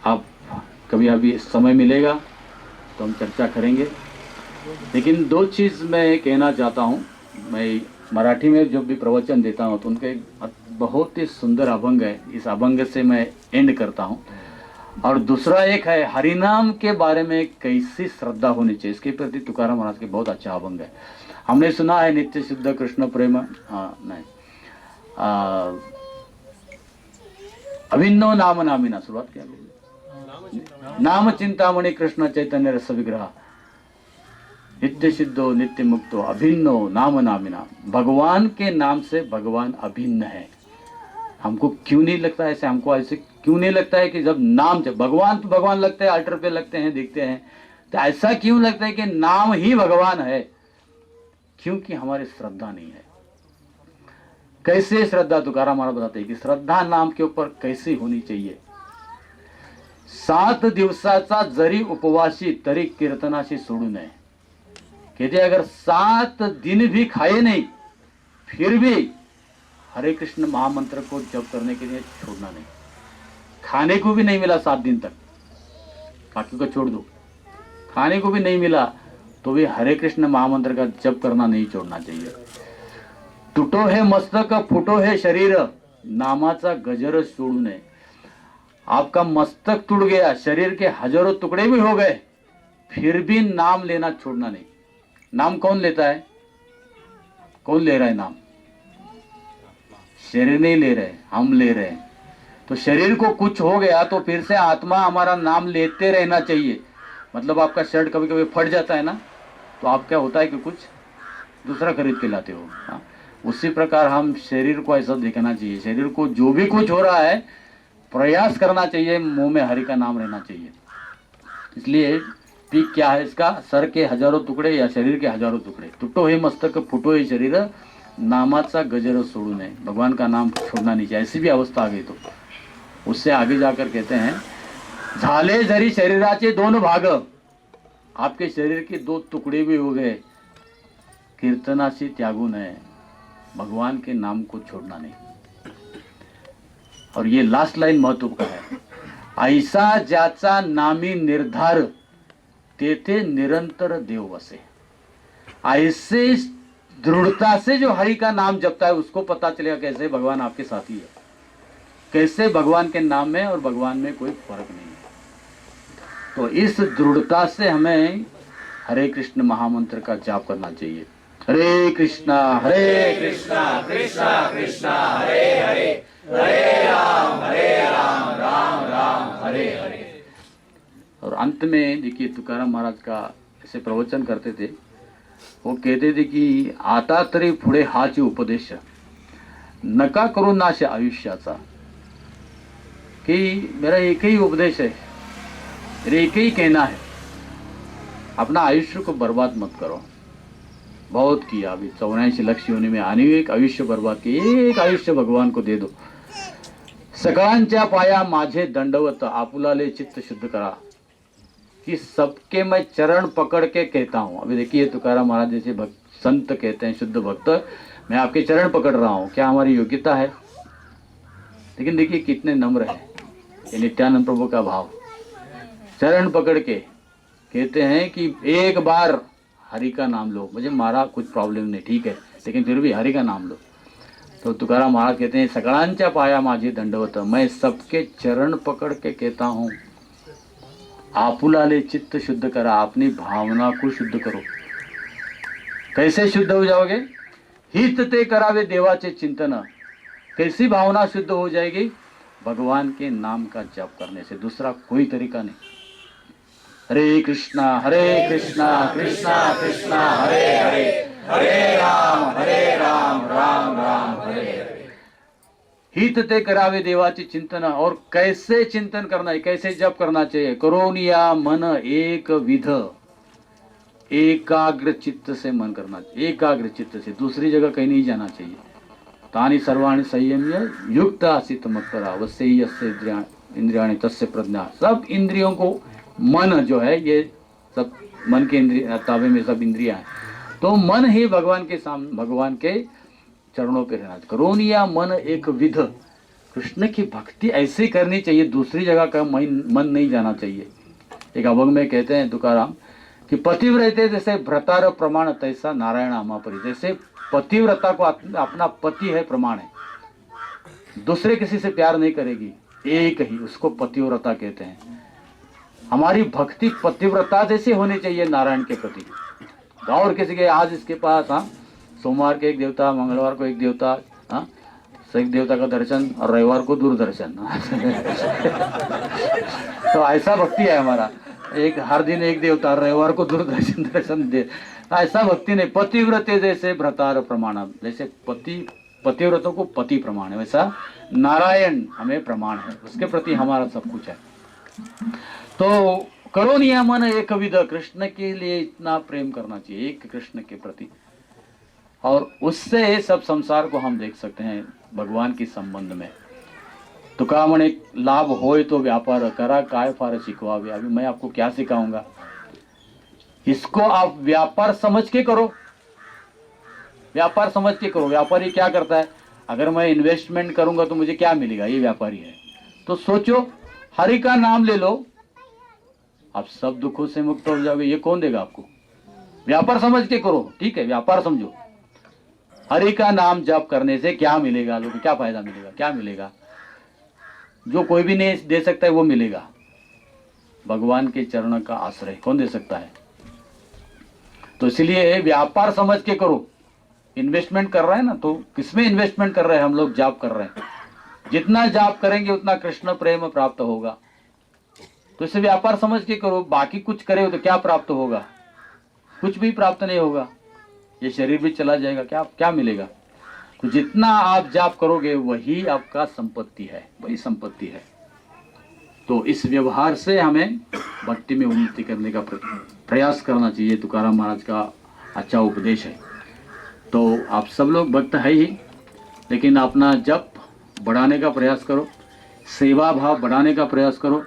आप कभी अभी समय मिलेगा तो हम चर्चा करेंगे। लेकिन दो चीज़ मैं कहना चाहता हूँ। मैं मराठी में जब भी प्रवचन देता हूँ तो उनका एक बहुत ही सुंदर अभंग है, इस अभंग से मैं एंड करता हूँ। और दूसरा एक है हरिनाम के बारे में कैसी श्रद्धा होनी चाहिए, इसके प्रति तुकाराम महाराज के बहुत अच्छा अभंग है। हमने सुना है नित्य शुद्ध कृष्ण प्रेम, नहीं, अभिन्नो नाम नामिना, शुरुआत क्या नाम चिंतामणि कृष्ण चैतन्य रस विग्रह, नित्य सिद्धो नित्य मुक्तो अभिन्नो नाम नामिना। भगवान के नाम से भगवान अभिन्न है। हमको क्यों नहीं लगता ऐसे, हमको ऐसे क्यों नहीं लगता है कि जब नाम, जब भगवान तो भगवान लगते हैं, अल्टर पे लगते हैं, दिखते हैं, तो ऐसा क्यों लगता है कि नाम ही भगवान है? क्योंकि हमारी श्रद्धा नहीं है। कैसे श्रद्धा, तुकाराम महाराज बताते हैं कि श्रद्धा नाम के ऊपर कैसे होनी चाहिए। 7 दिवसाचा जरी उपवासी तरी कीर्तनाशी सोडू नये। कहते अगर 7 दिन भी खाए नहीं फिर भी हरे कृष्ण महामंत्र को जप करने के लिए छोड़ना नहीं। खाने को भी नहीं मिला 7 दिन तक, बाकी को छोड़ दो, खाने को भी नहीं मिला तो भी हरे कृष्ण महामंत्र का जप करना नहीं छोड़ना चाहिए। तुटो है मस्तक फुटो है शरीर, नामाचा गजर सोडू नये। आपका मस्तक टूट गया, शरीर के हजारों टुकड़े भी हो गए, फिर भी नाम लेना छोड़ना नहीं। नाम कौन लेता है? कौन ले रहा है नाम? शरीर नहीं ले रहे, हम ले रहे हैं। तो शरीर को कुछ हो गया तो फिर से आत्मा हमारा नाम लेते रहना चाहिए। मतलब आपका शर्ट कभी कभी फट जाता है ना, तो आप क्या होता है कि कुछ दूसरा खरीद के लाते हो। हाँ, उसी प्रकार हम शरीर को ऐसा देखना चाहिए। शरीर को जो भी कुछ हो रहा है प्रयास करना चाहिए, मुंह में हरि का नाम रहना चाहिए। इसलिए पीक क्या है इसका? सर के हजारों टुकड़े या शरीर के हजारों टुकड़े। टूटो है मस्तक फुटो है शरीर, नामाचा गजर सोडू नये। भगवान का नाम छोड़ना नहीं चाहिए। ऐसी भी अवस्था आ गई तो उससे आगे जाकर कहते हैं झाले जरी शरीराचे 2 भाग, आपके शरीर के 2 टुकड़े भी हो गए, कीर्तनाशी त्यागू नये। भगवान के नाम को छोड़ना नहीं। और ये लास्ट लाइन महत्व का है, ऐसा ज्याचा नामी निर्धार तेथे निरंतर देव वसे। ऐसे दृढ़ता से जो हरि का नाम जपता है उसको पता चलेगा कैसे भगवान आपके साथी है, कैसे भगवान के नाम में और भगवान में कोई फर्क नहीं है। तो इस दृढ़ता से हमें हरे कृष्ण महामंत्र का जाप करना चाहिए। हरे कृष्णा कृष्णा कृष्णा कृष्णा हरे हरे, हरे राम राम राम हरे हरे। और अंत में देखिए तुकाराम महाराज का ऐसे प्रवचन करते थे, वो कहते थे कि आता तरी पुढे हाच उपदेश नका करू नाश आयुष्याचा। कि मेरा एक ही उपदेश है, मेरा एक ही कहना है, अपना आयुष्य को बर्बाद मत करो। बहुत किया, अभी 84 लक्ष योनि में आने एक आयुष्य बर्बाद किए, एक आयुष्य भगवान को दे दो। सगळ्यांच्या पाया माझे दंडवत आपुलाले चित्त शुद्ध करा। कि सबके मैं चरण पकड़ के कहता हूँ। अभी देखिए तुकाराम महाराज जैसे भक्त संत कहते हैं, शुद्ध भक्त, मैं आपके चरण पकड़ रहा हूँ, क्या हमारी योग्यता है? लेकिन देखिए कितने नम्र है ये नित्यानंद प्रभु का भाव। चरण पकड़ के कहते हैं कि एक बार हरि का नाम लो, मुझे मारा कुछ प्रॉब्लम नहीं, ठीक है, लेकिन फिर भी हरि का नाम लो। तो तुकाराम महाराज कहते हैं सगळ्यांच्या पाया माझे दंडवत, मैं सबके चरण पकड़ के कहता हूँ आपुलाले चित्त शुद्ध करा। अपनी भावना को शुद्ध करो। कैसे शुद्ध हो जाओगे? हित ते करावे देवाचे चिंतन। कैसी भावना शुद्ध हो जाएगी? भगवान के नाम का जप करने से, दूसरा कोई तरीका नहीं। हरे कृष्णा कृष्णा कृष्णा हरे हरे, हरे राम राम राम हरे हरे। हित ते करावे देवाचे चिंतन। और कैसे चिंतन करना है, कैसे जप करना चाहिए? करोनिया मन एक विध, एकाग्र चित्त से मन करना चाहिए, एकाग्र चित्त से, दूसरी जगह कहीं नहीं जाना चाहिए। तानि सर्वाणि संयम्य युक्त आसित मत्परा वसे यस्य इंद्रियाणि तस्य प्रज्ञा। सब इंद्रियों को, मन जो है ये सब मन के इंद्रिय ताबे में सब इंद्रियां हैं। तो मन ही भगवान के सामने, भगवान के चरणों पे रहना। करोनिया मन एक विध, कृष्ण की भक्ति ऐसे करनी चाहिए, दूसरी जगह का मन नहीं जाना चाहिए। एक अभंग में कहते हैं तुकाराम कि पतिव्रते जैसे भ्रतार प्रमाण तैसा नारायण आमापरि। जैसे पतिव्रता को अपना पति है प्रमाण है, दूसरे किसी से प्यार नहीं करेगी, एक ही, उसको पतिव्रता कहते हैं। हमारी भक्ति पतिव्रता जैसे होनी चाहिए नारायण के प्रति। और किसी के आज इसके पास सोमवार के एक देवता, मंगलवार को एक देवता, एक देवता का दर्शन और रविवार को दूरदर्शन तो ऐसा भक्ति है हमारा, एक हर दिन एक देवता, रविवार को दूरदर्शन दर्शन दे, ऐसा भक्ति नहीं। पतिव्रते जैसे भ्रतार प्रमाण, जैसे पतिव्रतों को पति प्रमाण है, वैसा नारायण हमें प्रमाण है, उसके प्रति हमारा सब कुछ है। तो करो नियमन एक विध, कृष्ण के लिए इतना प्रेम करना चाहिए, एक कृष्ण के प्रति, और उससे सब संसार को हम देख सकते हैं भगवान के संबंध में। तो कहा मैंने लाभ होए तो व्यापार करा, काय फार सिखवावे। अभी मैं आपको क्या सिखाऊंगा, इसको आप व्यापार समझ के करो, व्यापार समझ के करो। व्यापारी क्या करता है, अगर मैं इन्वेस्टमेंट करूंगा तो मुझे क्या मिलेगा, ये व्यापारी है। तो सोचो, हरि का नाम ले लो, आप सब दुखों से मुक्त हो जाओगे, ये कौन देगा आपको? व्यापार समझ के करो, ठीक है, व्यापार समझो। हरि का नाम जप करने से क्या मिलेगा, लोगों को क्या फायदा मिलेगा, क्या मिलेगा? जो कोई भी नहीं दे सकता है वो मिलेगा, भगवान के चरण का आश्रय कौन दे सकता है? तो इसलिए व्यापार समझ के करो। इन्वेस्टमेंट कर रहे हैं ना, तो किसमें इन्वेस्टमेंट कर रहे हैं हम लोग? जाप कर रहे हैं। जितना जाप करेंगे उतना कृष्ण प्रेम प्राप्त होगा, तो इसे व्यापार समझ के करो। बाकी कुछ करे तो क्या प्राप्त होगा? कुछ भी प्राप्त नहीं होगा, ये शरीर भी चला जाएगा, क्या मिलेगा? तो जितना आप जाप करोगे वही आपका संपत्ति है, वही संपत्ति है। तो इस व्यवहार से हमें भक्ति में उन्नति करने का प्रयास करना चाहिए। तुकाराम महाराज का अच्छा उपदेश है। तो आप सब लोग भक्त है ही, लेकिन अपना जप बढ़ाने का प्रयास करो, सेवा भाव बढ़ाने का प्रयास करो,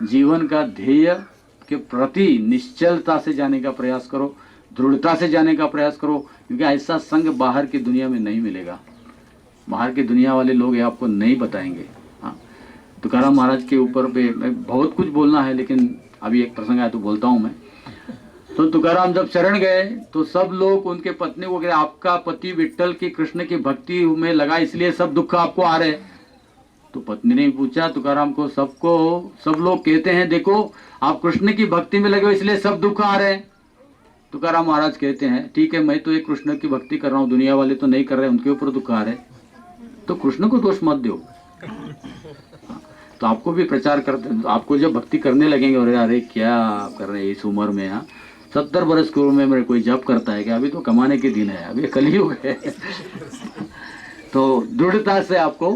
जीवन का ध्येय के प्रति निश्चलता से जाने का प्रयास करो, दृढ़ता से जाने का प्रयास करो, क्योंकि ऐसा संग बाहर की दुनिया में नहीं मिलेगा। बाहर की दुनिया वाले लोग ये आपको नहीं बताएंगे। हाँ, तुकाराम महाराज के ऊपर पे बहुत कुछ बोलना है, लेकिन अभी एक प्रसंग आया तो बोलता हूँ मैं। तो तुकाराम जब शरण गए तो सब लोग उनके पत्नी को कहे, आपका पति विट्ठल की कृष्ण की भक्ति में लगा, इसलिए सब दुख आपको आ रहे। तो पत्नी ने पूछा तुकाराम को, सब लोग कहते हैं देखो आप कृष्ण की भक्ति में लगे हो इसलिए सब दुख आ रहे हैं। तुकाराम महाराज कहते हैं ठीक है, मैं तो एक कृष्ण की भक्ति कर रहा हूँ, दुनिया वाले तो नहीं कर रहे, उनके ऊपर दुख आ रहे, तो कृष्ण को दोष मत दो। तो आपको भी प्रचार करते, आपको जब भक्ति करने लगेंगे, अरे अरे क्या कर रहे हैं इस उम्र में, 70 वर्ष की उम्र में मेरे कोई जप करता है क्या? अभी तो कमाने के दिन है, अभी कलयुग है। तो दृढ़ता से आपको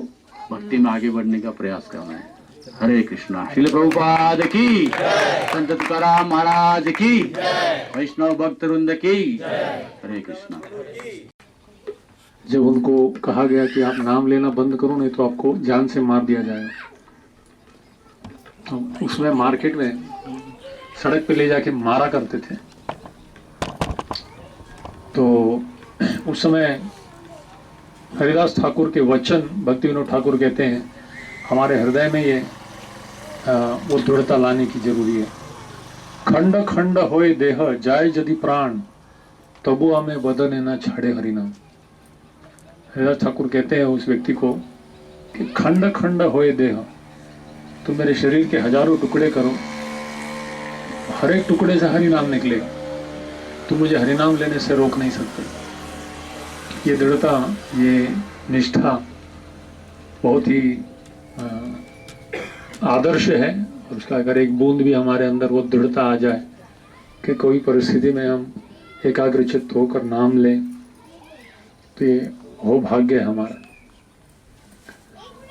भक्ति में आगे बढ़ने का प्रयास करना है। हरे कृष्णा। श्रील प्रभुपाद की, संत तुकाराम महाराज की, वैष्णव भक्त वृंद की, हरे कृष्णा। जब उनको कहा गया कि आप नाम लेना बंद करो नहीं तो आपको जान से मार दिया जाएगा, तो उसमें मार्केट में सड़क पे ले जाके मारा करते थे। तो उस समय हरिदास ठाकुर के वचन भक्ति विनोद ठाकुर कहते हैं, हमारे हृदय में ये वो दृढ़ता लाने की जरूरी है। खंड खंड होए देह जाए यदि प्राण, तबु हमें बदन न छाड़े हरिनाम। हरिदास ठाकुर कहते हैं उस व्यक्ति को कि खंड खंड होए देह, तुम मेरे शरीर के हजारों टुकड़े करो, हर एक टुकड़े से हरिनाम निकलेगा, तुम मुझे हरिनाम लेने से रोक नहीं सकते। ये दृढ़ता, ये निष्ठा बहुत ही आदर्श है। और उसका अगर एक बूंद भी हमारे अंदर वो दृढ़ता आ जाए कि कोई परिस्थिति में हम एकाग्रचित्त होकर नाम लें, तो ये हो भाग्य है हमारा।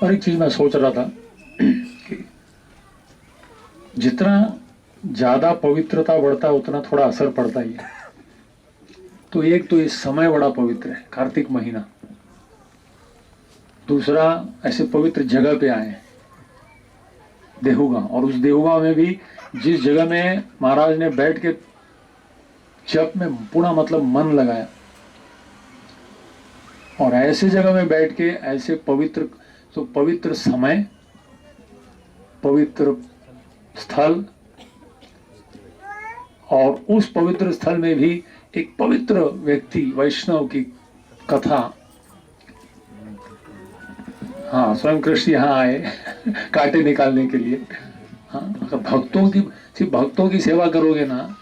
और एक चीज मैं सोच रहा था कि जितना ज्यादा पवित्रता बढ़ता है उतना थोड़ा असर पड़ता ही है। तो एक तो इस समय बड़ा पवित्र है, कार्तिक महीना। दूसरा, ऐसे पवित्र जगह पे आए हैं, देहूगांव, और उस देहूगांव में भी जिस जगह में महाराज ने बैठ के जप में पूरा मतलब मन लगाया, और ऐसे जगह में बैठ के ऐसे पवित्र, तो पवित्र समय, पवित्र स्थल, और उस पवित्र स्थल में भी एक पवित्र व्यक्ति वैष्णव की कथा। हाँ, स्वयं कृष्ण यहाँ आए कांटे निकालने के लिए। हाँ, अगर भक्तों की, सिर्फ भक्तों की सेवा करोगे ना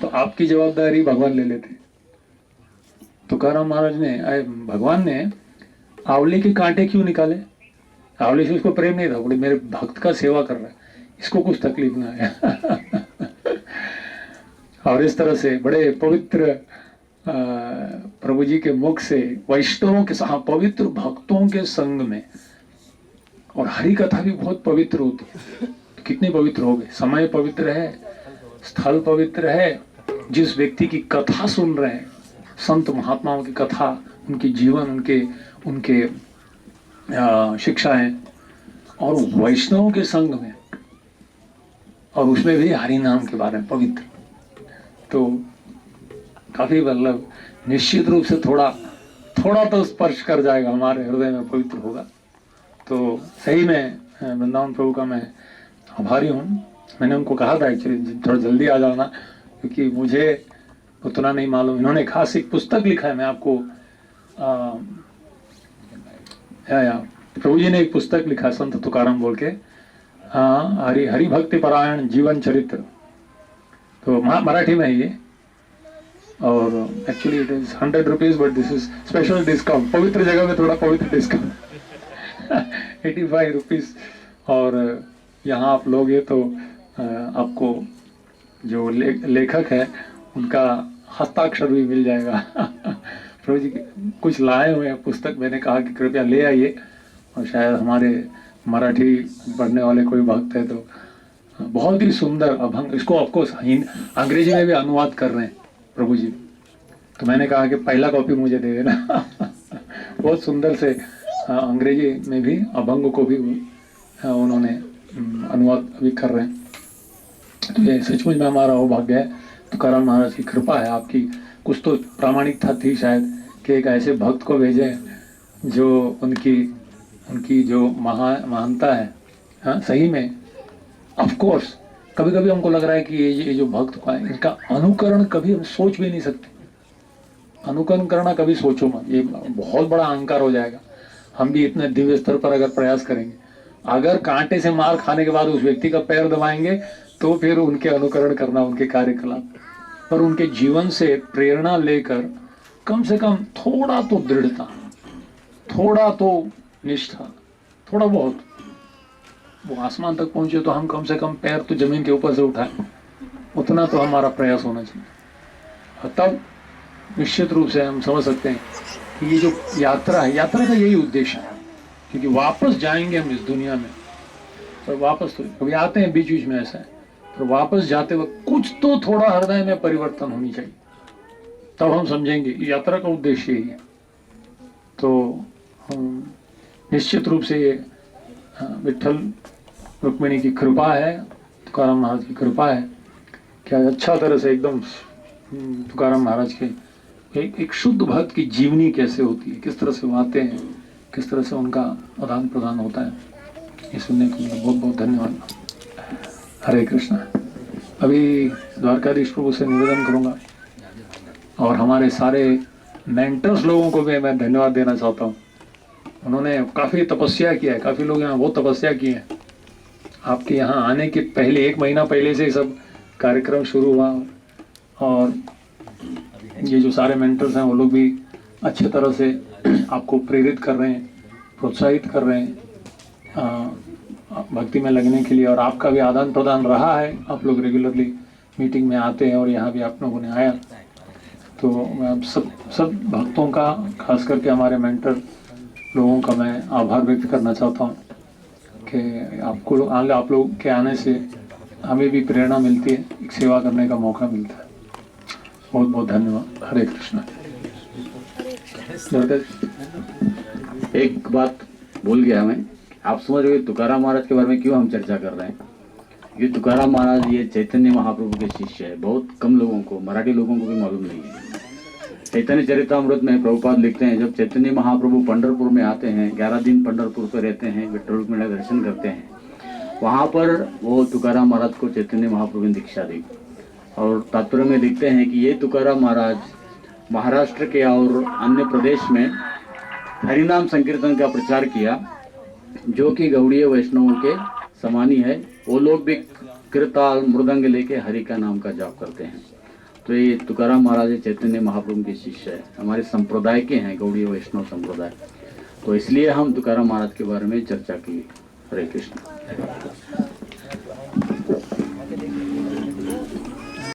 तो आपकी जवाबदारी भगवान ले लेते। तुकाराम महाराज ने, भगवान ने आंवले के कांटे क्यों निकाले? आंवले से उसको प्रेम नहीं था, बोले मेरे भक्त का सेवा कर रहा है, इसको कुछ तकलीफ ना आए। और इस तरह से बड़े पवित्र प्रभु जी के मुख से वैष्णवों के साथ, पवित्र भक्तों के संग में, और हरि कथा भी बहुत पवित्र होती है। तो कितने पवित्र हो गए, समय पवित्र है, स्थल पवित्र है, जिस व्यक्ति की कथा सुन रहे हैं, संत महात्माओं की कथा, उनकी जीवन, उनके शिक्षाएं, और वैष्णवों के संग में, और उसमें भी हरि नाम के बारे में पवित्र, तो काफी मतलब निश्चित रूप से थोड़ा तो स्पर्श कर जाएगा, हमारे हृदय में पवित्र होगा। तो सही में वृंदावन प्रभु का मैं आभारी हूँ। मैंने उनको कहा था एक्चुअली थोड़ा जल्दी आ जाना, क्योंकि मुझे उतना नहीं मालूम। इन्होंने खास एक पुस्तक लिखा है, मैं आपको प्रभु जी ने एक पुस्तक लिखा है संत तुकाराम बोल के, हरि भक्ति परायण जीवन चरित्र, तो मराठी में है ये, और actually it is 100 rupees, but this is special discount, पवित्र जगह में थोड़ा पवित्र डिस्काउंट 85 रुपीज। और यहाँ आप लोगे तो आपको जो लेखक है उनका हस्ताक्षर भी मिल जाएगा। प्रभु जी कुछ लाए हुए हैं पुस्तक, मैंने कहा कि कृपया ले आइए, और शायद हमारे मराठी पढ़ने वाले कोई भक्त है तो बहुत ही सुंदर अभंग, इसको ऑफकोर्स अंग्रेजी में भी अनुवाद कर रहे हैं प्रभु जी, तो मैंने कहा कि पहला कॉपी मुझे दे देना। बहुत सुंदर से अंग्रेजी में भी अभंग को भी उन्होंने अनुवाद अभी कर रहे हैं। तो ये सचमुच में हमारा वो भाग्य है, तुकाराम महाराज की कृपा है, आपकी कुछ तो प्रामाणिकता थी शायद, कि एक ऐसे भक्त को भेजे जो उनकी जो महानता है। हाँ, सही में ऑफ कोर्स कभी कभी हमको लग रहा है कि ये जो भक्त का है, इनका अनुकरण कभी हम सोच भी नहीं सकते। अनुकरण करना कभी सोचो मत, ये बहुत बड़ा अहंकार हो जाएगा। हम भी इतने दिव्य स्तर पर अगर प्रयास करेंगे, अगर कांटे से मार खाने के बाद उस व्यक्ति का पैर दबाएंगे तो फिर उनके अनुकरण करना, उनके कार्यकलाप, पर उनके जीवन से प्रेरणा लेकर कम से कम थोड़ा तो दृढ़ता, थोड़ा तो निष्ठा, थोड़ा बहुत, वो आसमान तक पहुंचे तो हम कम से कम पैर तो जमीन के ऊपर से उठाएं, उतना तो हमारा प्रयास होना चाहिए। और तब निश्चित रूप से हम समझ सकते हैं कि ये जो यात्रा है, यात्रा का यही उद्देश्य है, क्योंकि वापस जाएंगे हम इस दुनिया में, पर वापस तो कभी आते हैं बीच बीच में ऐसा है, पर वापस जाते वक्त कुछ तो थोड़ा हृदय में परिवर्तन होनी चाहिए, तब हम समझेंगे यात्रा का उद्देश्य यही है। तो निश्चित रूप से ये विठ्ठल रुक्मिणी की कृपा है, तुकाराम महाराज की कृपा है, क्या अच्छा तरह से एकदम तुकाराम महाराज के एक शुद्ध भक्त की जीवनी कैसे होती है, किस तरह से वो आते हैं, किस तरह से उनका आदान प्रदान होता है, ये सुनने के लिए बहुत बहुत धन्यवाद। हरे कृष्णा। अभी द्वारकाधीश प्रभु से निवेदन करूंगा, और हमारे सारे मेंटर्स लोगों को भी मैं धन्यवाद देना चाहता हूँ। उन्होंने काफ़ी तपस्या किया है, काफ़ी लोग यहाँ बहुत तपस्या किए हैं। आपके यहाँ आने के पहले 1 महीना पहले से सब कार्यक्रम शुरू हुआ, और ये जो सारे मेंटर्स हैं वो लोग भी अच्छे तरह से आपको प्रेरित कर रहे हैं, प्रोत्साहित कर रहे हैं भक्ति में लगने के लिए, और आपका भी आदान प्रदान रहा है। आप लोग रेगुलरली मीटिंग में आते हैं, और यहाँ भी आप लोगों ने आया, तो मैं सब भक्तों का, खास करके हमारे मेंटर लोगों का मैं आभार व्यक्त करना चाहता हूँ कि आप लोग के आने से हमें भी प्रेरणा मिलती है, एक सेवा करने का मौका मिलता है। बहुत बहुत धन्यवाद। हरे कृष्णा। एक बात भूल गया मैं, आप समझ रहे तुकाराम महाराज के बारे में क्यों हम चर्चा कर रहे हैं। ये तुकाराम महाराज ये चैतन्य महाप्रभु के शिष्य है, बहुत कम लोगों को, मराठी लोगों को भी मालूम नहीं है। चैतन्य चरितामृत में प्रभुपाद लिखते हैं, जब चैतन्य महाप्रभु पंढरपुर में आते हैं, 11 दिन पंढरपुर पे रहते हैं, विठ्ठल रुक्मिणी का दर्शन करते हैं, वहाँ पर वो तुकाराम महाराज को चैतन्य महाप्रभु ने दीक्षा दी। और तात्पर्य में लिखते हैं कि ये तुकाराम महाराज महाराष्ट्र के और अन्य प्रदेश में हरिनाम संकीर्तन का प्रचार किया, जो कि गौड़ीय वैष्णवों के समान ही है। वो लोग भी कीर्ताल मृदंग लेके हरि का नाम का जाप करते हैं। तो ये तुकाराम महाराज चैतन्य महाप्रभु के शिष्य है, हमारे संप्रदाय के हैं, गौड़ीय वैष्णव संप्रदाय। तो इसलिए हम तुकाराम महाराज के बारे में चर्चा की। हरे कृष्ण।